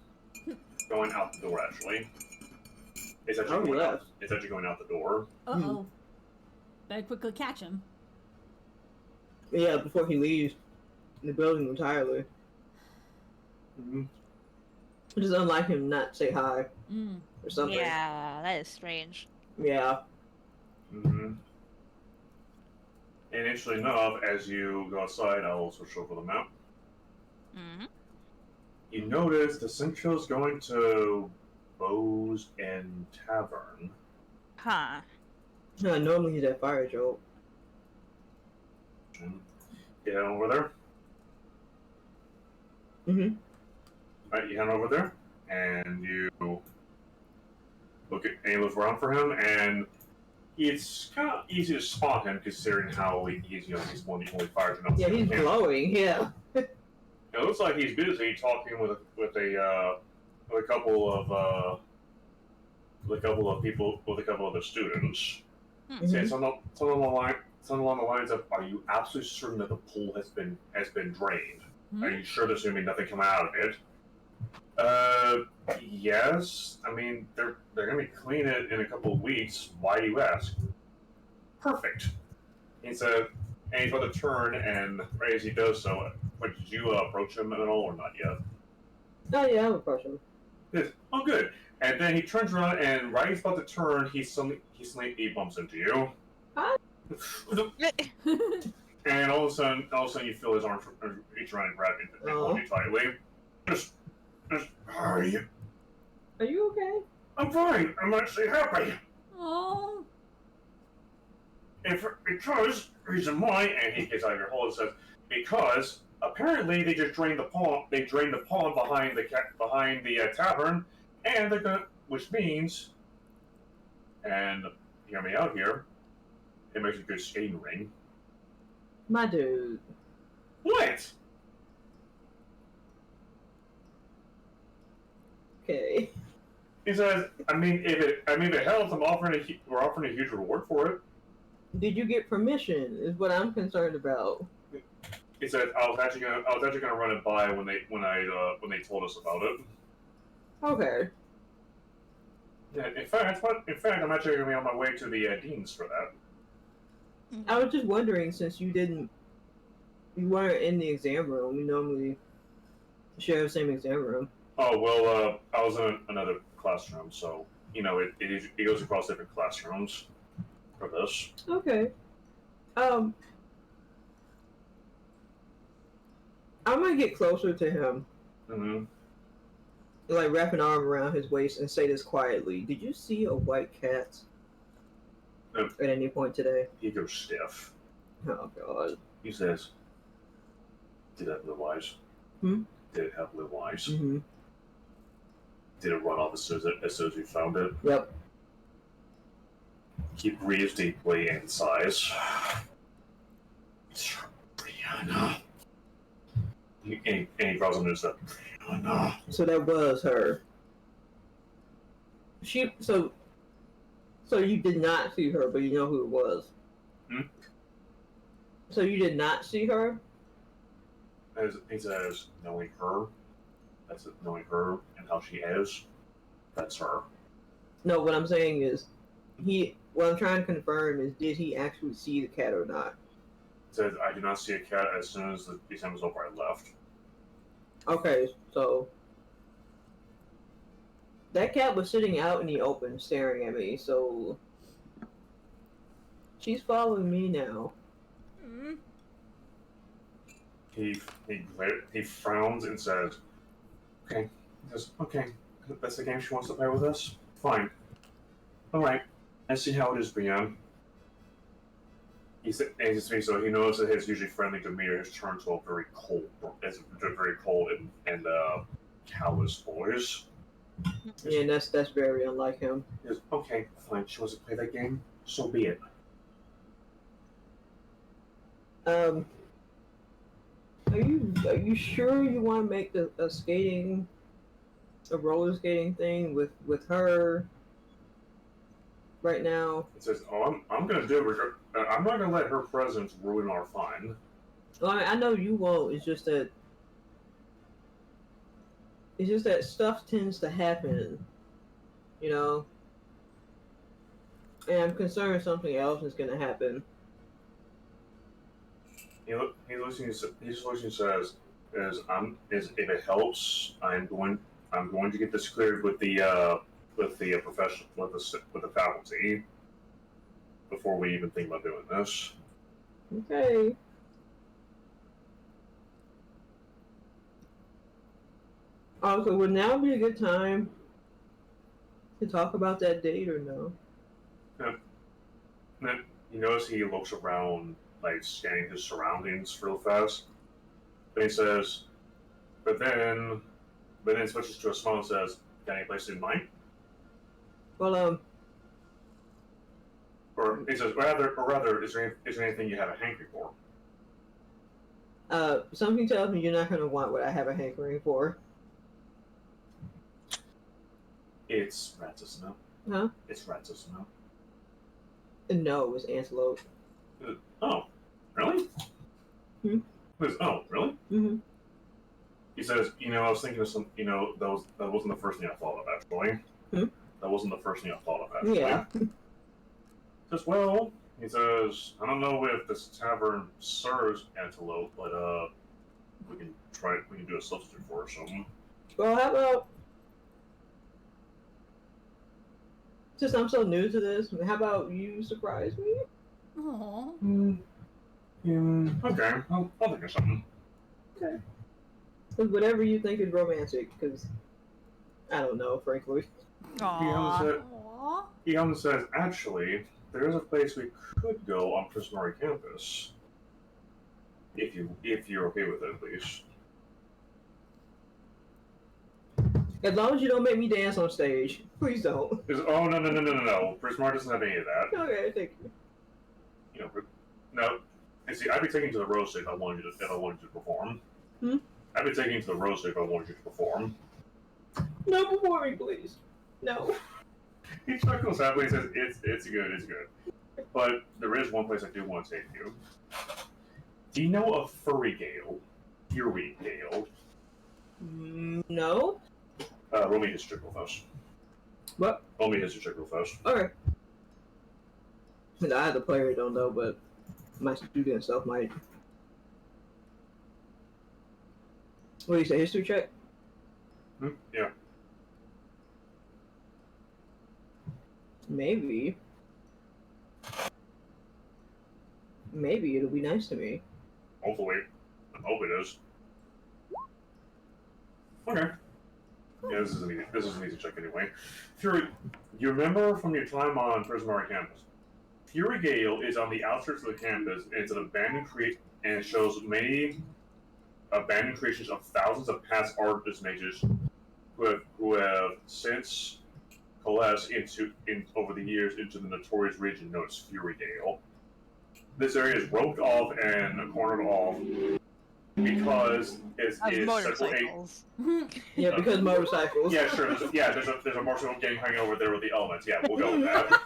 Speaker 4: going out the door. Actually, it's actually
Speaker 3: Oh,
Speaker 4: going
Speaker 3: yeah.
Speaker 4: out. It's actually going out the door.
Speaker 1: Uh-oh. Better quickly catch him.
Speaker 3: Yeah, before he leaves the building entirely.
Speaker 4: Mm-hmm.
Speaker 3: Which is unlike him not say hi
Speaker 1: Mm.
Speaker 3: or something.
Speaker 2: Yeah, that is strange.
Speaker 3: Yeah.
Speaker 4: Mm-hmm. And interestingly enough, as you go outside, I'll also show over the map.
Speaker 2: Mm-hmm.
Speaker 4: You notice the sentinel's going to Bows and Tavern.
Speaker 2: Huh.
Speaker 3: Normally he's at Fire Jolt.
Speaker 4: head over there.
Speaker 3: Mm-hmm.
Speaker 4: Right, you head over there, and you look around for him, and it's kind of easy to spot him considering how he's one of the only fire tenants.
Speaker 3: Yeah, he's glowing. Yeah.
Speaker 4: It looks like he's busy talking with a couple of people, with a couple of the students. Saying something along the lines of, "Are you absolutely certain that the pool has been drained? Are you sure there's going to be nothing coming out of it?" Yes. I mean, they're going to be cleaning it in a couple of weeks. Why do you ask? Perfect. He said, and he's about to turn, and right as he does so, but did you approach him at all or not yet?
Speaker 3: Oh yeah, I'm approach him.
Speaker 4: Yes. Oh, good. And then he turns around, and right as he's about to turn, he bumps into you.
Speaker 3: Hi.
Speaker 4: And all of a sudden, you feel his arm reach around and grab you and hold you tightly. Just, how are you?
Speaker 3: Are you okay?
Speaker 4: I'm fine. I'm actually happy.
Speaker 1: Oh.
Speaker 4: Because reason why, and he gets out of your hold and says, because apparently they just drained the pond. They drained the pond behind the tavern, and they're gonna, which means, and hear me out here, it makes a good skating ring.
Speaker 3: My dude.
Speaker 4: What?
Speaker 3: Okay.
Speaker 4: He says, I mean, if it helps, we're offering a huge reward for it.
Speaker 3: Did you get permission? Is what I'm concerned about.
Speaker 4: He said, I was actually gonna run it by when they told us about it.
Speaker 3: Okay.
Speaker 4: Yeah, in fact, I'm actually gonna be on my way to the deans for that.
Speaker 3: I was just wondering, since you weren't in the exam room. We normally share the same exam room.
Speaker 4: Oh well, I was in another classroom, so it goes across different classrooms for this.
Speaker 3: Okay. I'm gonna get closer to him.
Speaker 4: Mm-hmm.
Speaker 3: Like wrap an arm around his waist and say this quietly. Did you see a white cat at any point today?
Speaker 4: He goes stiff.
Speaker 3: Oh god.
Speaker 4: He says, "Did it have blue eyes?
Speaker 3: Hmm?
Speaker 4: Did it have blue eyes?
Speaker 3: Mm-hmm.
Speaker 4: Did it run off as soon as you found it?"
Speaker 3: Yep.
Speaker 4: He breathes deeply and sighs. Brianna. And he draws on his Brianna.
Speaker 3: So that was her. So you did not see her, but you know who it was.
Speaker 4: Hmm?
Speaker 3: So you did not see her?
Speaker 4: As he says, knowing her and how she is, that's her.
Speaker 3: No, what I'm saying is, what I'm trying to confirm is, did he actually see the cat or not?
Speaker 4: Says, I did not see a cat as soon as the exam was over, I left.
Speaker 3: Okay, so that cat was sitting out in the open staring at me, so she's following me now.
Speaker 1: Mm.
Speaker 4: He frowns and says, "Okay." He says, "Okay, that's the game she wants to play with us? Fine. Alright, I see how it is, Brianne." He said, so he knows that his usually friendly demeanor has turned to a very cold and callous voice.
Speaker 3: Yeah, and that's very unlike him.
Speaker 4: He goes, "Okay, fine, she wants to play that game, so be it."
Speaker 3: Are you sure you want to make a roller skating thing with her right now?
Speaker 4: He says, "Oh, I'm gonna do it. I'm not gonna let her presence ruin our fun."
Speaker 3: Well, I know you won't. It's just that stuff tends to happen, you know. And I'm concerned something else is gonna happen.
Speaker 4: He looks and says, if it helps, I'm going to get this cleared with the faculty before we even think about doing this."
Speaker 3: Okay. Also, would now be a good time to talk about that date or no?
Speaker 4: Then you notice he looks around like scanning his surroundings real fast. But he says, but then switches to a smile and says, "Got any place in mind?"
Speaker 3: Well,
Speaker 4: Or he says, rather, is there anything you have a hankering for?
Speaker 3: something tells me you're not gonna want what I have a hankering for.
Speaker 4: It's rats, isn't it?
Speaker 3: Huh?
Speaker 4: It's rats, isn't
Speaker 3: No, it was antelope.
Speaker 4: it? Oh, really?
Speaker 3: Hmm?
Speaker 4: He says, oh, really?
Speaker 3: Mm-hmm.
Speaker 4: He says, I was thinking of some, that wasn't the first thing I thought of, actually.
Speaker 3: Hmm?
Speaker 4: That wasn't the first thing I thought of, actually.
Speaker 3: Yeah.
Speaker 4: He says, well, he says, I don't know if this tavern serves antelope, but, we can do a substitute for it or something.
Speaker 3: Well, how about, since I'm so new to this, how about you surprise me?
Speaker 1: Aww.
Speaker 4: Okay, I'll think of something.
Speaker 3: Okay. Whatever you think is romantic, because I don't know, frankly.
Speaker 2: Aww.
Speaker 1: Aww.
Speaker 4: He comes and says, actually, there is a place we could go on Prismari campus. If you're okay with it, at least.
Speaker 3: As long as you don't make me dance on stage. Please don't.
Speaker 4: Oh, no. Prismari doesn't have any of that.
Speaker 3: Okay, thank you.
Speaker 4: No. And see, I'd be taking you to the roast if I wanted you to perform.
Speaker 3: Hmm?
Speaker 4: I'd be taking you to the roast if I wanted you to perform.
Speaker 3: No performing, please. No.
Speaker 4: He chuckles happily and says, it's good. But there is one place I do want to take you. Do you know of Fury Gale?
Speaker 3: No?
Speaker 4: Roll me his check real fast.
Speaker 3: What?
Speaker 4: Roll me his check real fast.
Speaker 3: Okay. And I, the player, don't know, but my student self might. What do you say, history check?
Speaker 4: Yeah.
Speaker 3: Maybe it'll be nice to me.
Speaker 4: Hopefully. I hope it is. Okay. Yeah, this is an easy check anyway. Fury, you remember from your time on Prismari campus? Fury Gale is on the outskirts of the campus, and it's an abandoned and it shows many abandoned creations of thousands of past artist mages who have since coalesced over the years into the notorious region known as Fury Gale. This area is roped off and cornered off because it's
Speaker 2: Of
Speaker 4: central
Speaker 2: motorcycles.
Speaker 3: Yeah, because motorcycles.
Speaker 4: Yeah, sure. There's a motorcycle gang hanging over there with the elements. Yeah, we'll go with that.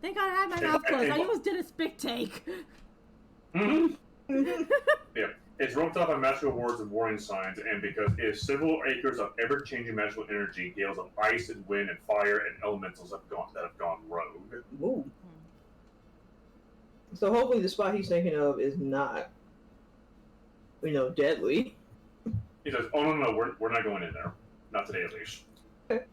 Speaker 1: Thank God I had my mouth closed. I almost did a spit take.
Speaker 4: Yeah, it's roped off by magical words and warning signs, and because it is several acres of ever-changing magical energy, gales of ice and wind and fire and elementals that have gone rogue.
Speaker 3: Ooh. So hopefully the spot he's thinking of is not, deadly.
Speaker 4: He says, "Oh no, we're not going in there. Not today, at least."
Speaker 3: Okay.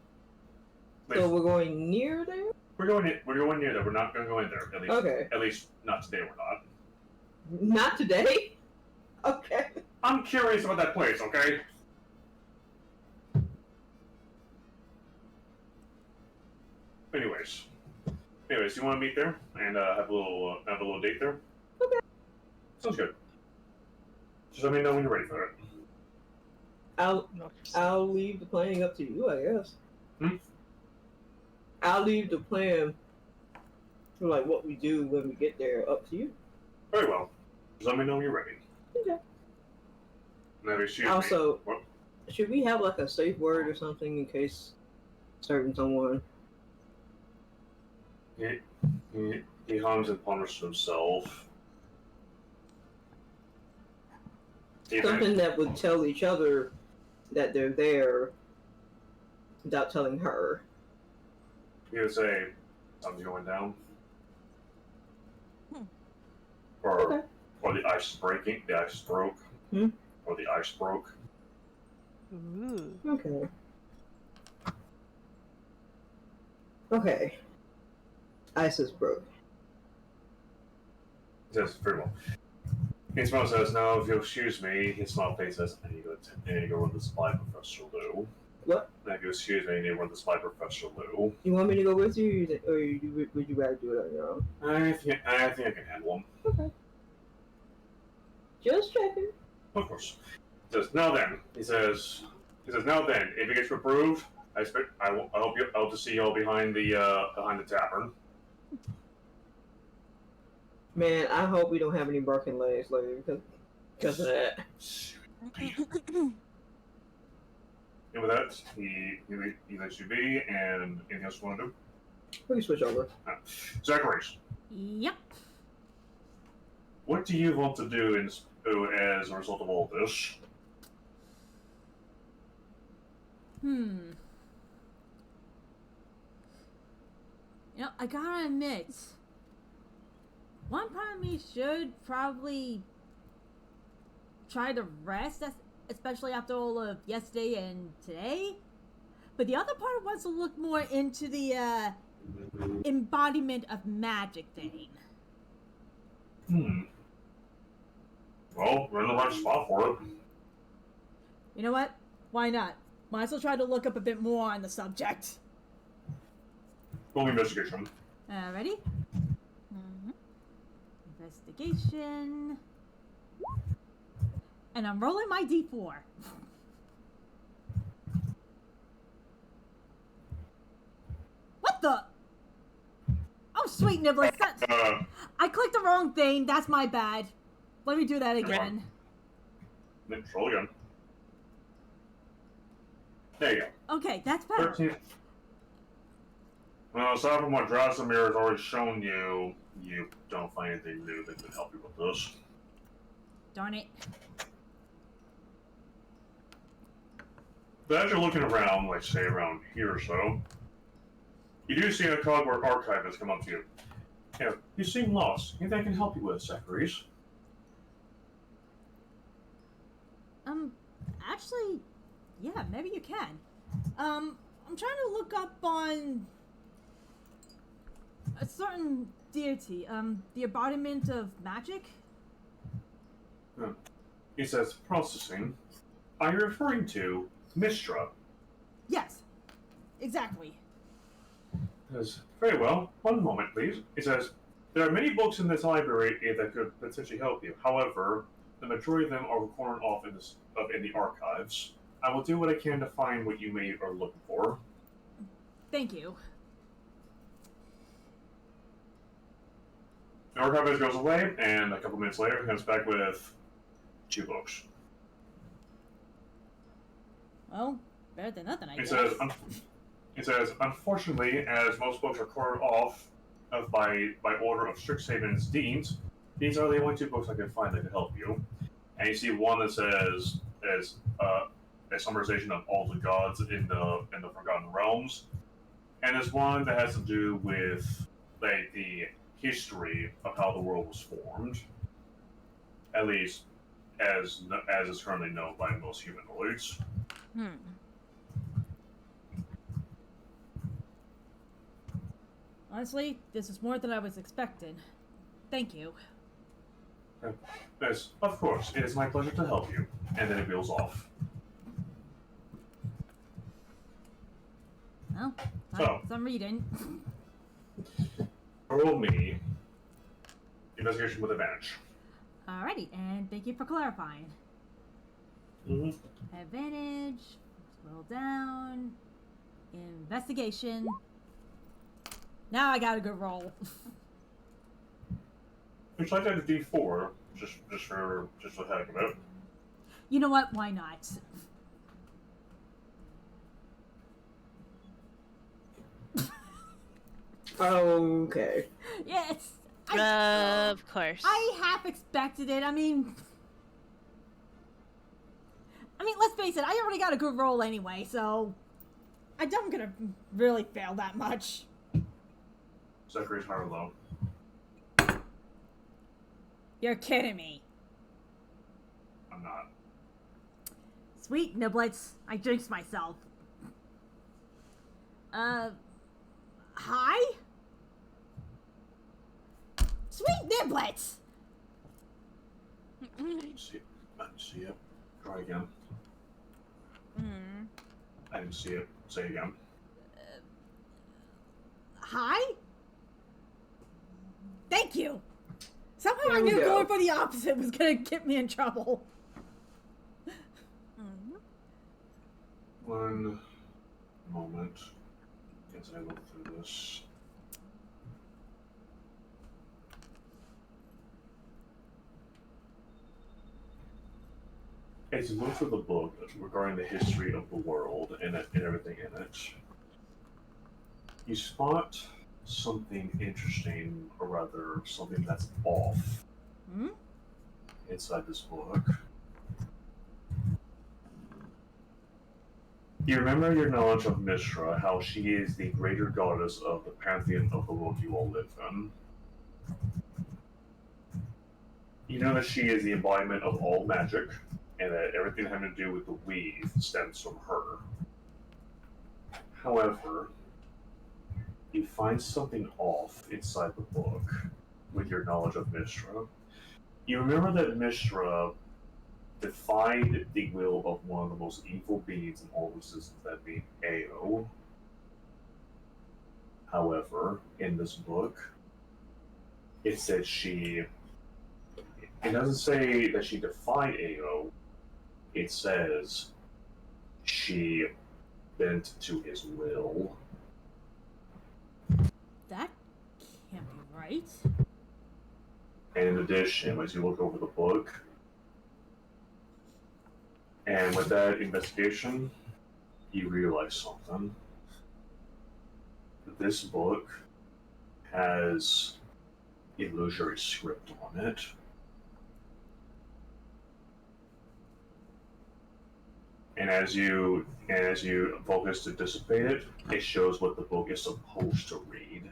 Speaker 3: So we're going near there?
Speaker 4: We're going near there. We're not going to go in there. At least,
Speaker 3: Okay.
Speaker 4: At least not today. We're not.
Speaker 3: Not today? Okay.
Speaker 4: I'm curious about that place. Okay. Anyways, you want to meet there and have a little date there?
Speaker 3: Okay.
Speaker 4: Sounds good. Just let me know when you're ready for it.
Speaker 3: I'll leave the planning up to you, I guess.
Speaker 4: Hmm?
Speaker 3: I'll leave the plan for what we do when we get there up to you.
Speaker 4: Very well. Just let me know when you're ready.
Speaker 3: Okay.
Speaker 4: Now, excuse
Speaker 3: Also,
Speaker 4: me. What?
Speaker 3: should we have a safe word or something in case certain someone?
Speaker 4: He hums and ponders to himself.
Speaker 3: Something that would tell each other that they're there without telling her.
Speaker 4: He would say, "Something's going down,"
Speaker 3: Okay.
Speaker 4: or the ice is breaking. The ice broke.
Speaker 3: Hmm?
Speaker 4: Or the ice broke.
Speaker 2: Ooh.
Speaker 3: Okay. Okay. Ice is broke.
Speaker 4: He says, "Very well." He smiles and says, "Now, if you'll excuse me," his small face says, I need to go run the supply Professor Lou.
Speaker 3: What?
Speaker 4: excuse me, name the spy Professor Lou.
Speaker 3: You want me to go with you, or would you rather do it on your own?
Speaker 4: I think I can handle him.
Speaker 3: Okay. Just checking.
Speaker 4: Of course. He says, now then. He says, now then, if it gets approved, I hope to see you all behind the tavern.
Speaker 3: Man, I hope we don't have any broken legs later because of that.
Speaker 4: And with that, he lets you be, and anything else you want to do?
Speaker 3: We can switch over.
Speaker 4: Zachary's,
Speaker 1: Yep.
Speaker 4: what do you want to do as a result of all this?
Speaker 1: You know, I gotta admit, one part of me should probably try to rest, especially after all of yesterday and today. But the other part wants to look more into the embodiment of magic thing.
Speaker 4: Well, we're in the right spot for it.
Speaker 1: You know what? Why not? Might as well try to look up a bit more on the subject.
Speaker 4: Roll investigation.
Speaker 1: Ready? Investigation. And I'm rolling my d4. What the? Oh, sweet niblets. I clicked the wrong thing. That's my bad. Let me do that again.
Speaker 4: Roll again. There you go.
Speaker 1: Okay, that's better.
Speaker 4: 13. Well, aside from what Drasimir has already shown you, you don't find anything new that can help you with this.
Speaker 1: Darn it.
Speaker 4: But as you're looking around, like say around here or so, you do see a cogware archive that's come up to you. Yeah, you seem lost. Anything I can help you with, Zachary's?
Speaker 1: Actually, yeah, maybe you can. I'm trying to look up on a certain deity, the embodiment of magic.
Speaker 4: He says, processing. Are you referring to Mistra?
Speaker 1: Yes, exactly.
Speaker 4: Says, very well. One moment, please. He says, there are many books in this library that could potentially help you. However, the majority of them are cornered off in the archives. I will do what I can to find what you may are looking for.
Speaker 1: Thank you.
Speaker 4: The archivist goes away, and a couple minutes later, he comes back with 2 books.
Speaker 1: Well, better than nothing, I
Speaker 4: It
Speaker 1: guess.
Speaker 4: says, unfortunately, as most books are cornered off by order of Strixhaven's deans, these are the only 2 books I can find that can help you. And you see one that says a summarization of all the gods in the Forgotten Realms, and there's one that has to do with like the history of how the world was formed, at least as is currently known by most humanoids.
Speaker 1: Honestly, this is more than I was expecting. Thank you.
Speaker 4: Yes, of course. It is my pleasure to help you. And then it wheels off.
Speaker 1: Well,
Speaker 4: So.
Speaker 1: I'm reading.
Speaker 4: Roll me investigation with advantage.
Speaker 1: Alrighty, and thank you for clarifying. Advantage, scroll down, investigation. Now I got a good roll.
Speaker 4: Would you like to add a D4, just for the heck of it?
Speaker 1: You know what? Why not?
Speaker 3: Okay.
Speaker 1: Yes.
Speaker 2: Of course.
Speaker 1: I half expected it. I mean, let's face it. I already got a good roll anyway, so I'm gonna really fail that much.
Speaker 4: Zachary's high or low?
Speaker 1: You're kidding me.
Speaker 4: I'm not.
Speaker 1: Sweet niblets. I jinxed myself. Hi? Sweet niblets!
Speaker 4: See it. Try again. I didn't see it. Say it again.
Speaker 1: Hi? Thank you! Somehow
Speaker 3: There
Speaker 1: I
Speaker 3: we
Speaker 1: knew
Speaker 3: go.
Speaker 1: going for the opposite was gonna get me in trouble.
Speaker 2: Mhm.
Speaker 4: One moment. As I look through this. As you look through the book regarding the history of the world and everything in it, you spot something interesting, or rather, something that's off
Speaker 1: Hmm?
Speaker 4: inside this book. You remember your knowledge of Mishra, how she is the greater goddess of the pantheon of the world you all live in. You know that she is the embodiment of all magic, and that everything having to do with the weave stems from her. However, you find something off inside the book with your knowledge of Mishra. You remember that Mishra defied the will of one of the most evil beings in all existence, that being Ao. However, in this book, it says it doesn't say that she defied Ao, it says she bent to his will.
Speaker 1: That can't be right.
Speaker 4: And in addition, as you look over the book, and with that investigation, you realize something. This book has illusory script on it. And as you focus to dissipate it, it shows what the book is supposed to read.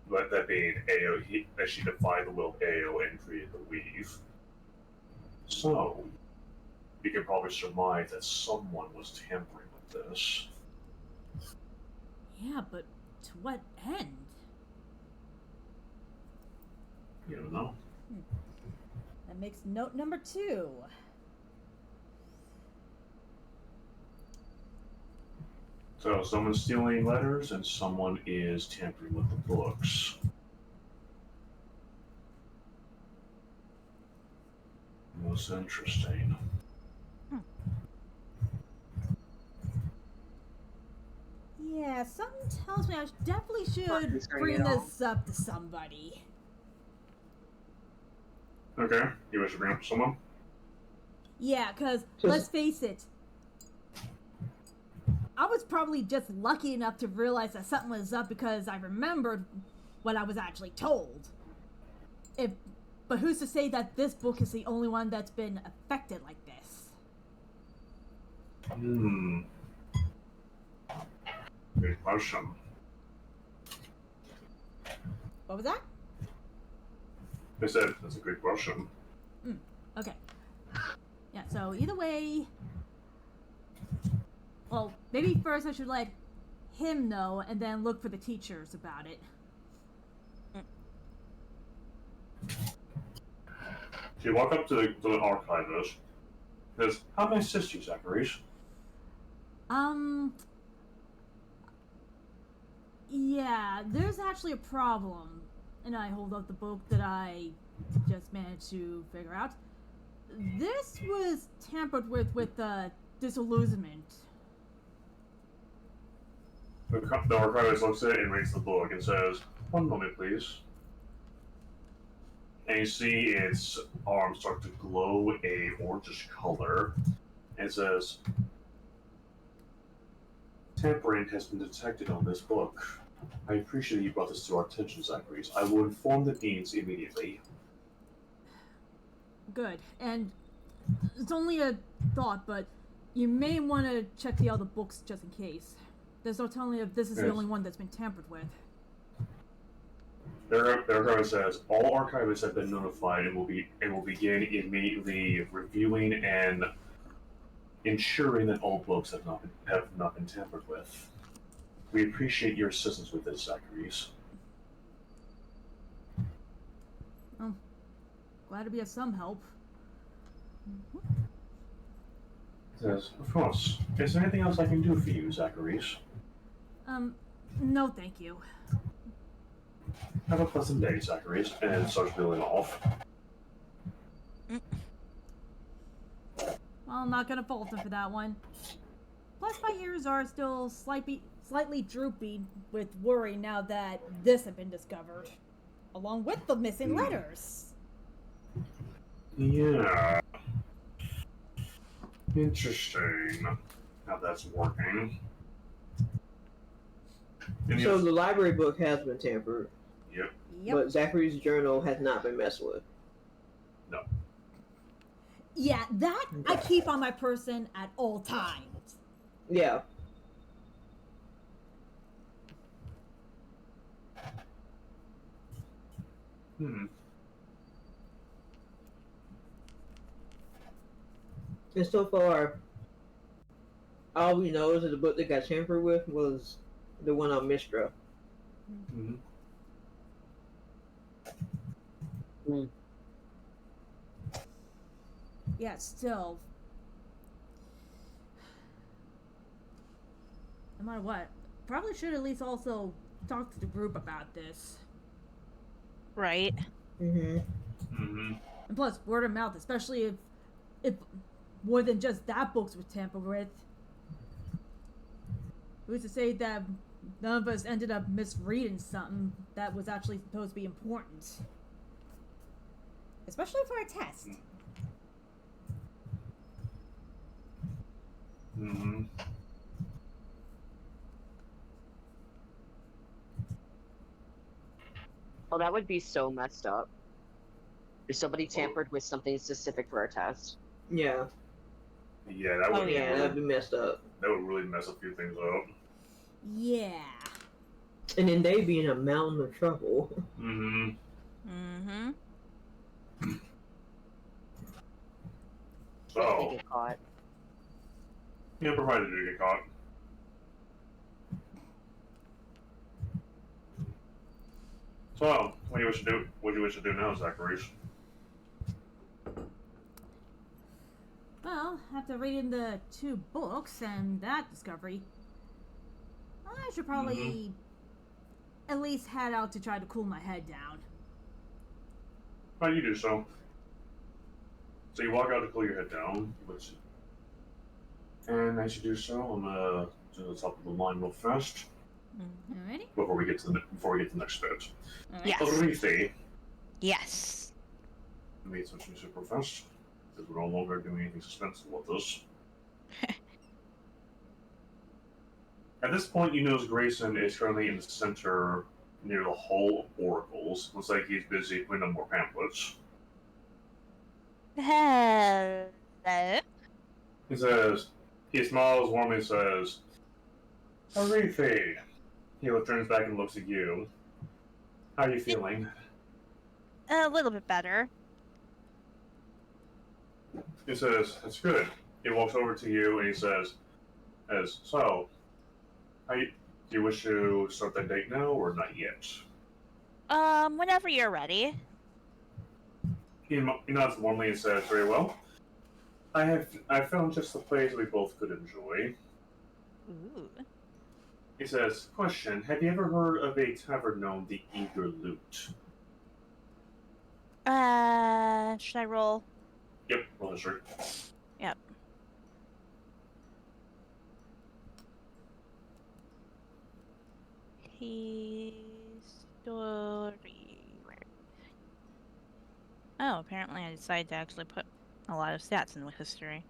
Speaker 4: But that being Ao, that she defied the will of Ao and created the weave. So you can probably surmise that someone was tampering with this.
Speaker 1: Yeah, but to what end?
Speaker 4: You don't know.
Speaker 1: That makes note number 2.
Speaker 4: So someone's stealing letters and someone is tampering with the books. Most interesting.
Speaker 1: Yeah, something tells me I definitely should
Speaker 6: Concerning
Speaker 1: bring
Speaker 6: it all.
Speaker 1: this up to somebody.
Speaker 4: Okay, you wish to bring up to someone?
Speaker 1: Yeah, because
Speaker 3: Just-
Speaker 1: let's face it, I was probably just lucky enough to realize that something was up because I remembered what I was actually told. But who's to say that this book is the only one that's been affected like this?
Speaker 4: Good question.
Speaker 1: What was that?
Speaker 4: I said that's a good question.
Speaker 1: Okay. Yeah, so either way... Well, maybe first I should let him know and then look for the teachers about it.
Speaker 4: So you walk up to the archivist. Says, "How may I assist you, Zachary's?"
Speaker 1: Yeah, there's actually a problem. And I hold up the book that I just managed to figure out. This was tampered with disillusionment.
Speaker 4: The archivist looks at it and reads the book and says, "One moment, please." And you see its arms start to glow a orangish color. And it says, "Tampering has been detected on this book. I appreciate you brought this to our attention, Zachary's. I will inform the deans immediately."
Speaker 1: Good. And it's only a thought, but you may want to check the other books just in case. There's no telling if this is the
Speaker 4: Yes.
Speaker 1: only one that's been tampered with.
Speaker 4: The archivist says, "All archivists have been notified and will begin immediately reviewing and ensuring that all books have not been tampered with. We appreciate your assistance with this, Zachary's."
Speaker 1: Glad to be of some help.
Speaker 4: Yes, of course. Is there anything else I can do for you, Zachary's?
Speaker 1: No, thank you.
Speaker 4: Have a pleasant day, Zachary's, and starts building off.
Speaker 1: Well, I'm not gonna fault him for that one. Plus, my ears are still slightly droopy with worry now that this had been discovered, along with the missing letters.
Speaker 4: Yeah. Interesting. How that's working.
Speaker 3: So the library book has been tampered,
Speaker 4: Yep.
Speaker 3: but Zachary's journal has not been messed with.
Speaker 4: No.
Speaker 1: Yeah, that I keep on my person at all times.
Speaker 3: Yeah.
Speaker 4: Hmm.
Speaker 3: And so far, all we know is that the book that got tampered with was the one on Mistra.
Speaker 4: Mm-hmm.
Speaker 1: Yeah, still. No matter what, probably should at least also talk to the group about this.
Speaker 2: Right.
Speaker 3: Mm-hmm.
Speaker 4: Mm-hmm.
Speaker 1: And plus, word of mouth, especially if more than just that books were tampered with. Who's to say that none of us ended up misreading something that was actually supposed to be important? Especially for a test.
Speaker 4: Mm-hmm.
Speaker 6: Well, that would be so messed up. If somebody tampered with something specific for a test.
Speaker 3: Yeah.
Speaker 4: Yeah, that would.
Speaker 2: Oh,
Speaker 3: Yeah, that'd be messed up.
Speaker 4: That would really mess a few things up.
Speaker 1: Yeah.
Speaker 3: And then they'd be in a mountain of trouble.
Speaker 4: Mm-hmm.
Speaker 2: Mm-hmm.
Speaker 6: If they
Speaker 4: So,
Speaker 6: get caught.
Speaker 4: yeah, provided you get caught. So, what do you wish to do? What do you wish to do now, Zachary's?
Speaker 1: Well, after reading the 2 books and that discovery, I should probably at least head out to try to cool my head down.
Speaker 4: How you do so? So you walk out to cool your head down, and as you do so, I'm gonna do the top of the line real fast
Speaker 1: Alrighty?
Speaker 4: before we get to the next bit.
Speaker 1: Alright.
Speaker 2: Yeah.
Speaker 4: Arethe,
Speaker 2: Yes.
Speaker 4: made something super fast because we're no longer doing anything suspenseful with this. At this point, you notice Grayson is currently in the center near the Hall of Oracles. Looks like he's busy putting up more pamphlets.
Speaker 2: Hello.
Speaker 4: He says, he smiles warmly and says, Arethe. He turns back and looks at you. How are you feeling?
Speaker 2: A little bit better.
Speaker 4: He says, that's good. He walks over to you and he says, so, do you wish to start that date now or not yet?
Speaker 2: Whenever you're ready.
Speaker 4: He nods warmly and says, very well. I found just the place we both could enjoy.
Speaker 2: Ooh.
Speaker 4: He says, question, have you ever heard of a tavern known the Eager Loot?
Speaker 2: Should I roll?
Speaker 4: Yep, roll history.
Speaker 2: Yep. History. Oh, apparently I decided to actually put a lot of stats in the history.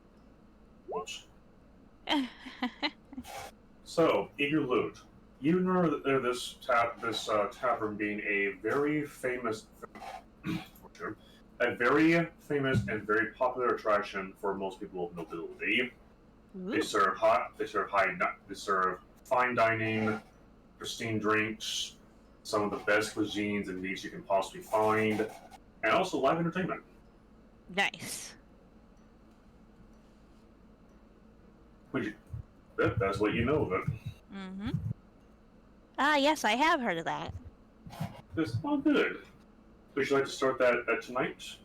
Speaker 4: Whoops. So, Eager Loot. You know that this tavern being a very famous, and very popular attraction for most people of nobility. They serve fine dining, pristine drinks, some of the best cuisines and meats you can possibly find, and also live entertainment.
Speaker 2: Nice.
Speaker 4: That's what you know of it.
Speaker 2: Mm-hmm. Ah, yes, I have heard of that.
Speaker 4: That's all good. Would you like to start that tonight?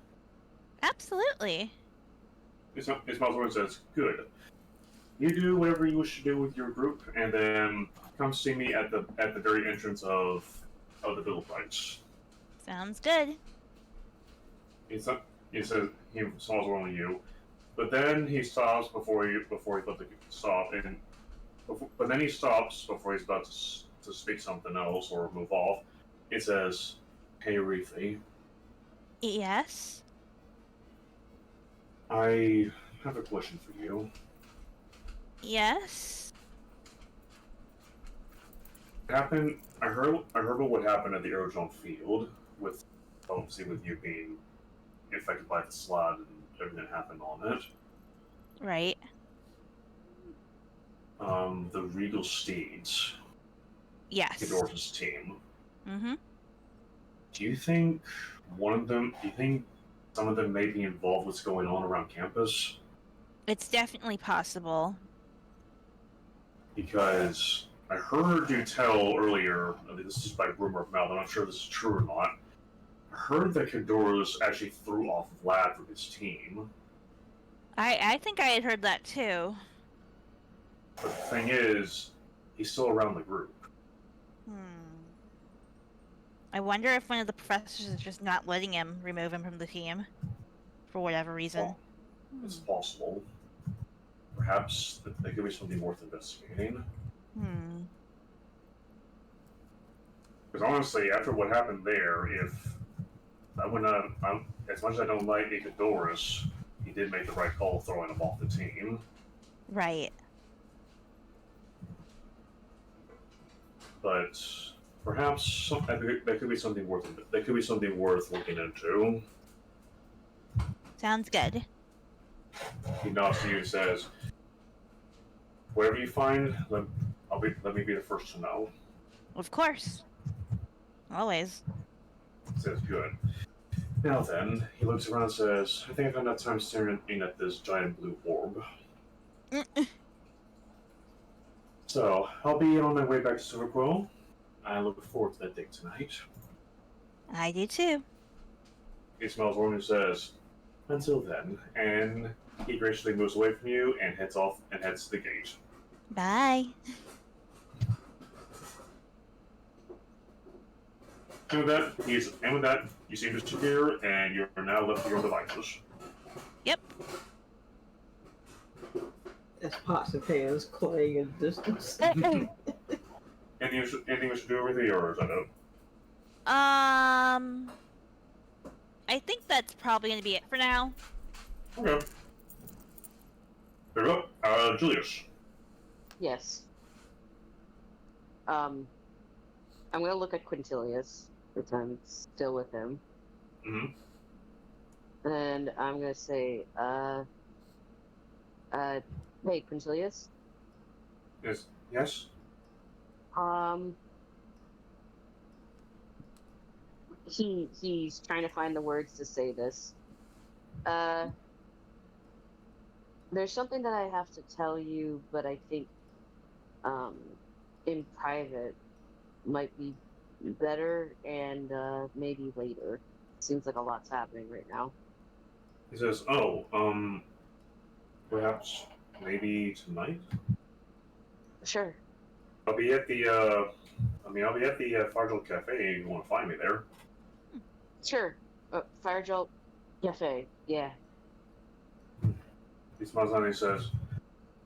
Speaker 2: Absolutely.
Speaker 4: His mouth says, good. you do whatever you wish to do with your group, and then come see me at the very entrance of the Bill of Rights.
Speaker 2: Sounds good.
Speaker 4: He says he smiles around at you, but then he stops before he's about to stop, but then he stops before he's about to speak something else or move off. It says, "Hey, Reefy,
Speaker 2: Yes.
Speaker 4: I have a question for you.
Speaker 2: Yes.
Speaker 4: Happened. I heard about what happened at the Aerodrome Field with, obviously, with you being infected by the slot and everything that happened on it.
Speaker 2: Right.
Speaker 4: The Regal Steeds,
Speaker 2: Yes.
Speaker 4: Ghidorah's team.
Speaker 2: Mm-hmm.
Speaker 4: Do you think some of them may be involved with what's going on around campus?
Speaker 2: It's definitely possible.
Speaker 4: Because I heard you tell earlier, I mean, this is by rumor of mouth, I'm not sure if this is true or not. I heard that Ghidorah's actually threw off Vlad from his team.
Speaker 2: I think I had heard that too.
Speaker 4: But the thing is, he's still around the group.
Speaker 2: I wonder if one of the professors is just not letting him remove him from the team. For whatever reason.
Speaker 4: Well, it's possible. Perhaps there could be something worth investigating. Because honestly, after what happened there, as much as I don't like Ghidorah, he did make the right call throwing him off the team.
Speaker 2: Right.
Speaker 4: But perhaps that could be something worth looking into.
Speaker 2: Sounds good.
Speaker 4: He nods to you and says, "Whatever you find, let me be the first to know."
Speaker 2: Of course. Always.
Speaker 4: Says, "Good." Now then, he looks around and says, "I think I've had enough time staring at this giant blue orb. So, I'll be on my way back to Silver Quill. I look forward to that date tonight."
Speaker 2: I do too.
Speaker 4: He smiles warm and says, "Until then," and he graciously moves away from you and heads to the gate.
Speaker 2: Bye.
Speaker 4: And with that, you seem to disappear, and you are now left to your devices.
Speaker 2: Yep.
Speaker 3: As pots and pans clang in the distance.
Speaker 4: Anything we should do with it, or is that it?
Speaker 2: I think that's probably gonna be it for now.
Speaker 4: Okay. There we go. Julius.
Speaker 6: Yes. I'm gonna look at Quintilius, since I'm still with him.
Speaker 4: Mm-hmm.
Speaker 6: And I'm gonna say, hey, Quintilius?
Speaker 4: Yes?
Speaker 6: He's trying to find the words to say this. There's something that I have to tell you, but I think, in private might be better, and, maybe later. Seems like a lot's happening right now.
Speaker 4: He says, perhaps maybe tonight?
Speaker 6: Sure.
Speaker 4: I'll be at the Fargel Cafe if you want to find me there.
Speaker 6: Sure. Firejolt Cafe. Yeah.
Speaker 4: He smiles on and he says,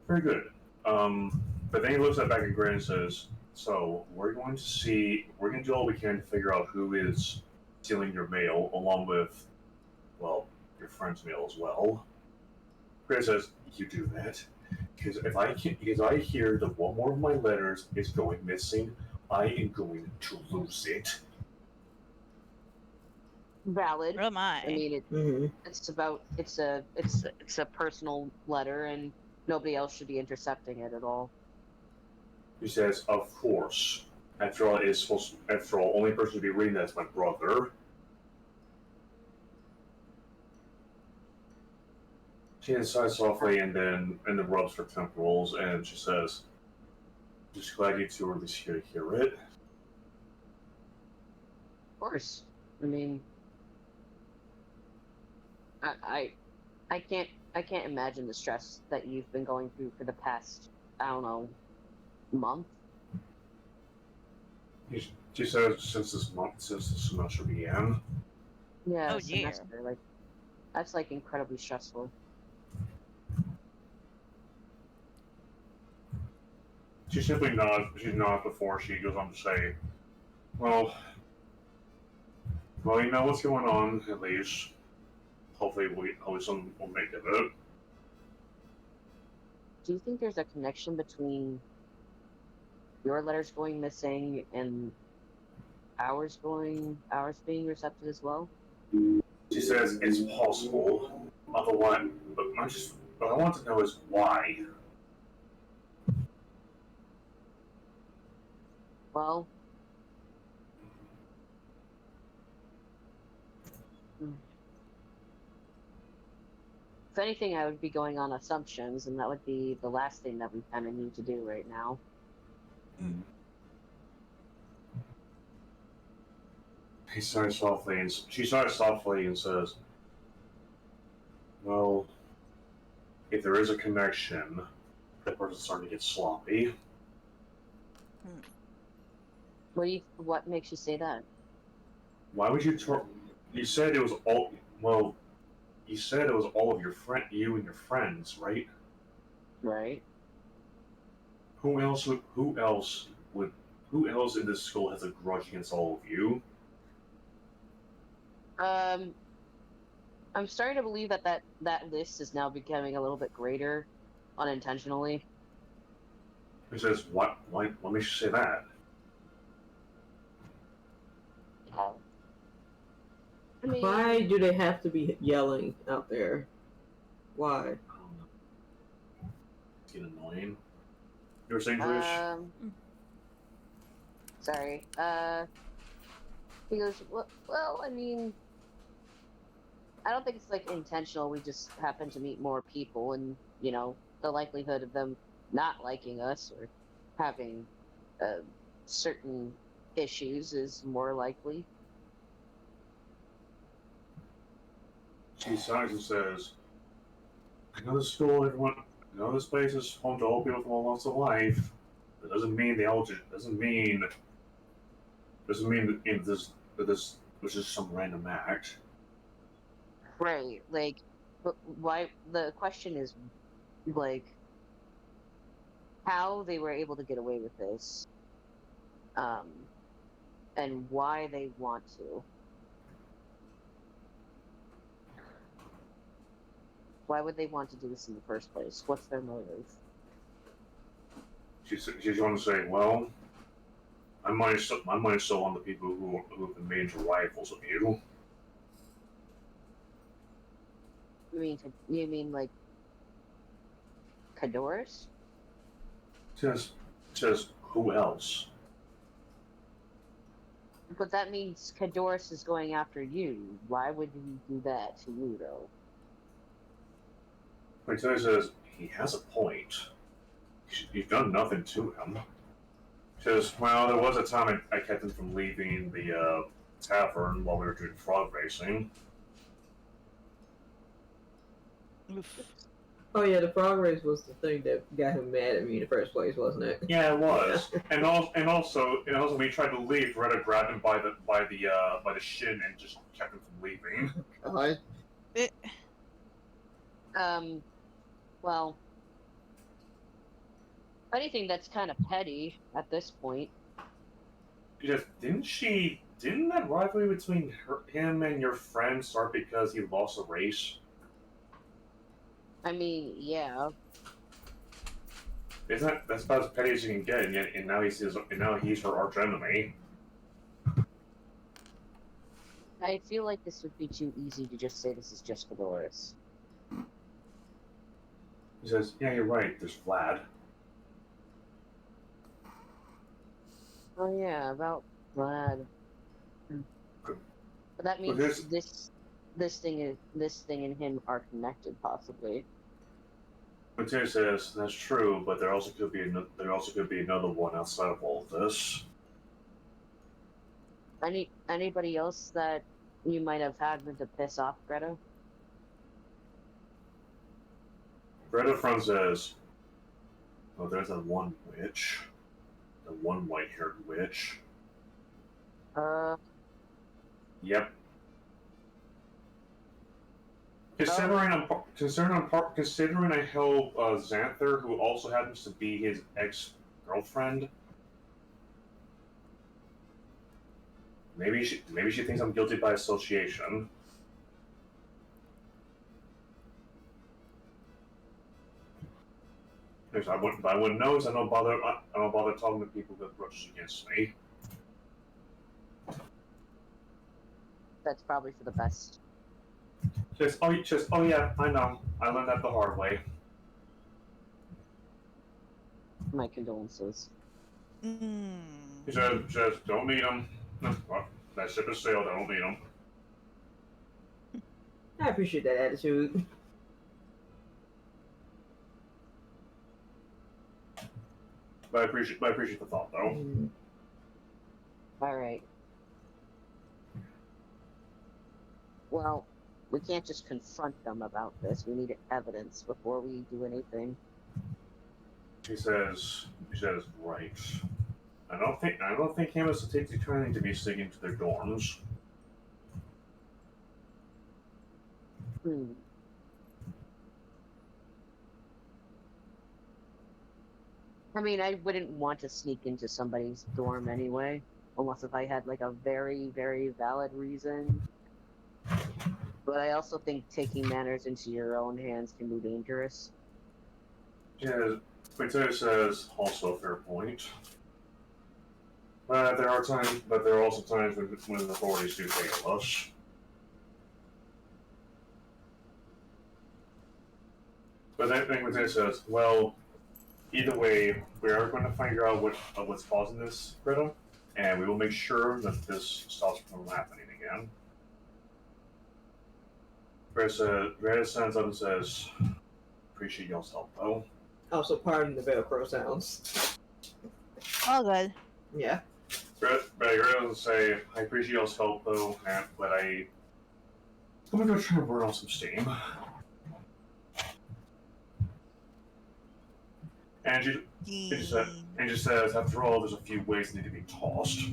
Speaker 4: "Very good." But then he looks at back at Grin and says, "So we're going to do all we can to figure out who is stealing your mail, along with, well, your friend's mail as well." Grin says, "You do that? Because because I hear that one more of my letters is going missing, I am going to lose it."
Speaker 6: Valid.
Speaker 2: Oh my.
Speaker 6: I mean, it's a personal letter, and nobody else should be intercepting it at all.
Speaker 4: He says, "Of course. After all, only person to be reading that is my brother." She sighs softly and then rubs her temporals, and she says, "Just glad you two are at least here to hear it."
Speaker 6: Of course. I mean, I can't I can't imagine the stress that you've been going through for the past, I don't know, month.
Speaker 4: She says since the semester began.
Speaker 6: Yeah,
Speaker 2: Oh dear.
Speaker 6: semester. Like, that's like incredibly stressful.
Speaker 4: She simply nods. She nods before she goes on to say, "Well, you know what's going on at least. Hopefully something will make of it."
Speaker 6: Do you think there's a connection between your letters going missing and ours being recepted as well?
Speaker 4: She says it's possible. Otherwise, but I want to know is why.
Speaker 6: Well, hmm. If anything, I would be going on assumptions, and that would be the last thing that we kind of need to do right now.
Speaker 4: She sighs softly and says, "Well, if there is a connection, that person's starting to get sloppy."
Speaker 6: What makes you say that?
Speaker 4: Why would you? You said it was all. Well, you said it was all of you and your friends, right?
Speaker 6: Right?
Speaker 4: Who else? Who else in this school has a grudge against all of you?
Speaker 6: Um, I'm starting to believe that list is now becoming a little bit greater, unintentionally.
Speaker 4: He says, "What? What makes you say that?"
Speaker 6: I mean,
Speaker 3: Why do they have to be yelling out there? Why?
Speaker 4: I don't know. It's getting annoying. You were saying, Trish?
Speaker 6: Sorry. He goes, well, I mean, I don't think it's like intentional. We just happen to meet more people, and the likelihood of them not liking us or having certain issues is more likely.
Speaker 4: She sighs and says, "I know this school, everyone. I know this place is home to all people from all walks of life. That doesn't mean they all just doesn't mean that this was just some random act."
Speaker 6: Right. Like, but why? The question is, like, how they were able to get away with this, um, and why they want to. Why would they want to do this in the first place? What's their motive?
Speaker 4: She's going to say, "Well, my money's still on the people who have been major rivals of you."
Speaker 6: You mean like Cadorus?
Speaker 4: Says who else?
Speaker 6: But that means Cadorus is going after you. Why would he do that to you, though?
Speaker 4: Victoria says he has a point. You've done nothing to him. She says, "Well, there was a time I kept him from leaving the tavern while we were doing frog racing."
Speaker 3: Oh yeah, the frog race was the thing that got him mad at me in the first place, wasn't it?
Speaker 4: Yeah, it was. and also when he tried to leave, Retta grabbed him by the shin and just kept him from leaving.
Speaker 3: God.
Speaker 6: Well, if anything, that's kind of petty at this point.
Speaker 4: Because didn't that rivalry between him and your friend start because he lost a race?
Speaker 6: I mean, yeah.
Speaker 4: That's about as petty as you can get, and now he's her arch enemy.
Speaker 6: I feel like this would be too easy to just say this is just Cadorus.
Speaker 4: He says, "Yeah, you're right. There's Vlad."
Speaker 6: Oh yeah, about Vlad. But that means this thing and him are connected, possibly.
Speaker 4: Mateo says, "That's true, but there also could be another one outside of all of this."
Speaker 6: Anybody else that you might have had to piss off, Greta?
Speaker 4: Greta Front says, "Oh, there's that one witch, the one white-haired witch." Yep. Considering I help Xanther, who also happens to be his ex-girlfriend, maybe she thinks I'm guilty by association. Because I wouldn't know. Because I don't bother talking to people with grudges against me.
Speaker 6: That's probably for the best.
Speaker 4: Oh yeah, I know. I learned that the hard way.
Speaker 6: My condolences.
Speaker 4: He says, don't need them. Well, that ship has sailed. I don't need them.
Speaker 3: I appreciate that attitude.
Speaker 4: But I appreciate the thought, though.
Speaker 6: All right. Well, we can't just confront them about this. We need evidence before we do anything.
Speaker 4: He says, right. I don't think Camus takes eternity to be sneaking to their dorms.
Speaker 6: I mean, I wouldn't want to sneak into somebody's dorm anyway, unless if I had like a very, very valid reason. But I also think taking matters into your own hands can be dangerous.
Speaker 4: Yeah, Quintero says also a fair point. But there are also times when the authorities do fail us. But then Quintero says, well, either way, we are going to figure out what's causing this, Greta, and we will make sure that this stops from happening again. Greta stands up and says, appreciate y'all's help, though.
Speaker 3: Also, pardon the Velcro sounds.
Speaker 2: All good.
Speaker 3: Yeah.
Speaker 4: Greta doesn't say, I appreciate y'all's help, though, but I'm gonna go try and burn off some steam. And she says, after all, there's a few ways that need to be tossed.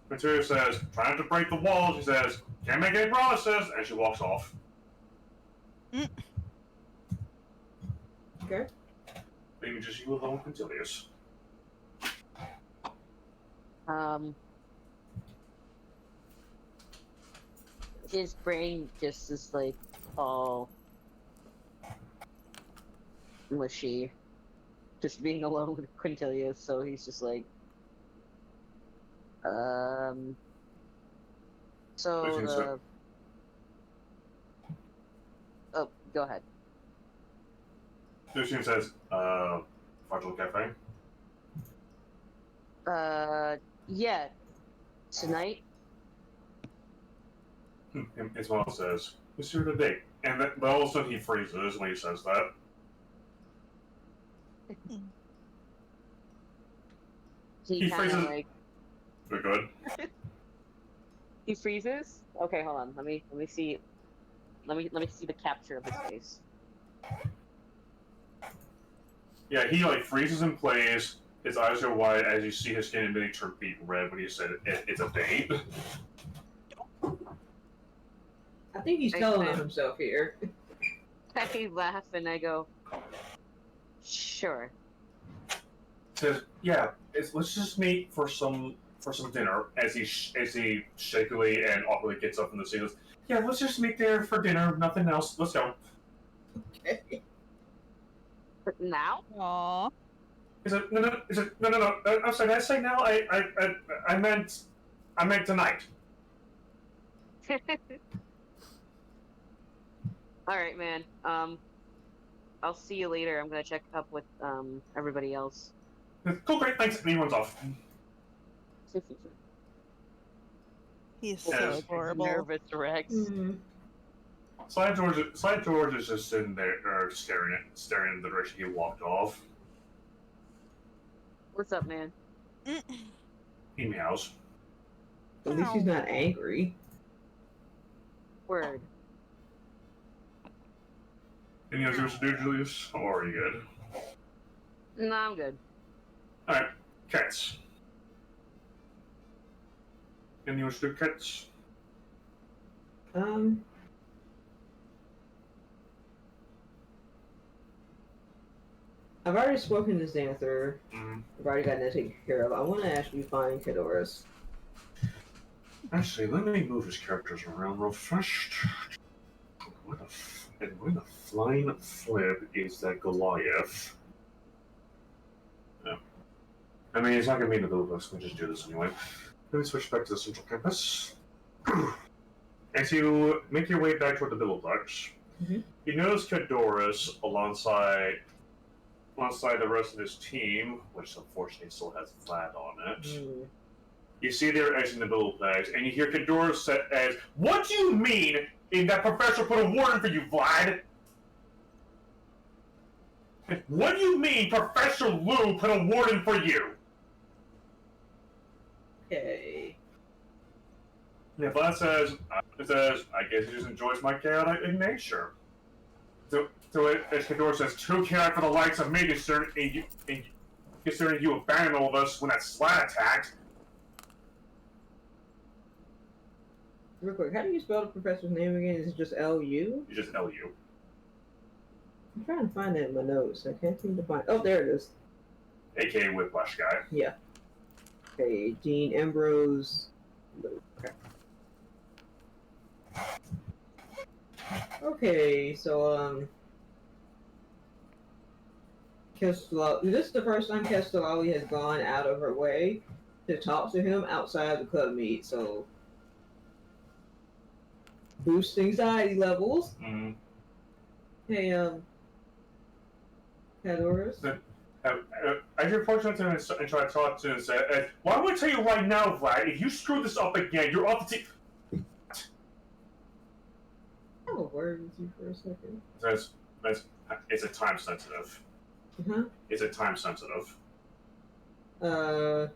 Speaker 4: Materia says, trying to break the wall. She says, can't make any promises, and she walks off.
Speaker 3: Okay.
Speaker 4: Leaving just you alone, Quintilius.
Speaker 6: His brain just is like all mushy, just being alone with Quintilius, so he's just like, so oh, go ahead.
Speaker 4: Lucian says, Fragile Cafe?
Speaker 6: Yeah, tonight?
Speaker 4: Ismael says, who's here today? But also he freezes when he says that.
Speaker 6: He kind
Speaker 4: freezes.
Speaker 6: of like...
Speaker 4: We're good.
Speaker 6: He freezes? Okay, hold on. Let me see. Let me see the capture of his face.
Speaker 4: Yeah, he like freezes in place. His eyes go wide as you see his skin immediately turn beet red when he said it's a date.
Speaker 3: I think he's telling on himself here.
Speaker 6: I laugh and I go, sure.
Speaker 4: Says, yeah, let's just meet for some dinner. As he shakily and awkwardly gets up from the seat. Goes, yeah, let's just meet there for dinner. Nothing else. Let's go.
Speaker 3: Okay.
Speaker 6: But now?
Speaker 2: Aww.
Speaker 4: He said, no. I'm sorry. Did I say now? I meant tonight.
Speaker 6: All right, man. I'll see you later. I'm gonna check up with everybody else.
Speaker 4: Cool, great, thanks. And he runs off.
Speaker 2: He's
Speaker 4: Yes.
Speaker 2: so adorable.
Speaker 6: Nervous Rex.
Speaker 4: Sly George is just sitting there, staring in the direction he walked off.
Speaker 6: What's up, man?
Speaker 4: He meows.
Speaker 3: At least he's not angry.
Speaker 6: Word.
Speaker 4: Anything else you wish to do, Julius? Or are you good?
Speaker 6: No, I'm good.
Speaker 4: Alright, cats. Anything you wish to do, cats?
Speaker 3: I've already spoken to Xanther.
Speaker 4: Mm.
Speaker 3: I've already gotten that taken care of. I want to actually find Kadoris.
Speaker 4: Actually, let me move his characters around real fast. Where the flying flip is that Goliath? No. I mean, it's not going to be in the build list. We'll just do this anyway. Let me switch back to the central campus. As you make your way back toward the Billowplex, you notice Kadoris alongside the rest of his team, which unfortunately still has Vlad on it. You see they're exiting the Billowplex, and you hear Kadoris say as, "What do you mean in that professor put a warning for you, Vlad? What do you mean Professor Lou put a warning for you?"
Speaker 3: Okay.
Speaker 4: Yeah, Vlad says, "I guess he just enjoys my chaotic nature." So as Kador says, "Too chaotic for the likes of me, considering you abandoned all of us when that slat attacked."
Speaker 3: Real quick, how do you spell the professor's name again? Is it just L-U?
Speaker 4: It's just L-U.
Speaker 3: I'm trying to find that in my notes. I can't seem to find. Oh, there it is.
Speaker 4: AKA Whiplash Guy.
Speaker 3: Yeah. Okay, Dean Ambrose. Okay. Okay, so this is the first time Castellali has gone out of her way to talk to him outside the club meet, so boost anxiety levels.
Speaker 4: Mm-hmm.
Speaker 3: Hey, Kadoris.
Speaker 4: As you're approaching him and try to talk to him, say, "Well, I'm going to tell you right now, Vlad, if you screw this up again, you're off the team."
Speaker 3: I have a word with you for a second.
Speaker 4: It's a time sensitive.
Speaker 3: Uh-huh.
Speaker 4: It's a time sensitive.
Speaker 3: I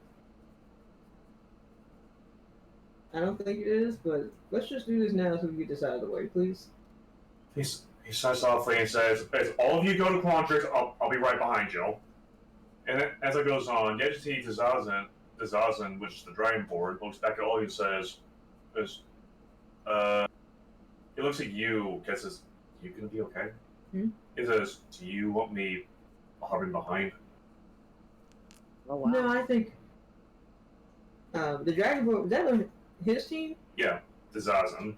Speaker 3: don't think it is, but let's just do this now so we get this out of the way, please.
Speaker 4: He says softly and says, "As all of you go to Quandrix, I'll be right behind you." And as it goes on, Yejiti Dazazan, which is the Dragonborn, looks back at all of you and says, he looks at you, guesses, "You gonna be okay?" He says, "Do you want me hovering behind?"
Speaker 6: Oh wow.
Speaker 3: No, I think the Dragonborn, was that on his team?
Speaker 4: Yeah, Dazazan.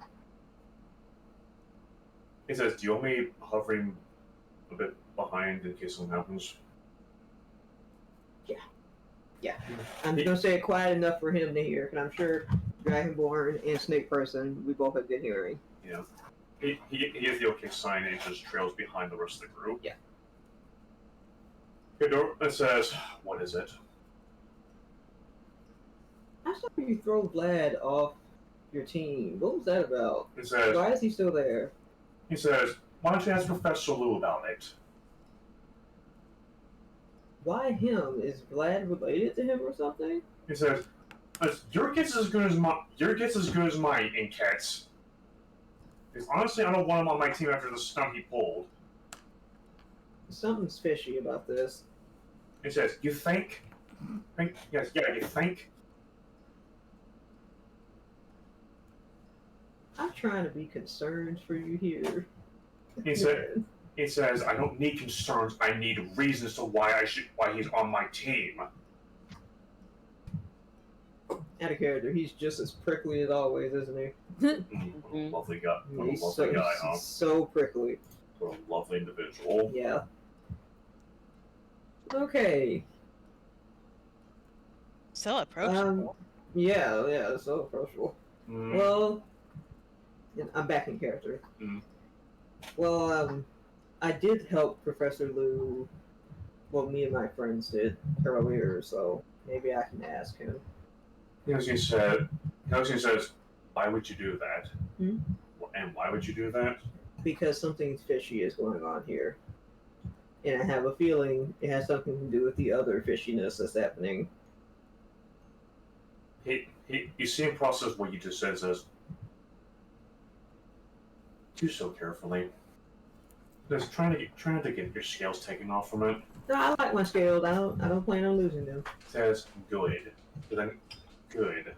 Speaker 4: He says, "Do you want me hovering a bit behind in case something happens?"
Speaker 3: Yeah. I'm just gonna say it quiet enough for him to hear, and I'm sure Dragonborn and Snake Person, we both have good hearing.
Speaker 4: Yeah. He gives the okay sign and just trails behind the rest of the group.
Speaker 3: Yeah.
Speaker 4: It says, "What is it?"
Speaker 3: I saw you throw Vlad off your team. What was that about?
Speaker 4: It says,
Speaker 3: Why is he still there?
Speaker 4: He says, "Why don't you ask Professor Lou about it?"
Speaker 3: Why him? Is Vlad related to him or something?
Speaker 4: He says, "Your guess is as good as mine. Your guess is as good as mine, Inkets. Because honestly, I don't want him on my team after the stunt he pulled."
Speaker 3: Something's fishy about this.
Speaker 4: He says, "You think? Yes, yeah, you think?"
Speaker 3: I'm trying to be concerned for you here.
Speaker 4: He says, "I don't need concerns. I need reasons to why he's on my team."
Speaker 3: Out of character, he's just as prickly as always, isn't he?
Speaker 4: Lovely guy. What a
Speaker 3: He's
Speaker 4: lovely guy, huh?
Speaker 3: so prickly.
Speaker 4: What a lovely individual.
Speaker 3: Yeah. Okay.
Speaker 2: So approachable.
Speaker 3: Yeah, so approachable. Well, I'm back in character. Well, I did help Professor Lou. Well, me and my friends did earlier, so maybe I can ask him.
Speaker 4: He says, "Why would you do that?" And why would you do that?
Speaker 3: Because something fishy is going on here. And I have a feeling it has something to do with the other fishiness that's happening.
Speaker 4: You see him process what you just said, says, "Do so carefully." Just trying to get your scales taken off from it.
Speaker 3: No, I like my scales. I don't plan on losing them.
Speaker 4: Says good. Then good.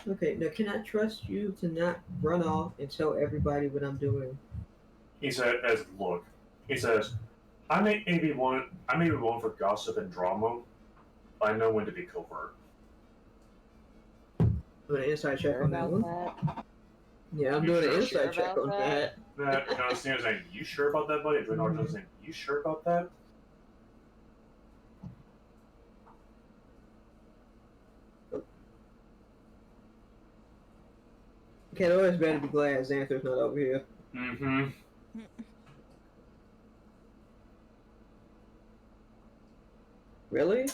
Speaker 3: Okay, now can I trust you to not run off and tell everybody what I'm doing?
Speaker 4: He says, look. He says, I may be one for gossip and drama, but I know when to be covert.
Speaker 3: Doing an inside check
Speaker 6: Sure
Speaker 3: on that
Speaker 6: about
Speaker 3: one.
Speaker 6: that?
Speaker 3: Yeah, I'm
Speaker 4: You
Speaker 3: doing an
Speaker 4: sure
Speaker 3: inside check
Speaker 6: about
Speaker 3: on
Speaker 6: that?
Speaker 3: that.
Speaker 4: Jonathan saying, you sure about that, buddy? Jonathan saying, you sure about that?
Speaker 3: Can't always better be glad Xanther's not over here.
Speaker 4: Mm-hmm.
Speaker 3: Really?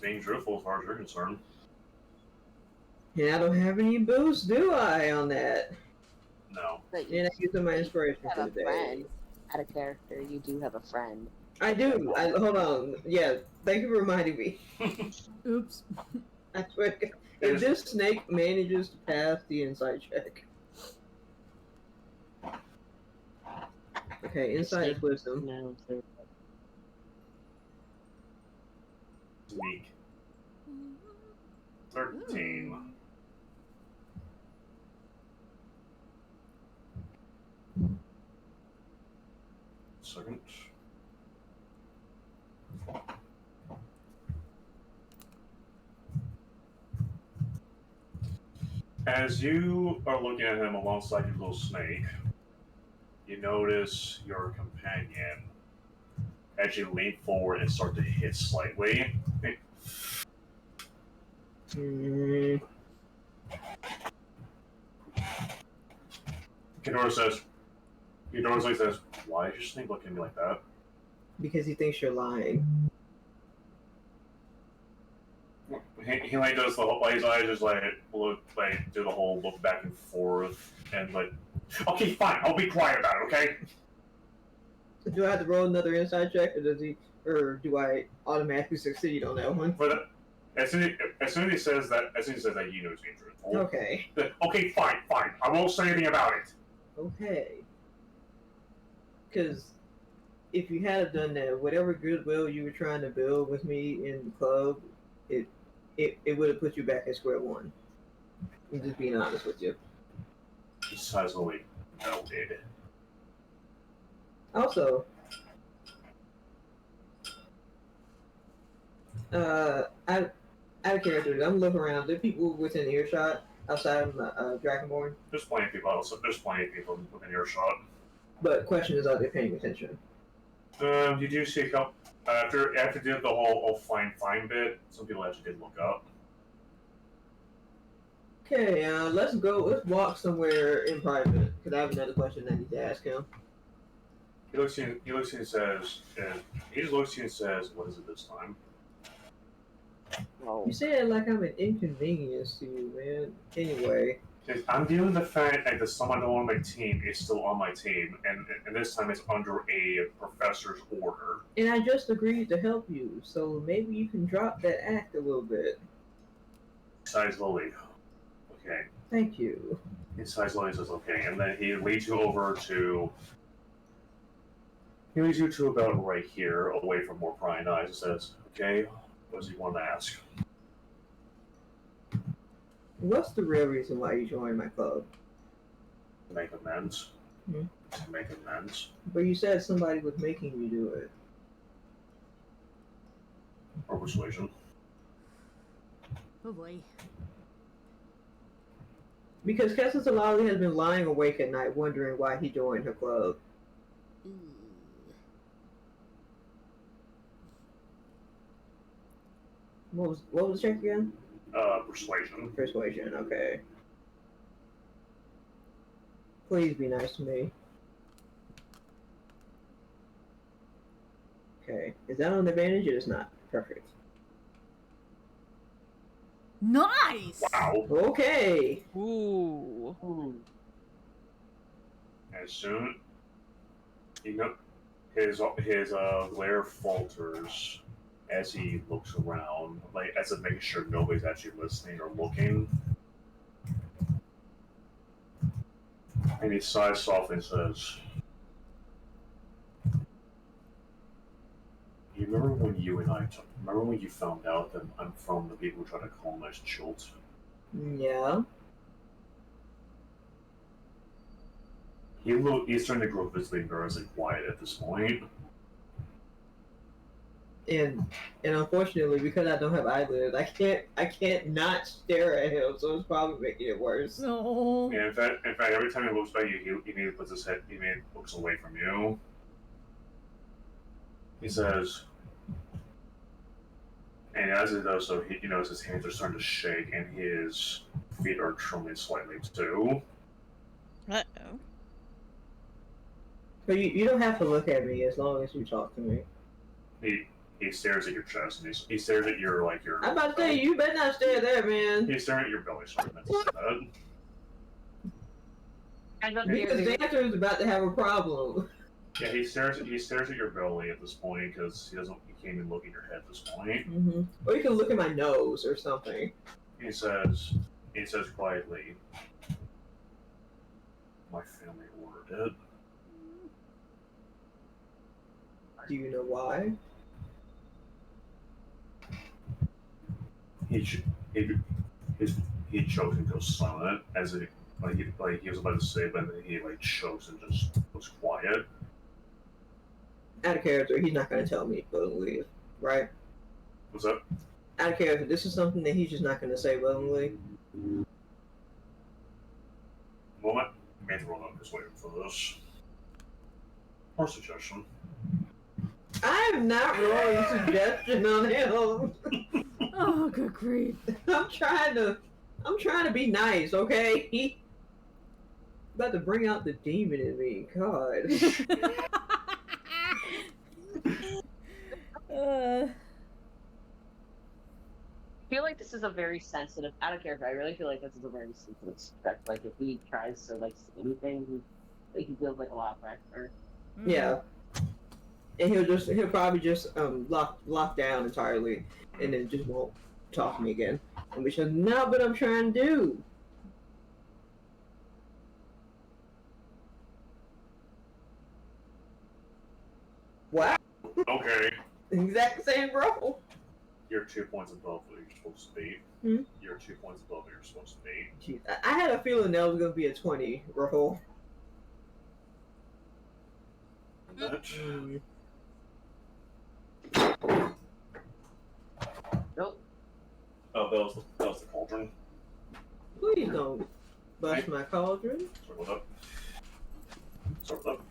Speaker 4: Being truthful as far as you're concerned.
Speaker 3: Yeah, I don't have any boost, do I, on that?
Speaker 4: No.
Speaker 6: But you
Speaker 3: And I'm using my inspiration
Speaker 6: have
Speaker 3: for
Speaker 6: a
Speaker 3: the day.
Speaker 6: friend. Out of character, you do have a friend.
Speaker 3: I do. Hold on. Yeah, thank you for reminding me.
Speaker 1: Oops.
Speaker 3: I swear, if this snake manages to pass the insight check. Okay, insight is wisdom.
Speaker 6: No, so
Speaker 4: Weak. 13. Second. As you are looking at him alongside your little snake, you notice your companion actually lean forward and start to hit slightly.
Speaker 3: Mm,
Speaker 4: Ghidorah says, why is your snake looking at me like that?
Speaker 3: because he thinks you're lying.
Speaker 4: He like does the whole, like, his eyes just like look, like do the whole look back and forth, and like, okay, fine, I'll be quiet about it, okay?
Speaker 3: Do I have to roll another inside check, or do I automatically succeed on that one?
Speaker 4: But as soon as he says that, you know he's being truthful.
Speaker 3: Okay.
Speaker 4: Okay, fine, I won't say anything about it.
Speaker 3: Okay. Because if you had done that, whatever goodwill you were trying to build with me in the club, it would have put you back at square one. I'm just being honest with you.
Speaker 4: He says only noted.
Speaker 3: Also, out of character, I'm looking around. There are people within earshot outside of Dragonborn.
Speaker 4: There's plenty of people. There's plenty of people within earshot.
Speaker 3: But question is, are they paying attention?
Speaker 4: You do see a couple after doing the whole fine bit. Some people actually did look up.
Speaker 3: Okay, let's go. Let's walk somewhere in private because I have another question I need to ask him.
Speaker 4: He looks at you and says, "What is it this time?"
Speaker 6: oh,
Speaker 3: You say it like I'm an inconvenience to you, man. Anyway,
Speaker 4: I'm dealing with the fact that someone on my team is still on my team, and this time it's under a professor's order.
Speaker 3: and I just agreed to help you, so maybe you can drop that act a little bit.
Speaker 4: Sighs Lily. Okay.
Speaker 3: Thank you.
Speaker 4: He sighs Lily and says, "Okay," and then he leads you over to. He leads you to about right here, away from more prying eyes, and says, "Okay, what does he want to ask?"
Speaker 3: What's the real reason why you joined my club?
Speaker 4: To make amends.
Speaker 3: Hmm.
Speaker 4: To make amends.
Speaker 3: But you said somebody was making you do it.
Speaker 4: Or persuasion.
Speaker 1: Oh boy.
Speaker 3: Because Kessis Alali has been lying awake at night wondering why he joined her club.
Speaker 1: Ooh.
Speaker 3: What was the check again?
Speaker 4: Persuasion.
Speaker 3: Persuasion, okay. Please be nice to me. Okay. Is that an advantage? It is not. Perfect.
Speaker 1: Nice!
Speaker 4: Wow.
Speaker 3: Okay.
Speaker 2: Ooh.
Speaker 4: As soon, his glare falters as he looks around, like as if making sure nobody's actually listening or looking. And he sighs softly and says, "You remember when you and I remember when you found out that I'm from the people who try to colonize Chult?"
Speaker 3: Yeah.
Speaker 4: He's starting to grow visibly nervous and quiet at this point.
Speaker 3: And unfortunately, because I don't have eyelids, I can't not stare at him. So it's probably making it worse.
Speaker 1: No.
Speaker 4: And in fact, every time he looks at you, he immediately puts his head, he immediately looks away from you. He says, and as he does so, he knows his hands are starting to shake and his feet are trembling slightly too.
Speaker 2: Uh-oh.
Speaker 3: But you don't have to look at me as long as you talk to me.
Speaker 4: He stares at your chest and he stares at your
Speaker 3: I'm about to say, you better not stare there, man.
Speaker 4: He's staring at your belly. Sorry, I meant to say that.
Speaker 6: I don't
Speaker 3: Because
Speaker 6: hear
Speaker 3: Dancer is about to have a problem.
Speaker 4: Yeah, he stares at your belly at this point because he can't even look at your head at this point.
Speaker 3: Mm-hmm. Or you can look at my nose or something.
Speaker 4: He says quietly, "My family ordered it."
Speaker 3: Do you know why?
Speaker 4: He chokes and goes silent as he was about to say, but then he chokes and just goes quiet.
Speaker 3: Out of character, he's not going to tell me willingly, right?
Speaker 4: What's up?
Speaker 3: Out of character, this is something that he's just not going to say willingly.
Speaker 4: Moment. Man's roll up is waiting for this. Or suggestion.
Speaker 3: I'm not rolling a suggestion on him.
Speaker 1: Oh, good grief.
Speaker 3: I'm trying to be nice, okay? He about to bring out the demon in me. God.
Speaker 6: I feel like this is a very sensitive, out of character, I really feel like this is a very sensitive subject. Like, if he tries to, say anything, he feels like a lot of pressure.
Speaker 3: Yeah. And he'll probably just lock down entirely and then just won't talk to me again. And we said, not what I'm trying to do. Wow.
Speaker 4: Okay.
Speaker 3: Exact same role.
Speaker 4: You're 2 points above what you're supposed to be.
Speaker 3: Hmm?
Speaker 4: You're 2 points above what you're supposed to be.
Speaker 3: Jeez, I had a feeling that was going to be a 20 roll.
Speaker 6: Nope.
Speaker 4: Oh, that was the cauldron.
Speaker 3: Please don't bust my cauldron.
Speaker 4: Sorry, what's up? Sorry, what's up?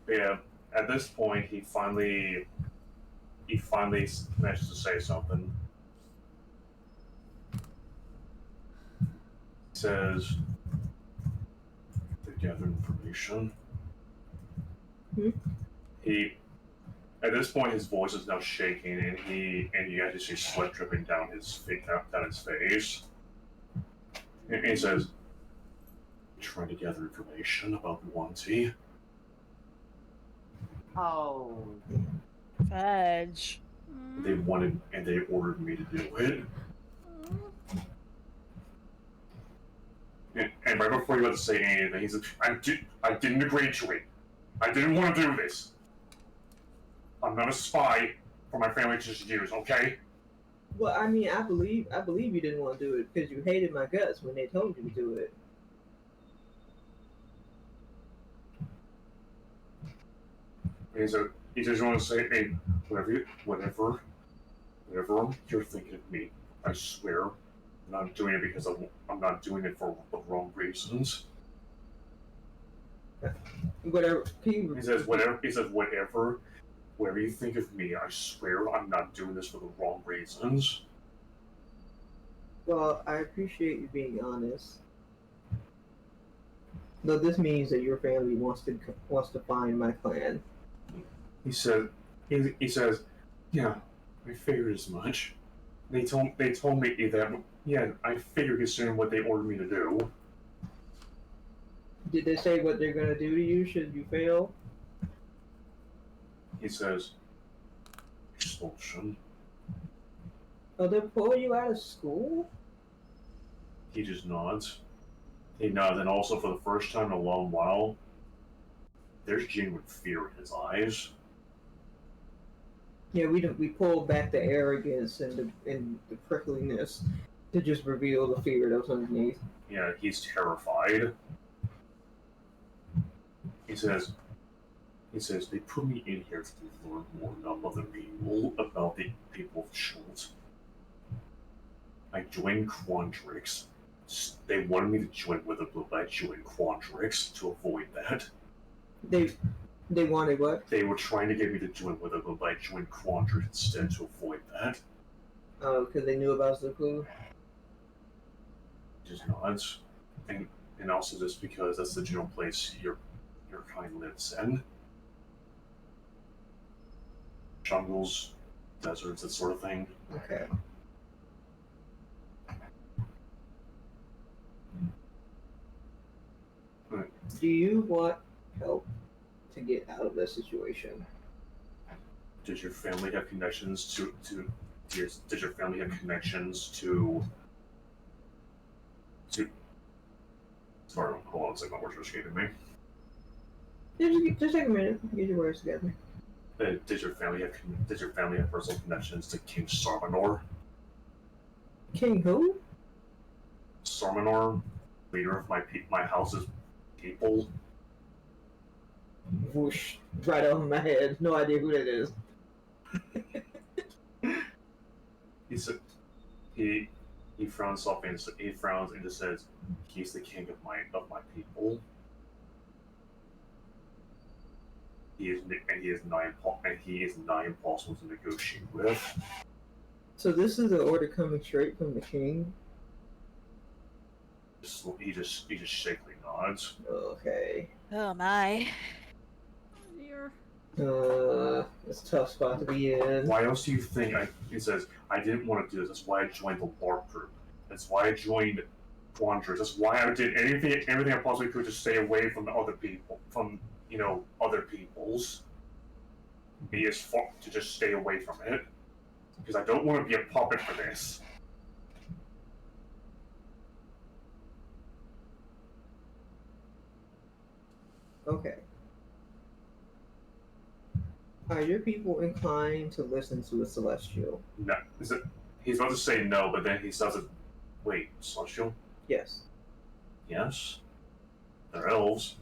Speaker 4: Yeah, at this point, he finally manages to say something. He says, "To gather information."
Speaker 3: Hmm?
Speaker 4: At this point, his voice is now shaking, and you actually see sweat dripping down his face. And he says, "Trying to gather information about Wanty."
Speaker 6: Oh.
Speaker 2: Fudge.
Speaker 4: They wanted, and they ordered me to do it. And right before he was about to say anything, he said, I didn't agree to it. I didn't want to do this. I'm not a spy for my family to just use, okay?"
Speaker 3: Well, I mean, I believe you didn't want to do it because you hated my guts when they told you to do it.
Speaker 4: And so he just want to say, "Hey, whatever you're thinking of me, I swear, I'm not doing it because I'm not doing it for the wrong reasons."
Speaker 3: Whatever.
Speaker 4: He says, whatever you think of me, I swear I'm not doing this for the wrong reasons.
Speaker 3: Well, I appreciate you being honest. Though this means that your family wants to find my clan.
Speaker 4: He says, "Yeah, I figured as much. They told me that. Yeah, I figured considering what they ordered me to do."
Speaker 3: Did they say what they're gonna do to you should you fail?
Speaker 4: He says, "Expulsion."
Speaker 3: Oh, they'll pull you out of school?
Speaker 4: He just nods. He nods, and also for the first time in a long while, there's genuine fear in his eyes.
Speaker 3: Yeah, we pulled back the arrogance and the prickliness to just reveal the fear that was underneath.
Speaker 4: Yeah, he's terrified. He says, they put me in here to learn more about other people, about the people of Schultz. I joined Quandrix. They wanted me to join with them, but I joined Quandrix to avoid that.
Speaker 3: They wanted what?
Speaker 4: They were trying to get me to join with them, but I joined Quandrix instead to avoid that.
Speaker 3: Oh, because they knew about Zuku?
Speaker 4: Just nods. And also just because that's the general place your kind lives in. Jungles, deserts, that sort of thing.
Speaker 3: Okay.
Speaker 4: Right.
Speaker 3: Do you want help to get out of this situation?
Speaker 4: Does your family have connections to does your family have connections to sorry, hold on a second, my words are escaping me.
Speaker 3: Just take a minute. Get your words together.
Speaker 4: Does your family have personal connections to King Sarmanor?
Speaker 3: King who?
Speaker 4: Sarmanor, leader of my house's people.
Speaker 3: Whoosh! Right over my head. No idea who that is.
Speaker 4: He said he frowns softly and he frowns and just says, "He's the king of my people. He is nigh impossible to negotiate with."
Speaker 3: So this is an order coming straight from the king.
Speaker 4: He just shakily nods.
Speaker 3: Okay.
Speaker 2: Oh my.
Speaker 1: Dear.
Speaker 3: It's a tough spot to be in.
Speaker 4: Why else do you think? He says, "I didn't want to do this. That's why I joined the LARP group. That's why I joined Quandrix. That's why I did everything I possibly could to stay away from the other people, from other peoples. Be as far to just stay away from it, because I don't want to be a puppet for this."
Speaker 3: Okay. Are your people inclined to listen to a celestial?
Speaker 4: No, he's about to say no, but then he says it. Wait, celestial?
Speaker 3: Yes.
Speaker 4: Yes. They're elves.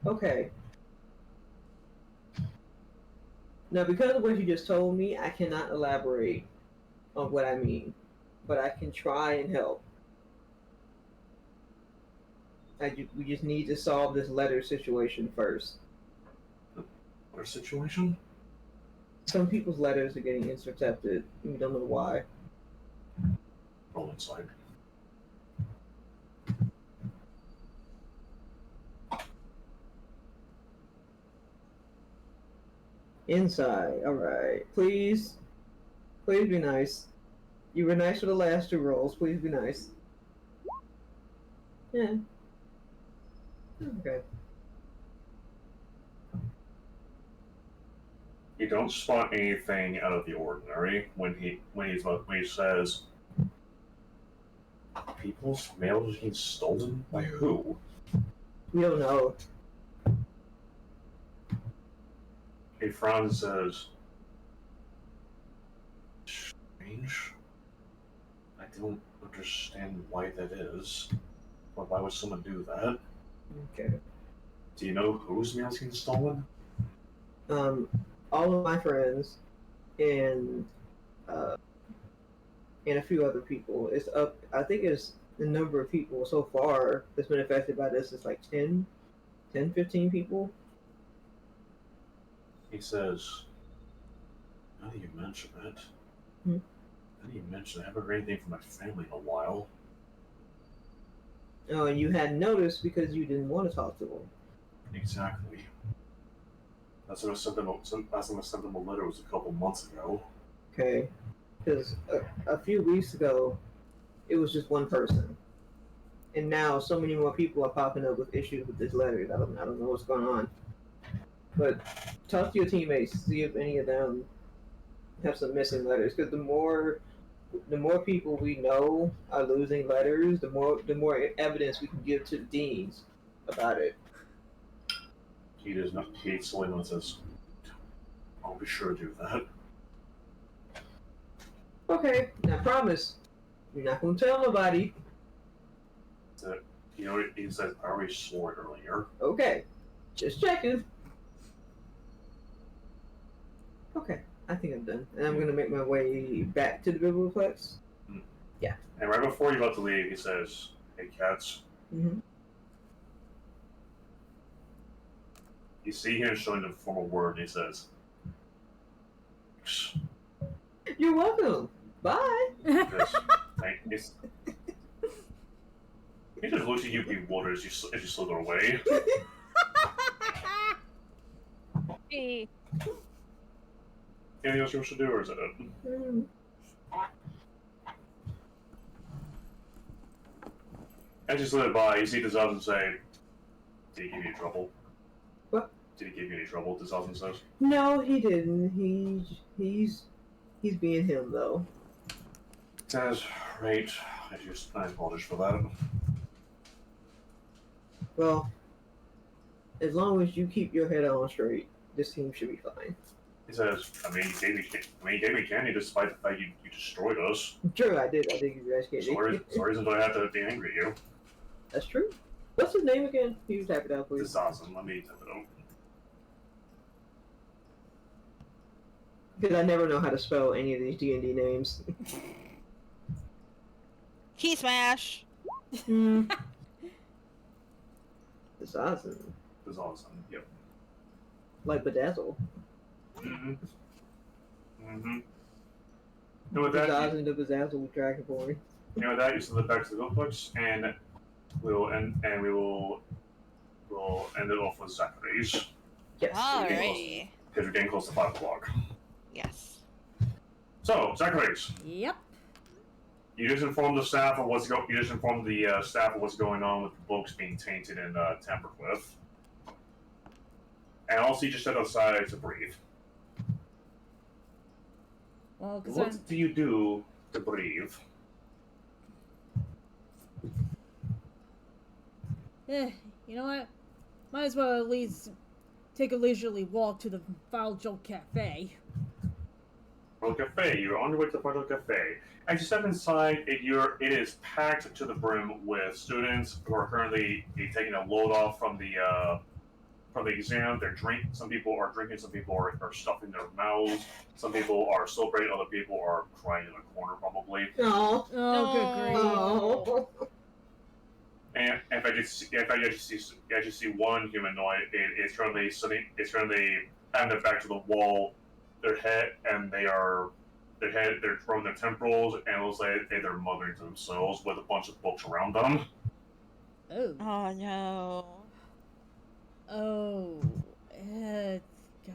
Speaker 3: Okay. Now, because of what you just told me, I cannot elaborate on what I mean, but I can try and help. We just need to solve this letter situation first.
Speaker 4: What situation?
Speaker 3: Some people's letters are getting intercepted. We don't know why.
Speaker 4: Roll inside.
Speaker 3: Inside. Alright. Please be nice. You were nice for the last 2 rolls. Please be nice. Yeah. Okay.
Speaker 4: You don't spot anything out of the ordinary when he says, "People's mail is being stolen by who?"
Speaker 3: We don't know.
Speaker 4: He frowns and says, "Strange. I don't understand why that is. But why would someone do that?
Speaker 3: Okay.
Speaker 4: Do you know whose mail's being stolen?"
Speaker 3: All of my friends and a few other people. It's up. I think it's the number of people so far that's been affected by this is like 10, 15 people.
Speaker 4: He says, "Now that you mention it, I haven't heard anything from my family in a while."
Speaker 3: Oh, and you hadn't noticed because you didn't want to talk to them.
Speaker 4: Exactly. That's when I sent them a letter was a couple months ago.
Speaker 3: Okay. Because a few weeks ago, it was just one person. And now so many more people are popping up with issues with this letter. I don't know what's going on. But talk to your teammates, see if any of them have some missing letters. Because the more more people we know are losing letters, the more evidence we can give to the deans about it.
Speaker 4: He does not. He Soylent says, "I'll be sure to do that."
Speaker 3: Okay, now promise, you're not gonna tell nobody.
Speaker 4: So, you know, he said, "I already swore it earlier."
Speaker 3: Okay, just checking. Okay, I think I'm done, and I'm gonna make my way back to the Biblioplex.
Speaker 4: And right before you about to leave, he says, "Hey, cats."
Speaker 3: Mm-hmm.
Speaker 4: You see him showing the formal word, and he says,
Speaker 3: You're welcome. Bye.
Speaker 4: "This." It's, he just looks at you bewildered as you slither away.
Speaker 2: Hey.
Speaker 4: Anything else you wish to do, or is it?
Speaker 3: Mm.
Speaker 4: As you slither by, you see Dazazan say, "Did he give you trouble?"
Speaker 3: What?
Speaker 4: Did he give you any trouble? Dazazan says.
Speaker 3: No, he didn't. He's being him though.
Speaker 4: Says, "Right. I apologize for that."
Speaker 3: Well, as long as you keep your head on straight, this team should be fine.
Speaker 4: He says, you gave me candy despite the fact you destroyed us.
Speaker 3: Sure, I did give you guys candy.
Speaker 4: So reason do I have to be angry at you?"
Speaker 3: That's true. What's his name again? Can you type it out, please?
Speaker 4: Dazazan, let me type it out.
Speaker 3: Because I never know how to spell any of these D&D names.
Speaker 2: Key smash.
Speaker 3: Dazazan.
Speaker 4: Dazazan, yep.
Speaker 3: Like Bedazzle.
Speaker 4: Mm-hmm. Mm-hmm. And with that,
Speaker 3: Dazazan the Bedazzle Dragonborn.
Speaker 4: with that, you slip back to the notebooks, and we'll end it off with Zachary's.
Speaker 3: Yes.
Speaker 2: Alrighty.
Speaker 4: Because we're getting close to 5 o'clock.
Speaker 2: Yes.
Speaker 4: So, Zachary's.
Speaker 1: Yep.
Speaker 4: You just informed the staff of what's going. You just informed the staff of what's going on with the books being tainted in Timbercliff, and also you just set outside to breathe.
Speaker 1: Well, because
Speaker 4: What do you do to breathe?
Speaker 1: you know what? Might as well at least take a leisurely walk to the Foul Joke Cafe.
Speaker 4: Foil Cafe. You're on your way to the Foil Cafe. As you step inside, it is packed to the brim with students who are currently taking a load off from the exam. Some people are drinking. Some people are stuffing their mouths. Some people are celebrating. Other people are crying in a corner, probably.
Speaker 3: Oh.
Speaker 1: Oh, good grief.
Speaker 3: Oh.
Speaker 4: And if I just see one humanoid, it's currently having their back to the wall, they're throwing their temporals, and it looks like they're muttering to themselves with a bunch of books around them.
Speaker 1: Oh.
Speaker 2: Oh no.
Speaker 1: Oh.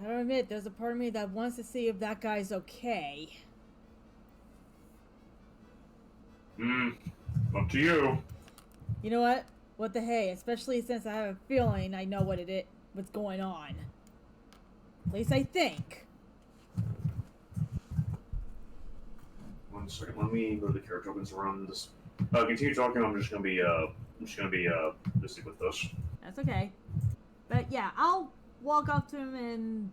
Speaker 1: Gotta admit, there's a part of me that wants to see if that guy's okay.
Speaker 4: Up to you.
Speaker 1: You know what? What the hey? Especially since I have a feeling I know what's going on. At least I think.
Speaker 4: 1 second. Let me move the character opens around this. Continue talking. I'm just gonna be busy with this.
Speaker 1: That's okay. But yeah, I'll walk up to him and,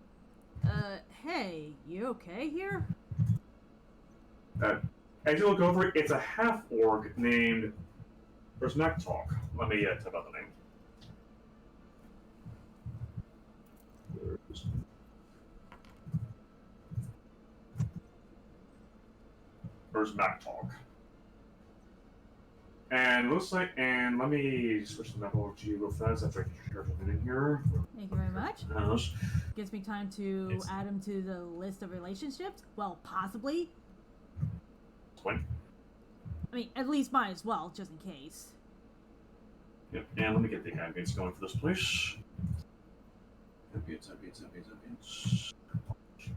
Speaker 1: hey, you okay here?
Speaker 4: As you look over, it's a half-orc named. There's Talk. Let me type out the name. There's Talk. And it looks like, and let me switch the map over to you real fast after I get your character in here.
Speaker 1: Thank you very much.
Speaker 4: Yes.
Speaker 1: Gives me time to add him to the list of relationships. Well, possibly.
Speaker 4: Fine.
Speaker 1: I mean, at least mine as well, just in case.
Speaker 4: Yep, and let me get the ambience going for this place. Ambience.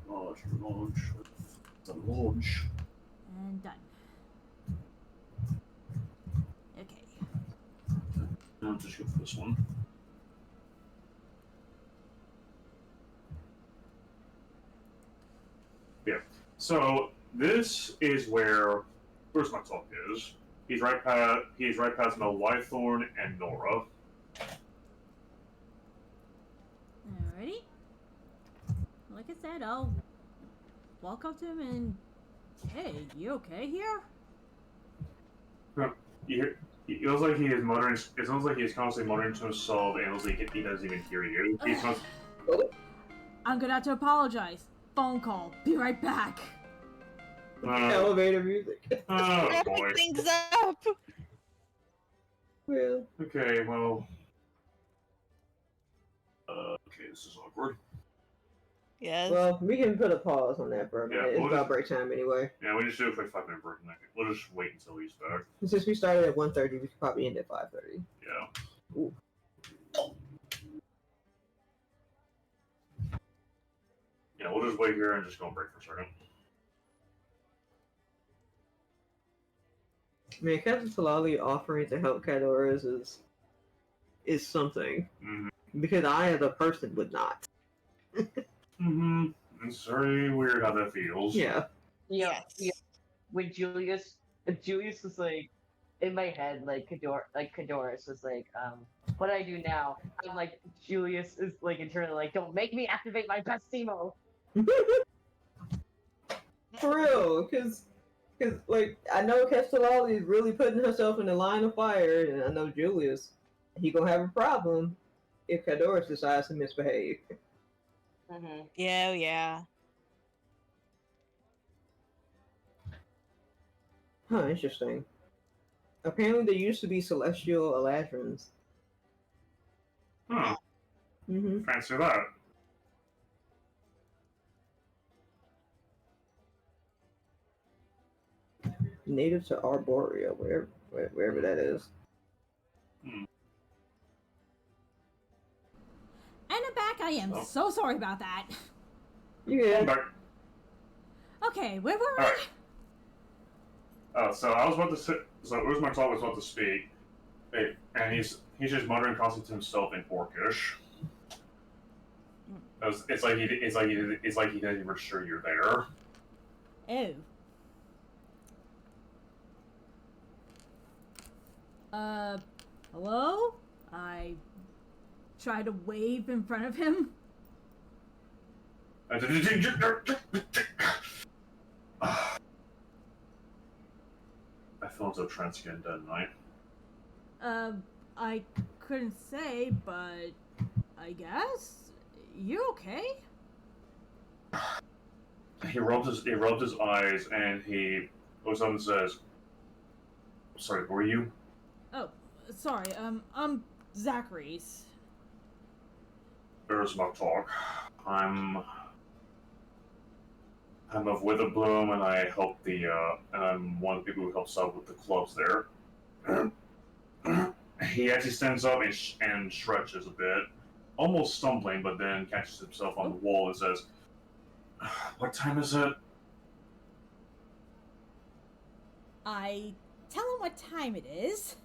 Speaker 4: Launch.
Speaker 1: And done. Okay.
Speaker 4: I'll just go for this one. Yeah. So this is where where's my talk is. He's right past Mel Wythorn and Nora.
Speaker 1: Alrighty. Like I said, I'll walk up to him and, hey, you okay here?
Speaker 4: It feels like he is muttering. It sounds like he is constantly muttering to himself, and it looks like he doesn't even hear you. He's
Speaker 1: I'm gonna have to apologize. Phone call. Be right back.
Speaker 3: Elevator music.
Speaker 4: Oh boy.
Speaker 2: Wrapping things up.
Speaker 3: Well,
Speaker 4: Okay, well. Okay, this is awkward.
Speaker 2: Yes.
Speaker 3: well, we can put a pause on that for a minute.
Speaker 4: Yeah,
Speaker 3: It's
Speaker 4: we'll
Speaker 3: about
Speaker 4: just-
Speaker 3: break time anyway.
Speaker 4: Yeah, we just do a quick 5-minute break. We'll just wait until he's back.
Speaker 3: Since we started at 1:30, we could probably end at 5:30.
Speaker 4: Yeah.
Speaker 3: Ooh.
Speaker 4: Yeah, we'll just wait here and just go on break for a second.
Speaker 3: Man, Captain Talali offering to help Kadoras is something.
Speaker 4: Mm-hmm.
Speaker 3: Because I, as a person, would not.
Speaker 4: Mm-hmm. It's very weird how that feels.
Speaker 3: Yeah.
Speaker 6: Yeah.
Speaker 2: Yes.
Speaker 6: Yeah. When Julius was like, in my head, like Cadoris was like, what do I do now? I'm like, Julius is like internally like, don't make me activate my best Simo.
Speaker 3: For real, because like I know Castellali is really putting herself in the line of fire, and I know Julius, he gonna have a problem if Cadoris decides to misbehave.
Speaker 6: Mm-hmm.
Speaker 2: Yeah, yeah.
Speaker 3: Huh, interesting. Apparently, there used to be celestial Eladrins.
Speaker 4: Huh.
Speaker 3: Mm-hmm.
Speaker 4: Fancy that.
Speaker 3: Native to Arborea, wherever that is.
Speaker 1: And I'm back. I am
Speaker 4: Oh.
Speaker 1: so sorry about that.
Speaker 3: Yeah.
Speaker 4: Back.
Speaker 1: Okay, where were we?
Speaker 4: Alright. So I was about to sit. So Uzman Talk was about to speak, and he's just muttering constantly to himself in Orcish. It's like he doesn't even sure you're there.
Speaker 1: Oh. Hello? I try to wave in front of him.
Speaker 4: I felt so transient, didn't I?
Speaker 1: I couldn't say, but I guess you okay?
Speaker 4: He rubbed his eyes and he looks up and says, "Sorry, who are you?"
Speaker 1: Oh, sorry. I'm Zachary's.
Speaker 4: There's my talk. I'm of Witherbloom, and I help and I'm one of the people who helps out with the clubs there. He actually stands up and stretches a bit, almost stumbling, but then catches himself on the wall and says, "What time is it?"
Speaker 1: I tell him what time it is.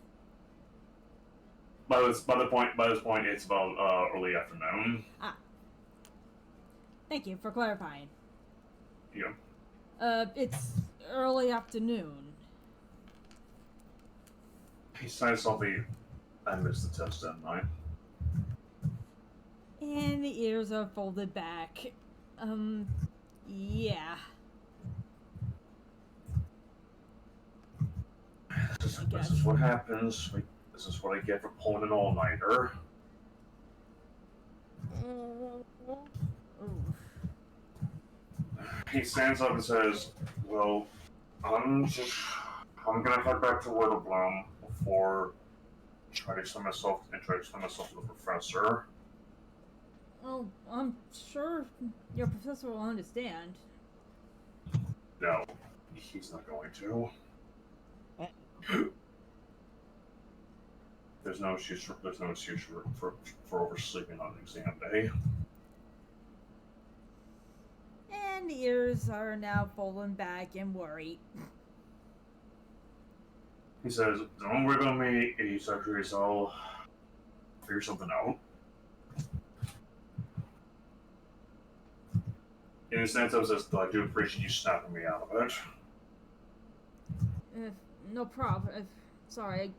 Speaker 4: By this point, it's about early afternoon.
Speaker 1: Thank you for clarifying.
Speaker 4: Yeah.
Speaker 1: It's early afternoon.
Speaker 4: He says something. I missed the test, didn't I?
Speaker 1: And the ears are folded back. Yeah.
Speaker 4: This is what happens. This is what I get for pulling an all-nighter.
Speaker 1: Ooh.
Speaker 4: He stands up and says, "Well, I'm gonna head back to Witherbloom before try to explain myself to the professor."
Speaker 1: Well, I'm sure your professor will understand.
Speaker 4: No, he's not going to. There's no excuse for oversleeping on exam day.
Speaker 1: And the ears are now folded back and worried.
Speaker 4: He says, "Don't worry about me, Secretaries. I'll figure something out." In a sense, I do appreciate you snapping me out of it.
Speaker 1: No problem. Sorry, I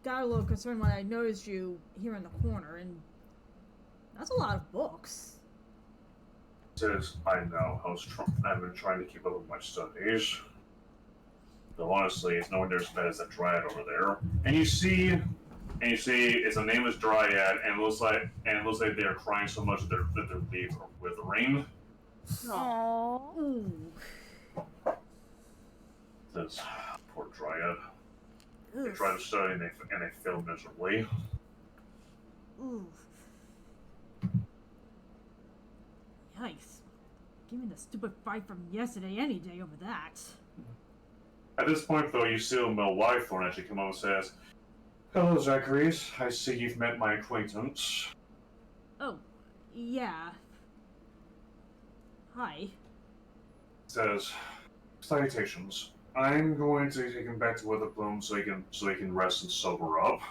Speaker 1: got a little concerned when I noticed you here in the corner, and that's a lot of books.
Speaker 4: Says, I know. I've been trying to keep up with my studies. Though honestly, it's nowhere near as bad as that dryad over there. And you see, it's a nameless dryad, and it looks like they are crying so much that their leaves are withering.
Speaker 2: Aww.
Speaker 1: Ooh.
Speaker 4: Says, poor dryad. They
Speaker 1: Oof.
Speaker 4: try to study and they fail miserably.
Speaker 1: Ooh. Yikes. Give me the stupid fight from yesterday any day over that.
Speaker 4: At this point, though, you see my wife Thorn actually come up and says, "Hello, Zachary's. I see you've met my acquaintance."
Speaker 1: Oh, yeah. Hi.
Speaker 4: Says, "Salutations. I'm going to take him back to Witherbloom so he can rest and sober up."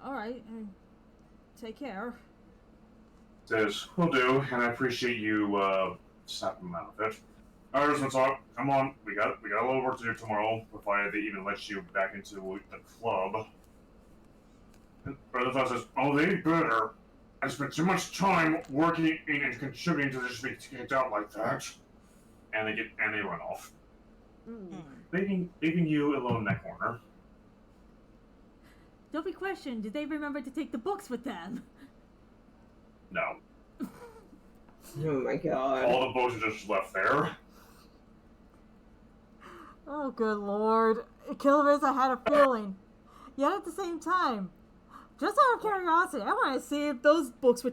Speaker 1: Alright, take care.
Speaker 4: Says, "Will do, and I appreciate you snapping him out of it. Alright, let's talk. Come on, we got a little work to do tomorrow before they even let you back into the club." And Brother Thought says, "Oh, they better. I spent too much time working and contributing to just be kicked out like that." And they run off, leaving you alone in that corner.
Speaker 1: Don't be questioned. Did they remember to take the books with them?
Speaker 4: No,
Speaker 3: Oh my god.
Speaker 4: all the books are just left there.
Speaker 1: Oh, good lord. Kilvis, I had a feeling. Yet at the same time, just out of curiosity, I want to see if those books were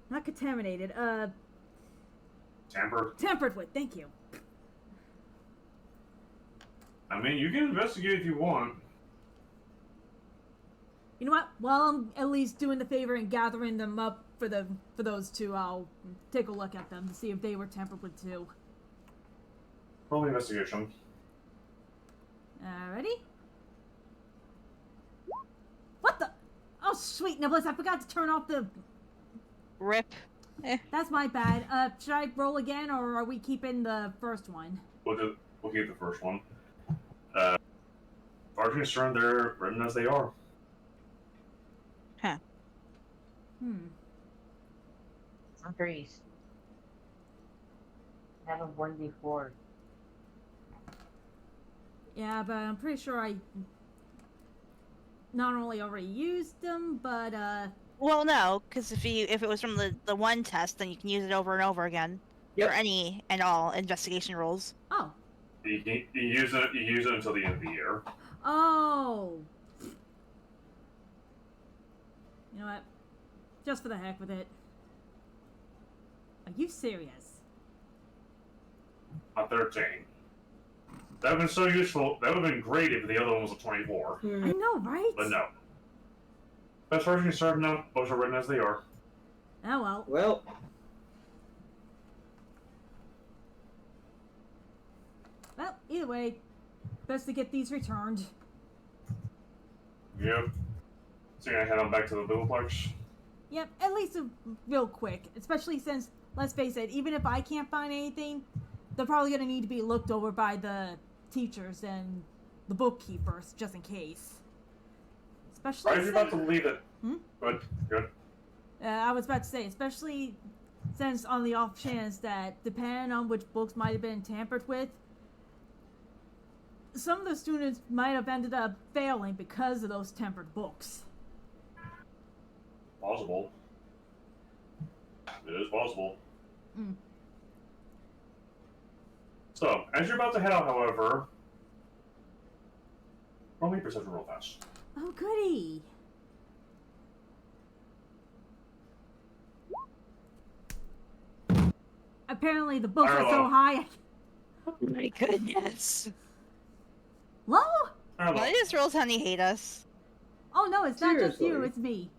Speaker 1: not contaminated, tampered with, thank you.
Speaker 4: I mean, you can investigate if you want.
Speaker 1: You know what? While I'm at least doing the favor and gathering them up for those two, I'll take a look at them to see if they were tampered with too.
Speaker 4: Roll the investigation.
Speaker 1: Alrighty. What the? Oh, sweet, Nicholas, I forgot to turn off the...
Speaker 2: Rip.
Speaker 1: That's my bad. Should I roll again, or are we keeping the first one?
Speaker 4: We'll keep the first one. As far as I'm concerned, they're written as they are.
Speaker 2: Huh.
Speaker 6: Agrees. Haven't won before.
Speaker 1: Yeah, but I'm pretty sure I not only already used them, but
Speaker 2: Well, no, because if it was from the one test, then you can use it over and over again
Speaker 3: Yep.
Speaker 2: for any and all investigation rolls.
Speaker 1: oh,
Speaker 4: You use it until the end of the year.
Speaker 1: oh. You know what? Just for the heck with it. Are you serious?
Speaker 4: A 13. That would have been so useful. That would have been great if the other one was a 24.
Speaker 1: I know, right?
Speaker 4: But no. As far as you're concerned, no. Both are written as they are.
Speaker 1: Oh well.
Speaker 3: Well,
Speaker 1: Well, either way, best to get these returned.
Speaker 4: Yep. So you're gonna head on back to the Billplex?
Speaker 1: Yep, at least real quick. Especially since, let's face it, even if I can't find anything, they're probably going to need to be looked over by the teachers and the bookkeepers, just in case. Especially
Speaker 4: Right, you're about to leave it. Good.
Speaker 1: I was about to say, especially since on the off chance that, depending on which books might have been tampered with, some of the students might have ended up failing because of those tempered books.
Speaker 4: Possible. It is possible. So, as you're about to head out, however, roll me a perception real fast.
Speaker 1: Oh, goody. low. Apparently the books are so
Speaker 4: low.
Speaker 1: high.
Speaker 2: Oh my goodness.
Speaker 1: Low?
Speaker 4: Alright,
Speaker 2: Why does Rolls Honey hate us?
Speaker 1: Oh no, it's not just you,
Speaker 3: Seriously.
Speaker 1: it's me.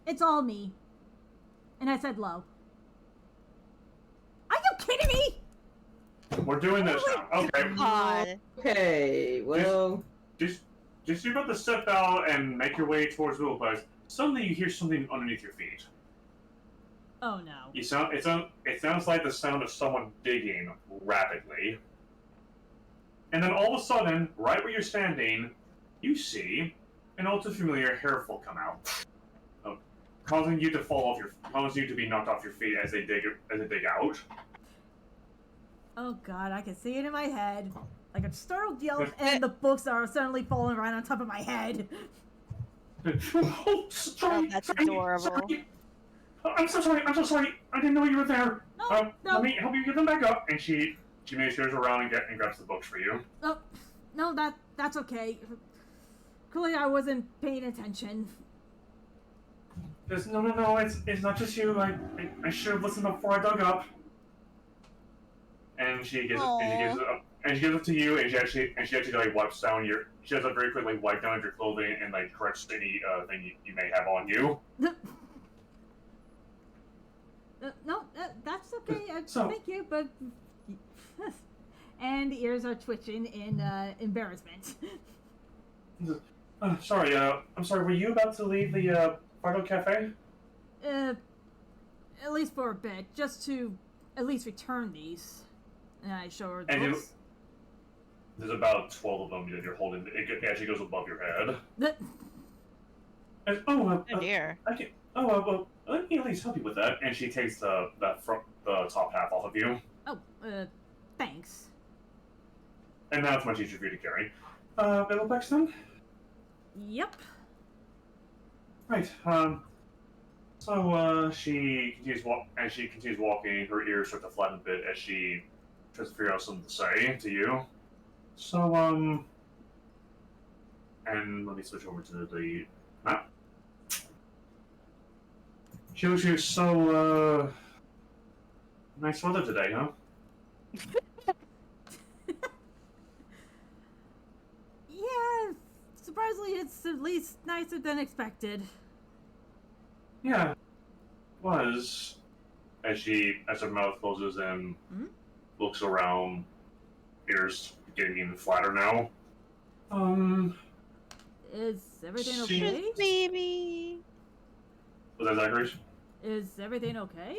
Speaker 1: It's all me. And I said low. Are you kidding me?
Speaker 4: we're doing this now. Okay.
Speaker 2: God.
Speaker 3: okay, well,
Speaker 4: Just you're about to step out and make your way towards Billplex. Suddenly you hear something underneath your feet.
Speaker 1: Oh no.
Speaker 4: It sounds like the sound of someone digging rapidly. And then all of a sudden, right where you're standing, you see an all too familiar hairful come out, causing you to causing you to be knocked off your feet as they dig out.
Speaker 1: Oh god, I can see it in my head. Like a startled yell, and the books are suddenly falling right on top of my head.
Speaker 4: Oh, sorry,
Speaker 2: Oh, that's
Speaker 4: sorry,
Speaker 2: adorable.
Speaker 4: sorry. I'm so sorry. I didn't know you were there.
Speaker 1: No, no.
Speaker 4: Let me help you get them back up. And she goes around and grabs the books for you.
Speaker 1: No, that's okay. Clearly, I wasn't paying attention.
Speaker 4: No. It's not just you. I should have listened before I dug up. And she gives it to you. And she actually like wipes down your. She does a very quickly wipe down your clothing and like corrects any thing you may have on you.
Speaker 1: No, that's okay.
Speaker 4: So-
Speaker 1: Thank you, but. And ears are twitching in embarrassment.
Speaker 4: Sorry. I'm sorry. Were you about to leave the Fardo Cafe?
Speaker 1: At least for a bit, just to at least return these. And I show her the
Speaker 4: And
Speaker 1: books.
Speaker 4: There's about 12 of them that you're holding. It actually goes above your head. And,
Speaker 2: Oh dear.
Speaker 4: well, let me at least help you with that. And she takes the top half off of you.
Speaker 1: Thanks.
Speaker 4: And now it's much easier for you to carry. Bill Bexton?
Speaker 1: Yep.
Speaker 4: Right. So she continues walking. Her ears start to flatten a bit as she tries to figure out something to say to you. So and let me switch over to the map. She looks at you. So nice weather today, huh?
Speaker 1: Yeah, surprisingly, it's at least nicer than expected.
Speaker 4: Yeah, was. As her mouth closes and looks around, ears getting even flatter now.
Speaker 1: Is everything
Speaker 4: She-
Speaker 1: okay?
Speaker 2: Baby.
Speaker 4: Was that Zachary?
Speaker 1: Is everything okay?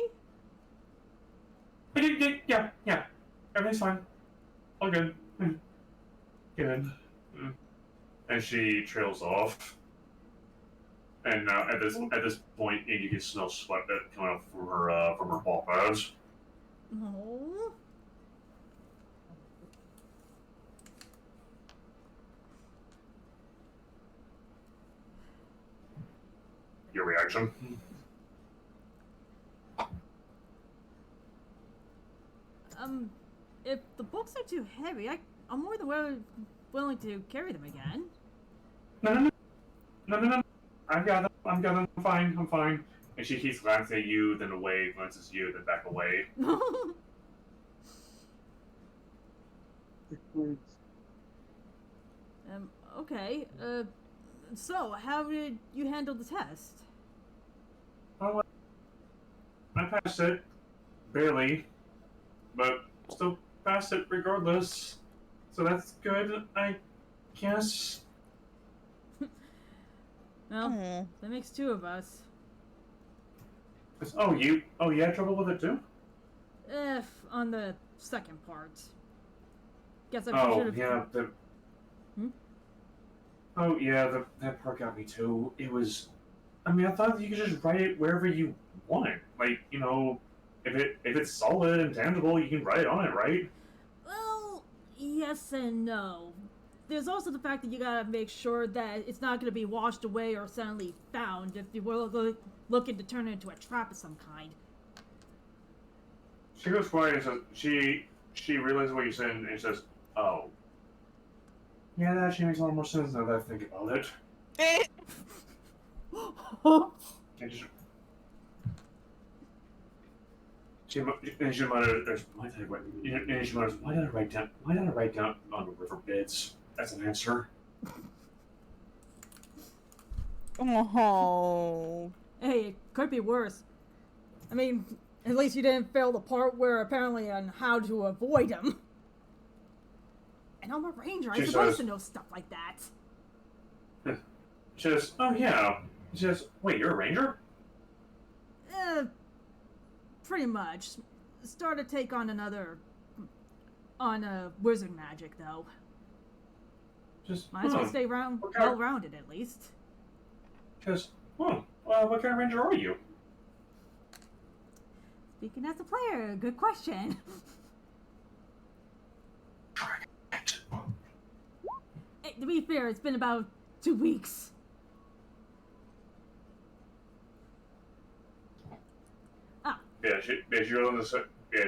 Speaker 4: Yeah. Everything's fine. All good. Good. And she trails off. And now at this point, you can smell sweat coming up from her paw pads.
Speaker 1: Oh.
Speaker 4: Your reaction?
Speaker 1: If the books are too heavy, I'm more than willing to carry them again.
Speaker 4: No. I've got them. I'm fine. And she keeps glancing at you, then away, glances at you, then back away.
Speaker 1: Okay. So how did you handle the test?
Speaker 4: Oh, I passed it. Barely. But still passed it regardless. So that's good, I guess.
Speaker 1: Well, that makes two of us.
Speaker 4: Oh, you had trouble with it too?
Speaker 1: On the second part. Guess I
Speaker 4: Oh,
Speaker 1: should have.
Speaker 4: yeah.
Speaker 1: Hmm?
Speaker 4: Oh, yeah, that part got me too. It was... I mean, I thought you could just write it wherever you want. Like, you know, if it's solid and tangible, you can write on it, right?
Speaker 1: Well, yes and no. There's also the fact that you gotta make sure that it's not gonna be washed away or suddenly found if you were looking to turn it into a trap of some kind.
Speaker 4: She goes quiet and says, she realizes what you said and says, oh. Yeah, that actually makes a lot more sense now that I think about it. And she mutters, why did I write down on the river beds as an answer?
Speaker 2: Oh.
Speaker 1: Hey, it could be worse. I mean, at least you didn't fail the part where apparently on how to avoid them. And I'm a ranger, I'm
Speaker 4: She
Speaker 1: supposed
Speaker 4: says-
Speaker 1: to know stuff like that.
Speaker 4: She says, oh yeah. She says, wait, you're a ranger?
Speaker 1: pretty much. Start to take on another... on wizard magic, though.
Speaker 4: Just,
Speaker 1: Might as well stay well-rounded, at least.
Speaker 4: Just, well, what kind of ranger are you?
Speaker 1: Speaking as a player, good question. Hey, to be fair, it's been about 2 weeks. Ah.
Speaker 4: Yeah, she goes on to say,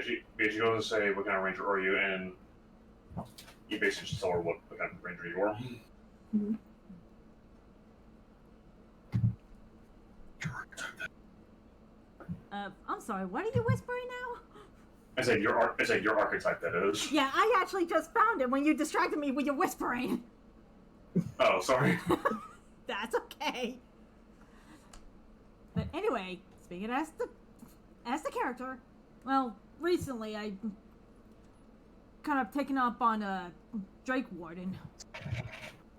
Speaker 4: she goes on to say, what kind of ranger are you? And you basically just tell her what kind of ranger you are.
Speaker 3: Mhm.
Speaker 1: I'm sorry, what are you whispering now?
Speaker 4: I said your archetype, that is.
Speaker 1: Yeah, I actually just found it when you distracted me with your whispering.
Speaker 4: Oh, sorry.
Speaker 1: That's okay. But anyway, speaking as the character, well, recently I kind of taken up on Drake Warden.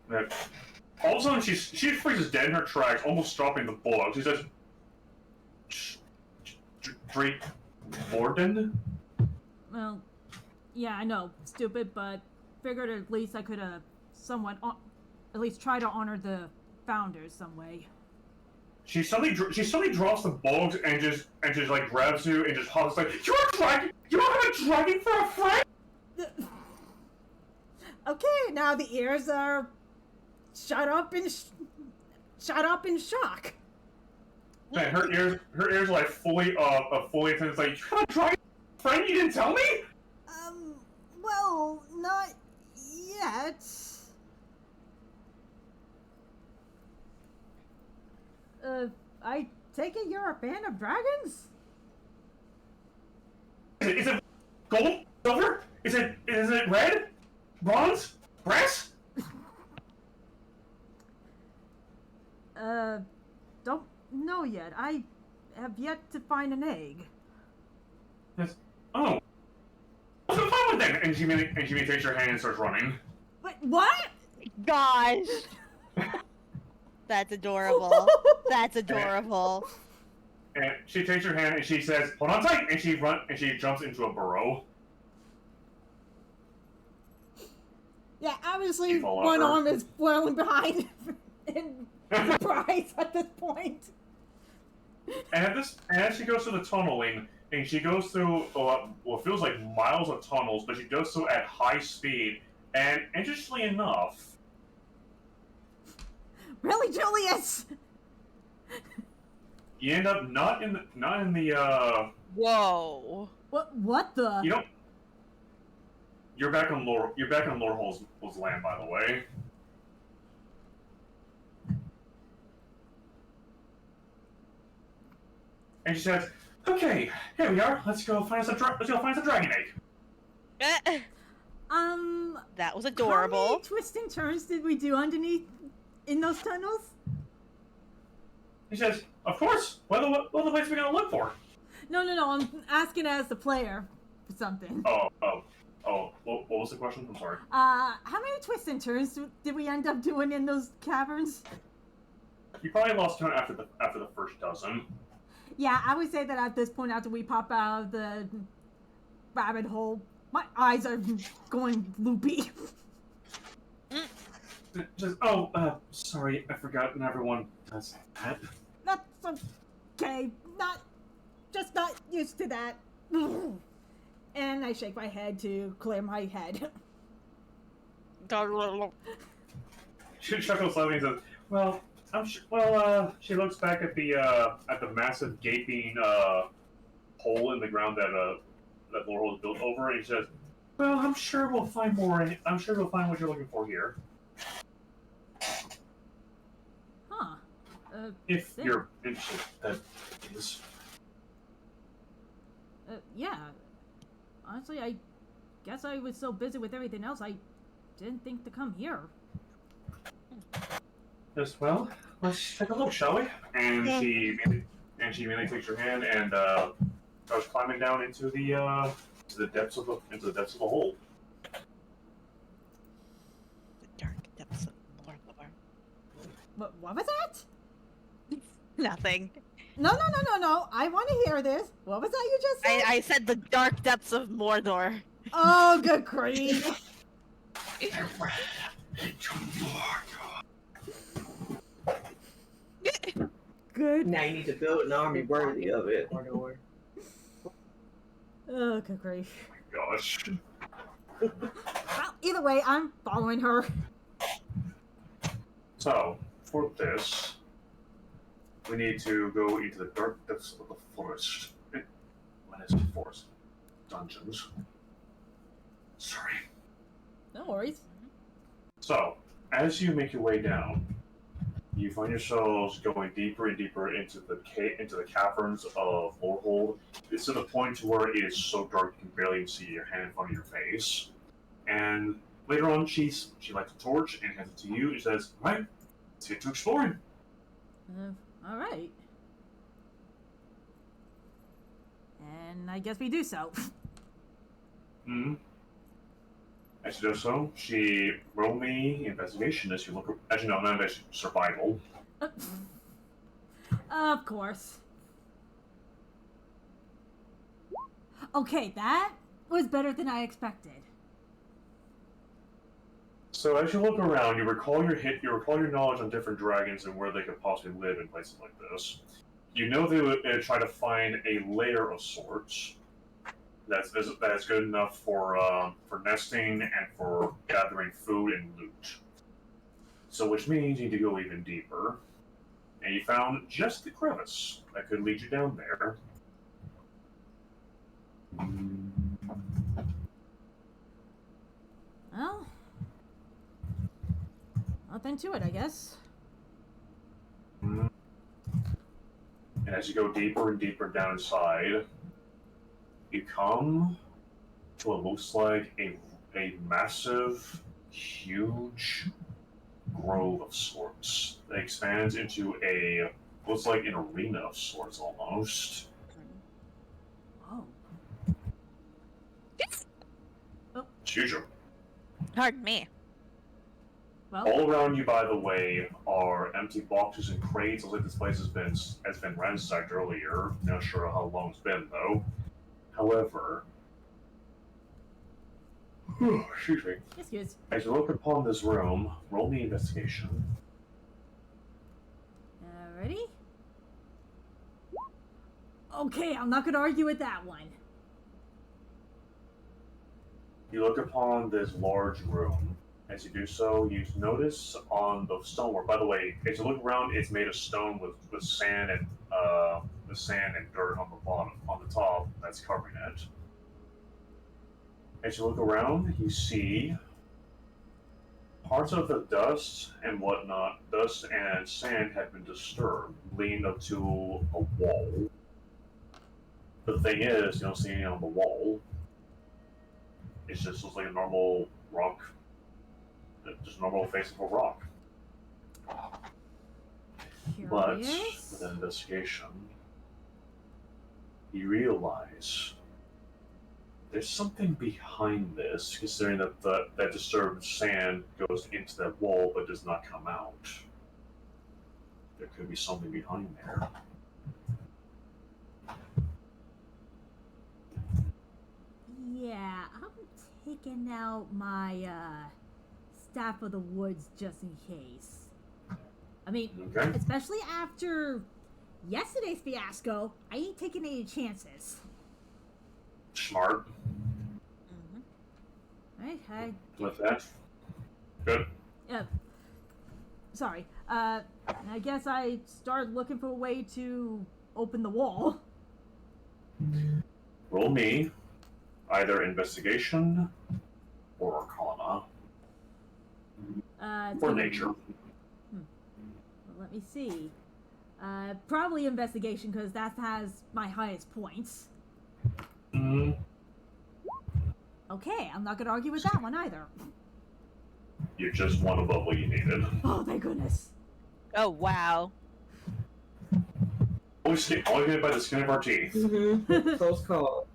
Speaker 4: All of a sudden, she freezes dead in her tracks, almost dropping the bulldog. She says, Drake Warden?
Speaker 1: Well, yeah, I know, stupid, but figured at least I could somewhat, at least try to honor the founders some way.
Speaker 4: She suddenly drops the bulldogs and just like grabs you and just hops like, you're a dragon! You don't have a dragon for a friend?
Speaker 1: Okay, now the ears are shut up in shock.
Speaker 4: Man, her ears are like fully attentive. It's like, you have a dragon friend? You didn't tell me?
Speaker 1: Well, not yet. I take it you're a fan of dragons?
Speaker 4: Is it gold? Silver? Is it red? Bronze? Brass?
Speaker 1: Don't know yet. I have yet to find an egg.
Speaker 4: Yes. Oh. What's the fun with them? And she immediately takes her hand and starts running.
Speaker 1: Wait, what?
Speaker 2: Gosh. That's adorable. That's adorable.
Speaker 4: And she takes her hand and she says, "Hold on tight," and she jumps into a burrow.
Speaker 1: Yeah, obviously
Speaker 4: You fall
Speaker 1: one
Speaker 4: over.
Speaker 1: arm is flailing behind in surprise at this point.
Speaker 4: And as she goes through the tunneling, and she goes through what feels like miles of tunnels, but she does so at high speed. And interestingly enough,
Speaker 1: Really, Julius?
Speaker 4: you end up not in the
Speaker 2: Whoa.
Speaker 1: What the?
Speaker 4: you don't. You're back on Lorehol's land, by the way. And she says, "Okay, here we are. Let's go find some dragon egg."
Speaker 2: Eh, that was adorable.
Speaker 1: How many twists and turns did we do underneath in those tunnels?
Speaker 4: He says, "Of course. What other place are we gonna look for?"
Speaker 1: No. I'm asking as the player for something.
Speaker 4: Oh. What was the question? I'm sorry.
Speaker 1: How many twists and turns did we end up doing in those caverns?
Speaker 4: You probably lost count after the first dozen.
Speaker 1: Yeah, I would say that at this point, after we pop out of the rabbit hole, my eyes are going loopy.
Speaker 4: Just, sorry, I forgot. Not everyone does that.
Speaker 1: That's okay. Not used to that. And I shake my head to clear my head.
Speaker 4: She chuckles slightly and says, "Well, she looks back at the massive gaping hole in the ground that Laurel has built over, and she says, "Well, I'm sure we'll find more. I'm sure we'll find what you're looking for here.
Speaker 1: Huh.
Speaker 4: If you're interested, that is."
Speaker 1: Yeah. Honestly, I guess I was so busy with everything else, I didn't think to come here.
Speaker 4: Yes, well, let's take a look, shall we? And she immediately takes your hand and starts climbing down into the depths of the hole.
Speaker 2: The dark depths of Lore.
Speaker 1: What was that?
Speaker 2: Nothing.
Speaker 1: No. I want to hear this. What was that you just said?
Speaker 2: I said the dark depths of Mordor.
Speaker 1: Oh, good grief. Good.
Speaker 3: Now you need to build an army worthy of it.
Speaker 6: Mordor.
Speaker 1: Oh, good grief.
Speaker 4: Gosh.
Speaker 1: Well, either way, I'm following her.
Speaker 4: So, for this, we need to go into the dark depths of the forest. What is the forest? Dungeons. Sorry.
Speaker 1: No worries.
Speaker 4: So, as you make your way down, you find yourselves going deeper and deeper into the caverns of Lorehold. It's to the point to where it is so dark you can barely see your hand in front of your face. And later on, she lights a torch and hands it to you and says, "Right, let's get to exploring."
Speaker 1: All right. And I guess we do so.
Speaker 4: Hmm. As she does so, she roll me investigation as you look. Actually, no, not investigation, survival.
Speaker 1: Of course. Okay, that was better than I expected.
Speaker 4: So as you look around, you recall your knowledge on different dragons and where they could possibly live in places like this. You know they would try to find a lair of sorts that's good enough for nesting and for gathering food and loot. So which means you need to go even deeper. And you found just the crevice that could lead you down there.
Speaker 1: Well, nothing to it, I guess.
Speaker 4: And as you go deeper and deeper down inside, you come to what looks like a massive, huge grove of sorts that expands into looks like an arena of sorts almost.
Speaker 1: Oh.
Speaker 4: It's huge.
Speaker 2: Pardon me.
Speaker 1: Well,
Speaker 4: All around you, by the way, are empty boxes and crates. Looks like this place has been ransacked earlier. Not sure how long it's been though. However, excuse me.
Speaker 1: excuse.
Speaker 4: As you look upon this room, roll me investigation.
Speaker 1: Ready? Okay, I'm not gonna argue with that one.
Speaker 4: You look upon this large room. As you do so, you notice on the stonework. By the way, as you look around, it's made of stone with sand and dirt on the bottom, on the top that's covering it. As you look around, you see parts of the dust and sand have been disturbed, leading up to a wall. The thing is, you don't see anything on the wall. It just looks like a normal rock. Just a normal face of a rock. But
Speaker 1: Curious.
Speaker 4: with an investigation, you realize there's something behind this, considering that that disturbed sand goes into that wall but does not come out. There could be something behind there.
Speaker 1: Yeah, I'm taking out my staff of the woods just in case. I mean,
Speaker 4: Okay.
Speaker 1: especially after yesterday's fiasco, I ain't taking any chances.
Speaker 4: Smart.
Speaker 1: Right?
Speaker 4: With that. Good.
Speaker 1: Sorry. I guess I started looking for a way to open the wall.
Speaker 4: Roll me either investigation or arcana.
Speaker 1: It's
Speaker 4: Or
Speaker 1: gonna-
Speaker 4: nature.
Speaker 1: Well, let me see. Probably investigation because that has my highest points.
Speaker 4: Mm,
Speaker 1: Okay, I'm not gonna argue with that one either.
Speaker 4: you're just one above what you needed.
Speaker 1: Oh, thank goodness.
Speaker 2: Oh wow.
Speaker 4: Always get by the skin of our teeth.
Speaker 3: Mm-hmm. Close call.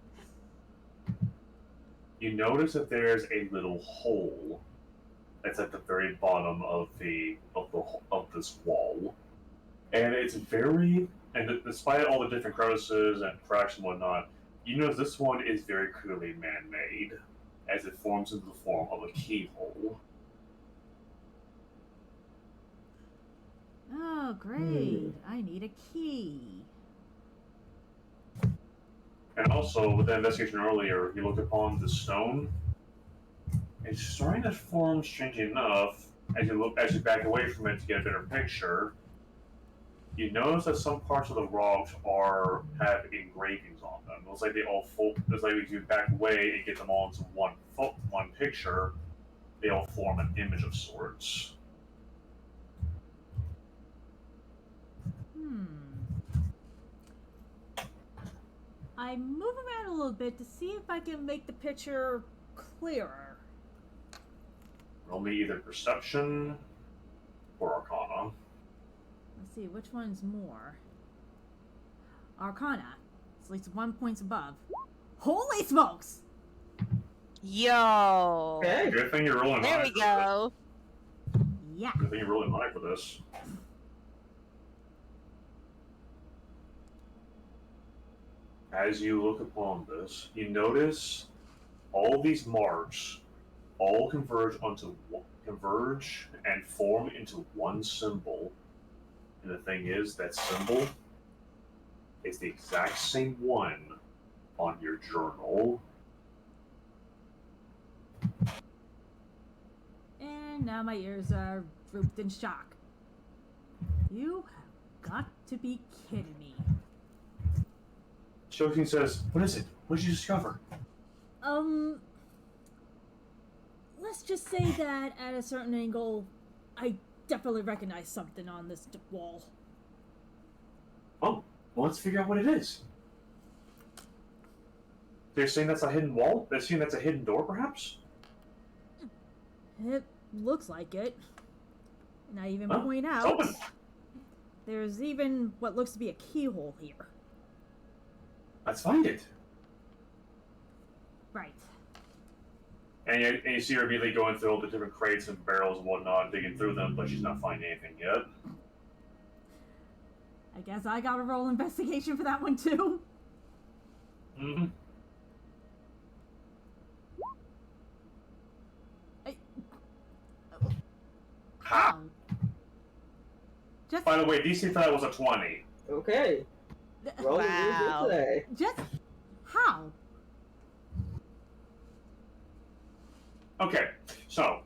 Speaker 4: You notice that there's a little hole that's at the very bottom of this wall, and it's very and despite all the different crevices and cracks and whatnot, you notice this one is very clearly man-made, as it forms into the form of a keyhole.
Speaker 1: Oh, great. I need a key.
Speaker 4: And also, with the investigation earlier, you looked upon the stone. It's starting to form, strangely enough, as you back away from it to get a better picture. You notice that some parts of the rocks have engravings on them. It looks like they all fold. It's like if you back away and get them all into one picture, they all form an image of sorts.
Speaker 1: I move around a little bit to see if I can make the picture clearer.
Speaker 4: Roll me either perception or arcana.
Speaker 1: Let's see, which one's more? Arcana. It's at least 1 point above. Holy smokes!
Speaker 2: Yo.
Speaker 3: Okay.
Speaker 4: Good thing you're rolling
Speaker 2: There
Speaker 4: high
Speaker 2: we
Speaker 4: for
Speaker 2: go.
Speaker 1: Yeah.
Speaker 4: this. Good thing you're rolling high for this. As you look upon this, you notice all these marks all converge and form into one symbol. And the thing is, that symbol is the exact same one on your journal.
Speaker 1: And now my ears are drooped in shock. You have got to be kidding me.
Speaker 4: Shokin says, "What is it? What did you discover?"
Speaker 1: Let's just say that at a certain angle, I definitely recognize something on this wall.
Speaker 4: Oh, well, let's figure out what it is. They're saying that's a hidden wall? They're saying that's a hidden door, perhaps?
Speaker 1: It looks like it. And I even
Speaker 4: Huh?
Speaker 1: point
Speaker 4: It's
Speaker 1: out
Speaker 4: open.
Speaker 1: there's even what looks to be a keyhole here.
Speaker 4: Let's find it.
Speaker 1: Right.
Speaker 4: And you see her immediately going through all the different crates and barrels and whatnot, digging through them, but she's not finding anything yet.
Speaker 1: I guess I gotta roll investigation for that one too.
Speaker 4: Mm-hmm. Ha!
Speaker 1: Oh. Just,
Speaker 4: By the way, DC for that was a 20.
Speaker 3: Okay. Rolling really
Speaker 2: Wow.
Speaker 3: good today.
Speaker 1: just how?
Speaker 4: Okay, so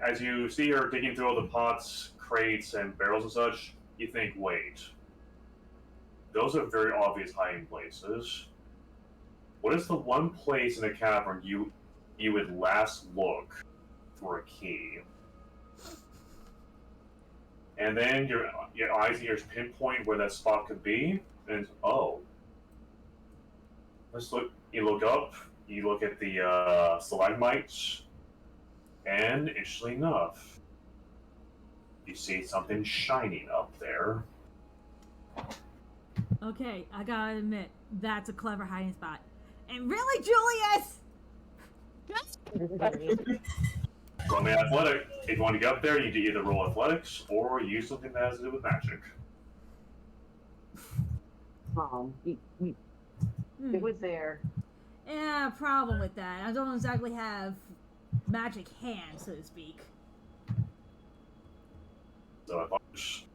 Speaker 4: as you see her digging through all the pots, crates, and barrels and such, you think, wait, those are very obvious hiding places. What is the one place in the cavern you would last look for a key? And then your eyes and ears pinpoint where that spot could be, and oh, let's look. You look up. You look at the stalagmites, and interestingly enough, you see something shining up there.
Speaker 1: Okay, I gotta admit, that's a clever hiding spot. And really, Julius?
Speaker 4: Roll me athletic. If you want to get up there, you do either roll athletics or use something that has to do with magic.
Speaker 6: It was there.
Speaker 1: Yeah, problem with that. I don't exactly have magic hands, so to speak.
Speaker 4: So athletics.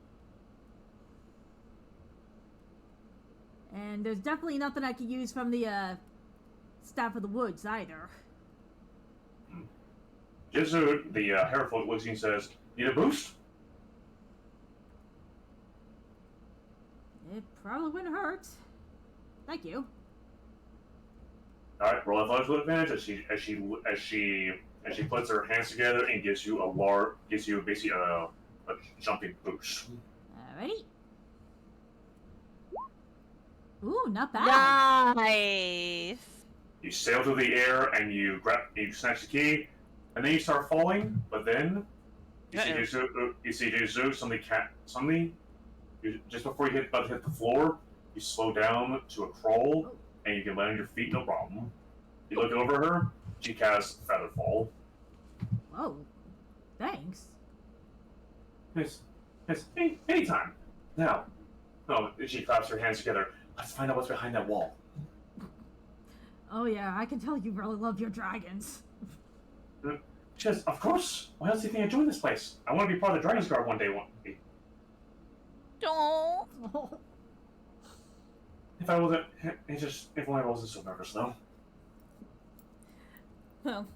Speaker 1: And there's definitely nothing I could use from the Staff of the Woods either.
Speaker 4: Jizu, the Hereford looks and says, "Need a boost?"
Speaker 1: It probably wouldn't hurt. Thank you.
Speaker 4: All right, roll athletics with advantage as she puts her hands together and gives you basically a jumping boost.
Speaker 1: Alrighty. Ooh, not bad.
Speaker 2: Nice.
Speaker 4: You sail through the air and you snatch the key, and then you start falling. But then you see Jizu suddenly just before you about to hit the floor, you slow down to a crawl, and you can land on your feet no problem. You look over her, she casts Featherfall.
Speaker 1: Whoa. Thanks.
Speaker 4: Yes, anytime. Now, No, she claps her hands together. Let's find out what's behind that wall.
Speaker 1: Oh yeah, I can tell you really love your dragons.
Speaker 4: She says, of course. Why else do you think I joined this place? I want to be part of the Dragon's Guard one day.
Speaker 2: Don't.
Speaker 4: If I wasn't, if only I wasn't so nervous though.
Speaker 1: Well,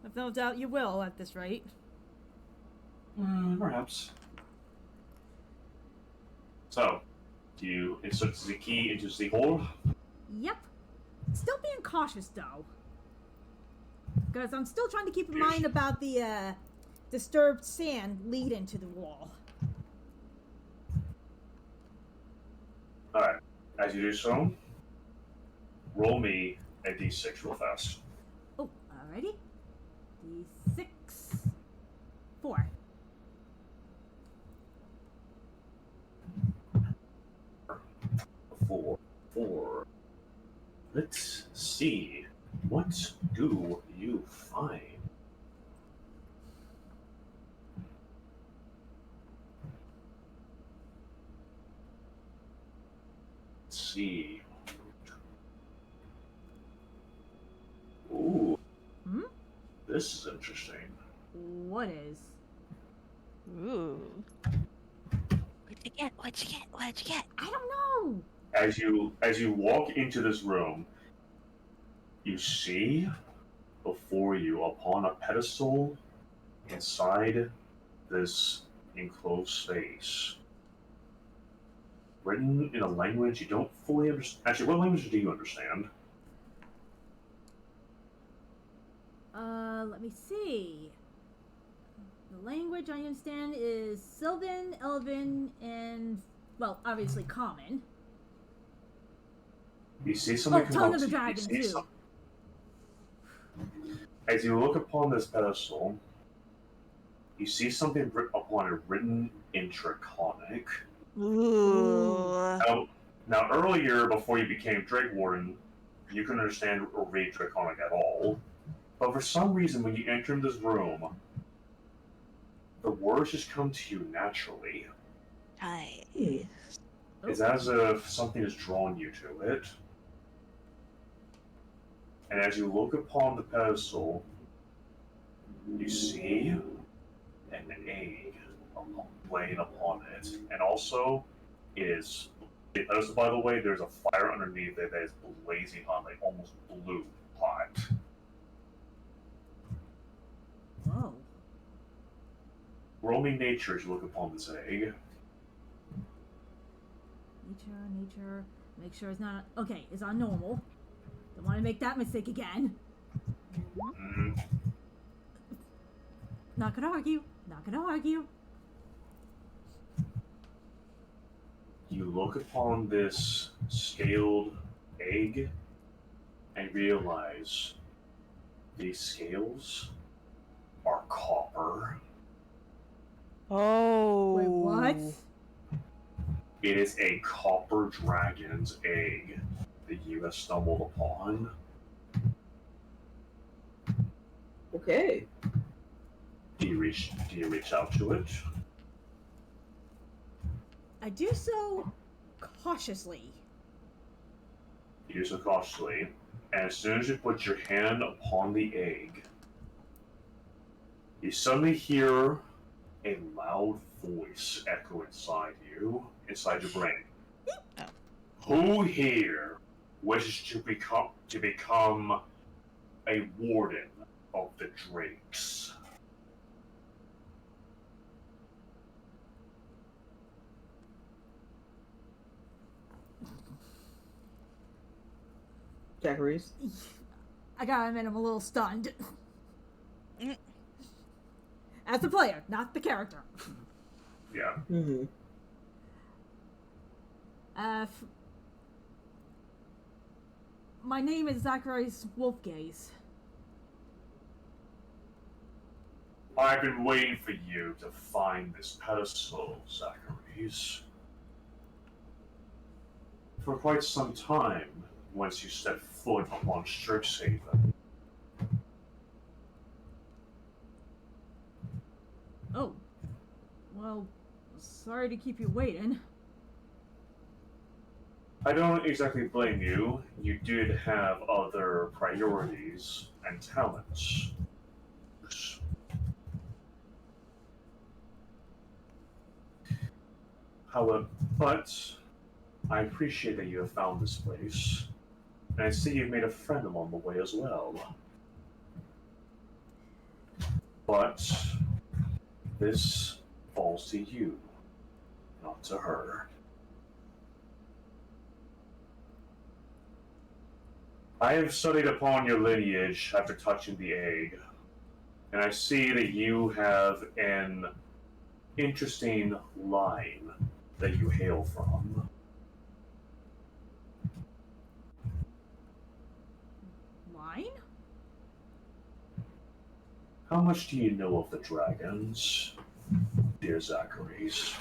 Speaker 1: I've no doubt you will at this rate.
Speaker 4: Perhaps. So, do you insert the key into the hole?
Speaker 1: Yep. Still being cautious though. Because I'm still trying to keep in mind about the disturbed sand leading to the wall.
Speaker 4: Alright, as you do so, roll me a d6 real fast.
Speaker 1: Oh, alrighty. D6. 4.
Speaker 4: Four. Let's see. What do you find? Let's see. Ooh.
Speaker 1: Hmm?
Speaker 4: This is interesting.
Speaker 1: What is?
Speaker 2: Ooh. What'd you get? What'd you get? What'd you get?
Speaker 1: I don't know.
Speaker 4: As you walk into this room, you see before you upon a pedestal inside this enclosed space, written in a language you don't fully understand. Actually, what language do you understand?
Speaker 1: Let me see. The language I understand is Sylvan, Elven, and, well, obviously Common.
Speaker 4: You see something come
Speaker 1: Tongue
Speaker 4: up
Speaker 1: of the
Speaker 4: to you.
Speaker 1: Dragon,
Speaker 4: You see
Speaker 1: too.
Speaker 4: As you look upon this pedestal, you see something upon it written in Draconic.
Speaker 2: Ooh.
Speaker 4: Now, earlier, before you became Drake Warden, you couldn't understand or read Draconic at all. But for some reason, when you enter this room, the words just come to you naturally.
Speaker 2: Nice.
Speaker 4: It's as if something has drawn you to it. And as you look upon the pedestal, you see an egg laying upon it. And also, it is the pedestal, by the way, there's a fire underneath it that is blazing hot, like almost blue hot.
Speaker 1: Whoa.
Speaker 4: Roll me nature as you look upon this egg.
Speaker 1: Nature. Make sure it's not. Okay, it's on normal. Don't want to make that mistake again. Not gonna argue.
Speaker 4: You look upon this scaled egg and realize these scales are copper.
Speaker 2: Oh.
Speaker 1: Wait, what?
Speaker 4: It is a copper dragon's egg that you have stumbled upon.
Speaker 3: Okay.
Speaker 4: Do you reach out to it?
Speaker 1: I do so cautiously.
Speaker 4: You do so cautiously, and as soon as you put your hand upon the egg, you suddenly hear a loud voice echo inside you, inside your brain. Who here wishes to become a warden of the Drakes?
Speaker 3: Jackaries.
Speaker 1: I gotta admit, I'm a little stunned. As the player, not the character.
Speaker 4: Yeah.
Speaker 3: Mm-hmm.
Speaker 1: My name is Zacharias Wolfgaze.
Speaker 4: I've been waiting for you to find this pedestal, Zacharias. For quite some time, once you step foot upon Strixhaven.
Speaker 1: Oh. Well, Sorry to keep you waiting.
Speaker 4: I don't exactly blame you. You did have other priorities and talents. However, but I appreciate that you have found this place. And I see you've made a friend along the way as well. But this falls to you, not to her. I have studied upon your lineage after touching the egg, and I see that you have an interesting line that you hail from.
Speaker 1: Line?
Speaker 4: How much do you know of the dragons, dear Zachary's?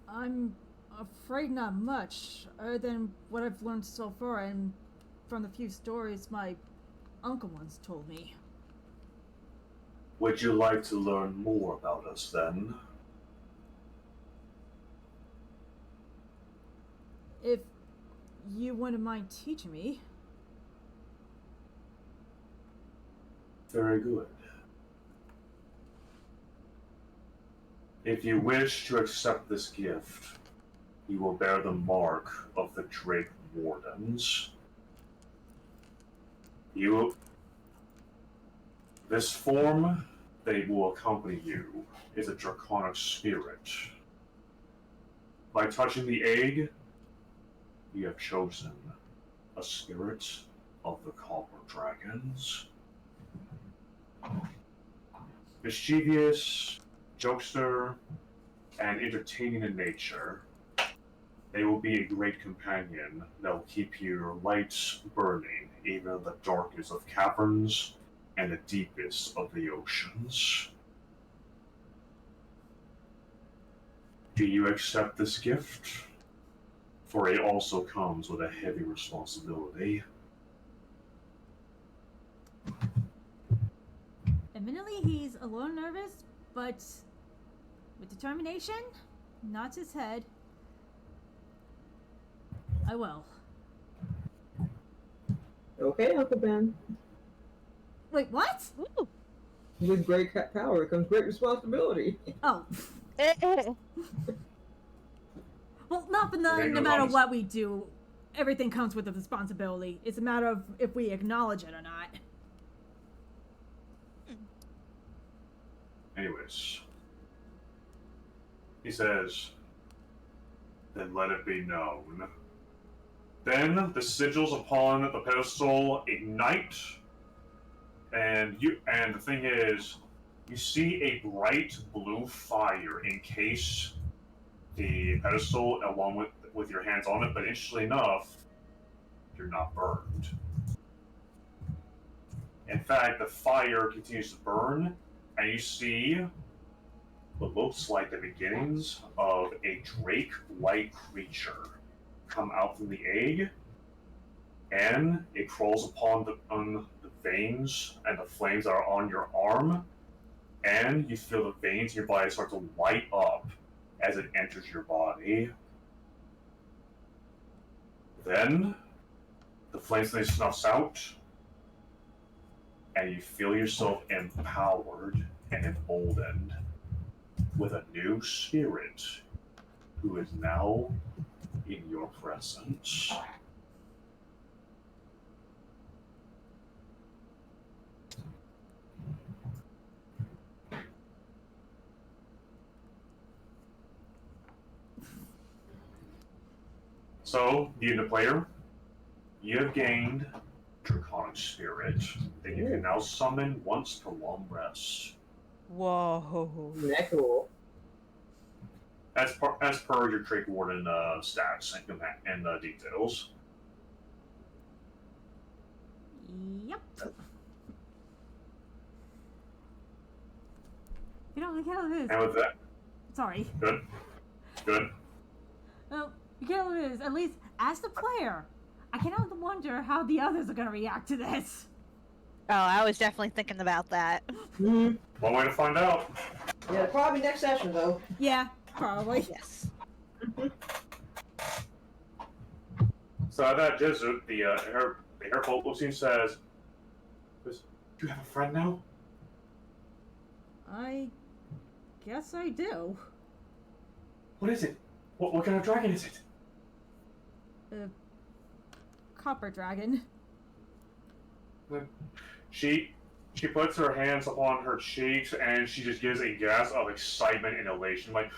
Speaker 1: I'm afraid not much, other than what I've learned so far and from the few stories my uncle once told me.
Speaker 4: Would you like to learn more about us then?
Speaker 1: If you wouldn't mind teaching me.
Speaker 4: Very good. If you wish to accept this gift, you will bear the mark of the Drake Wardens. This form that will accompany you is a draconic spirit. By touching the egg, you have chosen a spirit of the Copper Dragons. Mischievous, jokester, and entertaining in nature, they will be a great companion that will keep your lights burning even in the darkest of caverns and the deepest of the oceans. Do you accept this gift? For it also comes with a heavy responsibility.
Speaker 1: Admittedly, he's a little nervous, but with determination, nods his head. I will.
Speaker 3: Okay, Uncle Ben.
Speaker 1: Wait, what?
Speaker 2: Ooh.
Speaker 3: With great power comes great responsibility.
Speaker 1: Oh. Well, not for nothing, no
Speaker 4: goes
Speaker 1: matter
Speaker 4: on.
Speaker 1: what we do, everything comes with a responsibility. It's a matter of if we acknowledge it or not.
Speaker 4: Anyways, he says, then let it be known. Then the sigils upon the pedestal ignite, and the thing is, you see a bright blue fire encase the pedestal along with your hands on it, but interestingly enough, you're not burned. In fact, the fire continues to burn, and you see what looks like the beginnings of a drake-like creature come out from the egg, and it crawls upon the veins and the flames that are on your arm, and you feel the veins in your body start to light up as it enters your body. Then the flames snuffs out, and you feel yourself empowered and emboldened with a new spirit who is now in your presence. So, being the player, you have gained Draconic Spirit that you can now summon once per long rest.
Speaker 2: Whoa.
Speaker 3: That cool.
Speaker 4: As per your Drake Warden stats and details.
Speaker 1: Yep. You know, the hell it is.
Speaker 4: And with that,
Speaker 1: Sorry.
Speaker 4: good.
Speaker 1: Well, the hell it is. At least, as the player, I cannot wonder how the others are going to react to this.
Speaker 2: Oh, I was definitely thinking about that.
Speaker 3: Mm-hmm.
Speaker 4: One way to find out.
Speaker 3: Yeah, probably next session though.
Speaker 1: Yeah, probably.
Speaker 2: Yes.
Speaker 4: So at that desert, the airport Lucine says, "Do you have a friend now?"
Speaker 1: I guess I do.
Speaker 4: What is it? What kind of dragon is it?
Speaker 1: Copper dragon.
Speaker 4: She puts her hands upon her cheeks and she just gives a gasp of excitement and elation, like,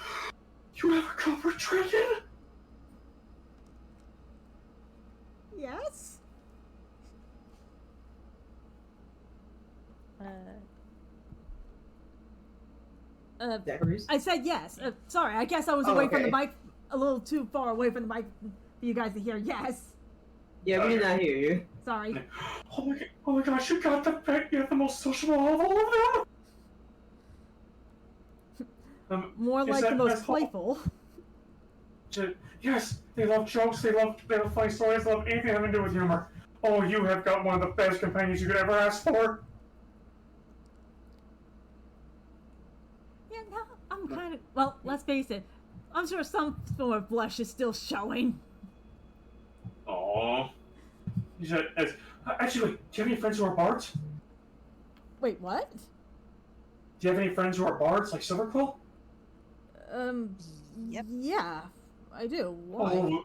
Speaker 4: "You have a copper dragon?"
Speaker 1: Yes.
Speaker 3: Daiquiris?
Speaker 1: I said yes. Sorry, I guess I was
Speaker 3: Oh,
Speaker 1: away from the
Speaker 3: okay.
Speaker 1: mic, a little too far away from the mic for you guys to hear. Yes.
Speaker 3: Yeah, we did not hear you.
Speaker 1: Sorry.
Speaker 4: Oh my gosh, you got you're the most sociable of all of them!
Speaker 1: More
Speaker 4: is
Speaker 1: like
Speaker 4: that-
Speaker 1: the most
Speaker 4: that's all-
Speaker 1: playful.
Speaker 4: Yes, they love jokes, they love funny stories, they love anything having to do with humor. Oh, you have got one of the best companions you could ever ask for.
Speaker 1: Yeah, no, I'm kind of. Well, let's face it. I'm sure some form of blush is still showing.
Speaker 4: Aww. He said, actually, do you have any friends who are bards?
Speaker 1: Wait, what?
Speaker 4: Do you have any friends who are bards, like Silverquill?
Speaker 2: Yep.
Speaker 1: Yeah, I do. Why?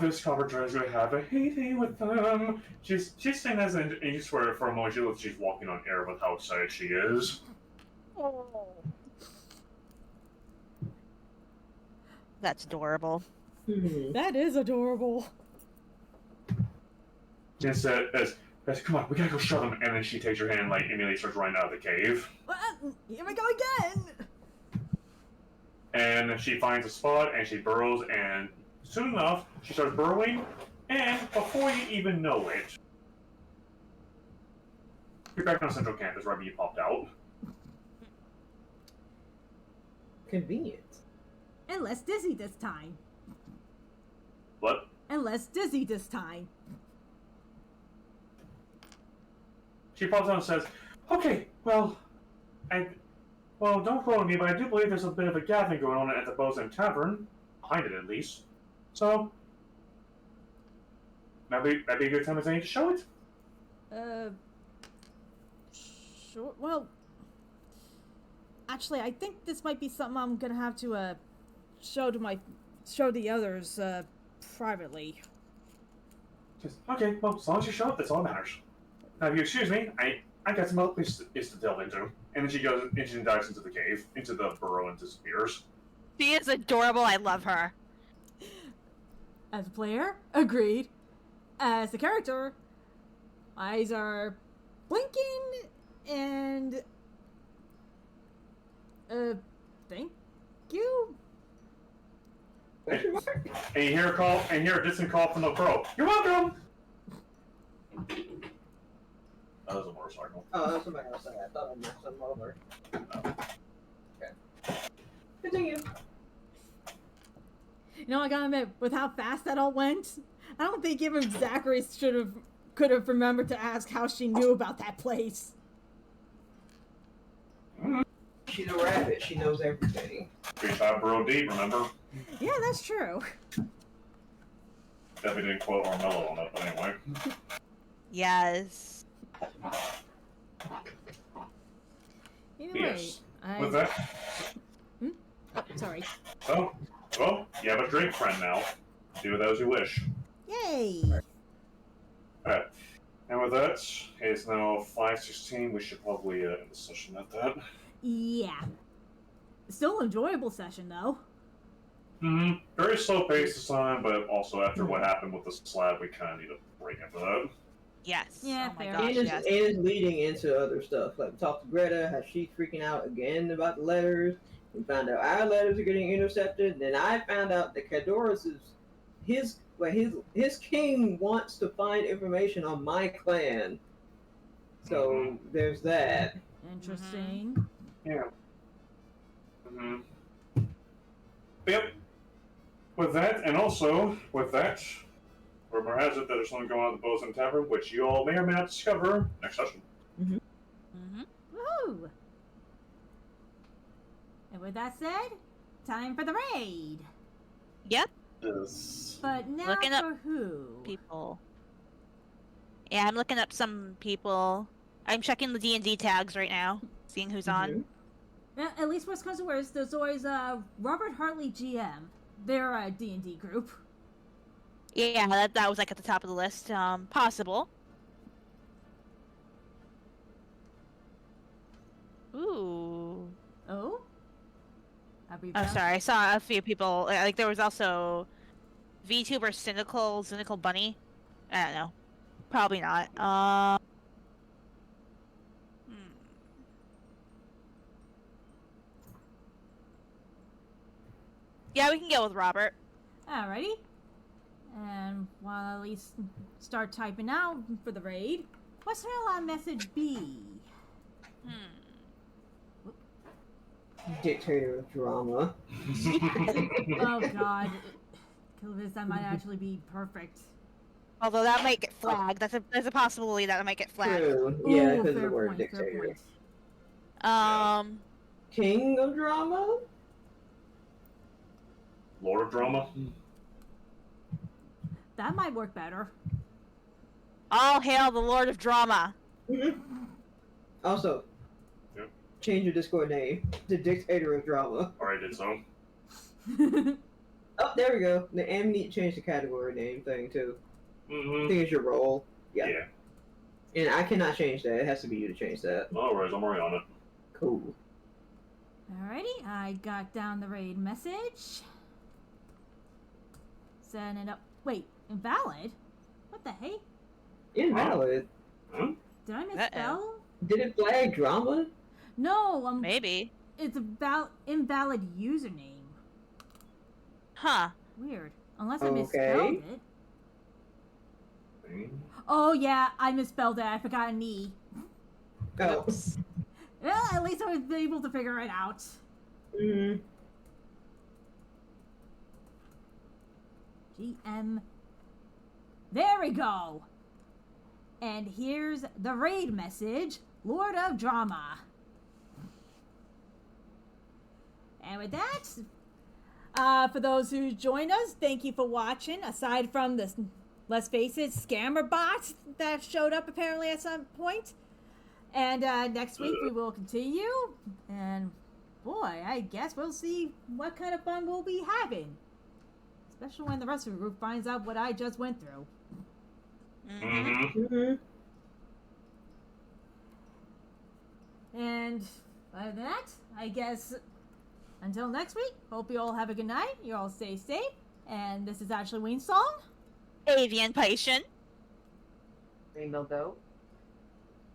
Speaker 4: This cover drives me have a heyday with them. She's saying that and you swear for a moment she looks she's walking on air with how excited she is.
Speaker 2: Oh. That's adorable.
Speaker 1: That is adorable.
Speaker 4: Jen said, "Come on, we gotta go show them." And then she takes her hand and like immediately starts running out of the cave.
Speaker 1: Here we go again.
Speaker 4: And she finds a spot and she burrows and soon enough she starts burrowing and before you even know it, you're back on Central Campus right where you popped out.
Speaker 3: Convenient.
Speaker 1: And less dizzy this time.
Speaker 4: What?
Speaker 1: And less dizzy this time.
Speaker 4: She pops out and says, "Okay, well, don't quote me, but I do believe there's a bit of a gathering going on at the Bosun Tavern, behind it at least. So, that'd be a good time as any to show it."
Speaker 1: Sure. Well, actually, I think this might be something I'm gonna have to show the others privately.
Speaker 4: Just, okay, well, as long as you show up, that's all that matters. Now, if you excuse me, I got some other places to delve into. And then she goes and she dives into the cave, into the burrow, and disappears.
Speaker 2: She is adorable. I love her.
Speaker 1: As a player, agreed. As a character, eyes are blinking and thank you.
Speaker 3: Question mark?
Speaker 4: And you hear a distant call from the crow. "You're welcome!" That was a motorcycle.
Speaker 3: Oh, that's somebody else. I thought I knocked something over. Okay. Continue.
Speaker 1: You know, I gotta admit, with how fast that all went, I don't think even Zachary could have remembered to ask how she knew about that place.
Speaker 3: She's a rabbit. She knows everything.
Speaker 4: 3-5 burrow deep, remember?
Speaker 1: Yeah, that's true.
Speaker 4: Definitely didn't quote Armello on that, but anyway.
Speaker 2: Yes.
Speaker 1: Either
Speaker 4: Yes.
Speaker 1: way,
Speaker 4: With that,
Speaker 1: Oh, sorry.
Speaker 4: oh, well, you have a drink friend now. Do with that as you wish.
Speaker 1: Yay!
Speaker 4: Alright. And with that, it's now 5:16. We should probably end the session at that.
Speaker 1: Yeah. Still enjoyable session though.
Speaker 4: Very slow pace this time, but also after what happened with the slab, we kind of need a break after that.
Speaker 2: Yes.
Speaker 1: Yeah,
Speaker 2: oh my
Speaker 1: fair.
Speaker 2: gosh,
Speaker 3: And
Speaker 2: yes.
Speaker 3: it's leading into other stuff. Like, we talked to Greta, how she's freaking out again about the letters. We found out our letters are getting intercepted. Then I found out that Kadoris is his king wants to find information on my clan. So there's that.
Speaker 1: Interesting.
Speaker 4: Yeah. Yep. With that, and also with that, Rumor has it that there's something going on at the Bosun Tavern, which you all may or may not discover next session.
Speaker 2: Mm-hmm.
Speaker 1: Woohoo! And with that said, time for the raid.
Speaker 2: Yep.
Speaker 4: Yes.
Speaker 1: But now
Speaker 2: Looking up
Speaker 1: for who?
Speaker 2: People. Yeah, I'm looking up some people. I'm checking the D&D tags right now, seeing who's on.
Speaker 1: At least worst comes to worst, there's always Robert Hartley GM. They're a D&D group.
Speaker 2: Yeah, that was like at the top of the list. Possible. Ooh.
Speaker 1: Oh?
Speaker 2: Oh, sorry. I saw a few people. Like there was also VTuber Cynical Bunny. I don't know. Probably not. Yeah, we can go with Robert.
Speaker 1: Alrighty. And while I at least start typing out for the raid, what's her message be?
Speaker 3: Dictator of drama.
Speaker 1: Oh god. Kill this, that might actually be perfect.
Speaker 2: Although that might get flagged. There's a possibility that it might get flagged.
Speaker 3: True. Yeah,
Speaker 1: Ooh,
Speaker 3: because of
Speaker 1: fair
Speaker 3: the word
Speaker 1: point,
Speaker 3: dictator.
Speaker 1: fair point.
Speaker 3: King of drama?
Speaker 4: Lord of Drama?
Speaker 1: That might work better.
Speaker 2: All hail the Lord of Drama.
Speaker 3: Also,
Speaker 4: Yep.
Speaker 3: change your Discord name to Dictator of Drama.
Speaker 4: Alright, did so.
Speaker 3: Oh, there we go. And we need to change the category name thing too. I
Speaker 4: Mm-hmm.
Speaker 3: think it's your role. Yeah.
Speaker 4: Yeah.
Speaker 3: And I cannot change that. It has to be you to change that.
Speaker 4: Alright, I'm already on it.
Speaker 3: Cool.
Speaker 1: Alrighty, I got down the raid message. Send it up. Wait, invalid? What the hey?
Speaker 3: Invalid.
Speaker 1: Did I misspell?
Speaker 3: Did it flag drama?
Speaker 1: No,
Speaker 2: Maybe.
Speaker 1: it's about invalid username.
Speaker 2: Huh.
Speaker 1: Weird. Unless I
Speaker 3: Okay.
Speaker 1: misspelled it. Oh yeah, I misspelled it. I forgot an E.
Speaker 3: Oh.
Speaker 1: Well, at least I was able to figure it out.
Speaker 3: Mm.
Speaker 1: GM. There we go. And here's the raid message, Lord of Drama. And with that, for those who joined us, thank you for watching. Aside from the, let's face it, scammer bots that showed up apparently at some point. And next week we will continue. And boy, I guess we'll see what kind of fun we'll be having. Especially when the rest of the group finds out what I just went through.
Speaker 2: Mm-hmm.
Speaker 3: Mm-hmm.
Speaker 1: And other than that, I guess until next week, hope you all have a good night. You all stay safe. And this is Ashley Ween's song.
Speaker 2: Avian Patient.
Speaker 6: Rainbow Goat.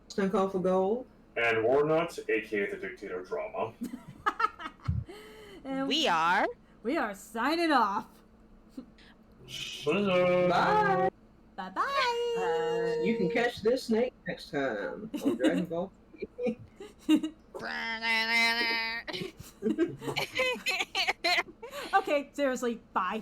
Speaker 3: Sun Call for Gold.
Speaker 4: And Warnut, aka the Dictator of Drama.
Speaker 1: And
Speaker 2: We are.
Speaker 1: we are signing off.
Speaker 3: Bye.
Speaker 1: Bye-bye.
Speaker 3: You can catch this snake next time on Dragon Ball.
Speaker 1: Okay, seriously, bye.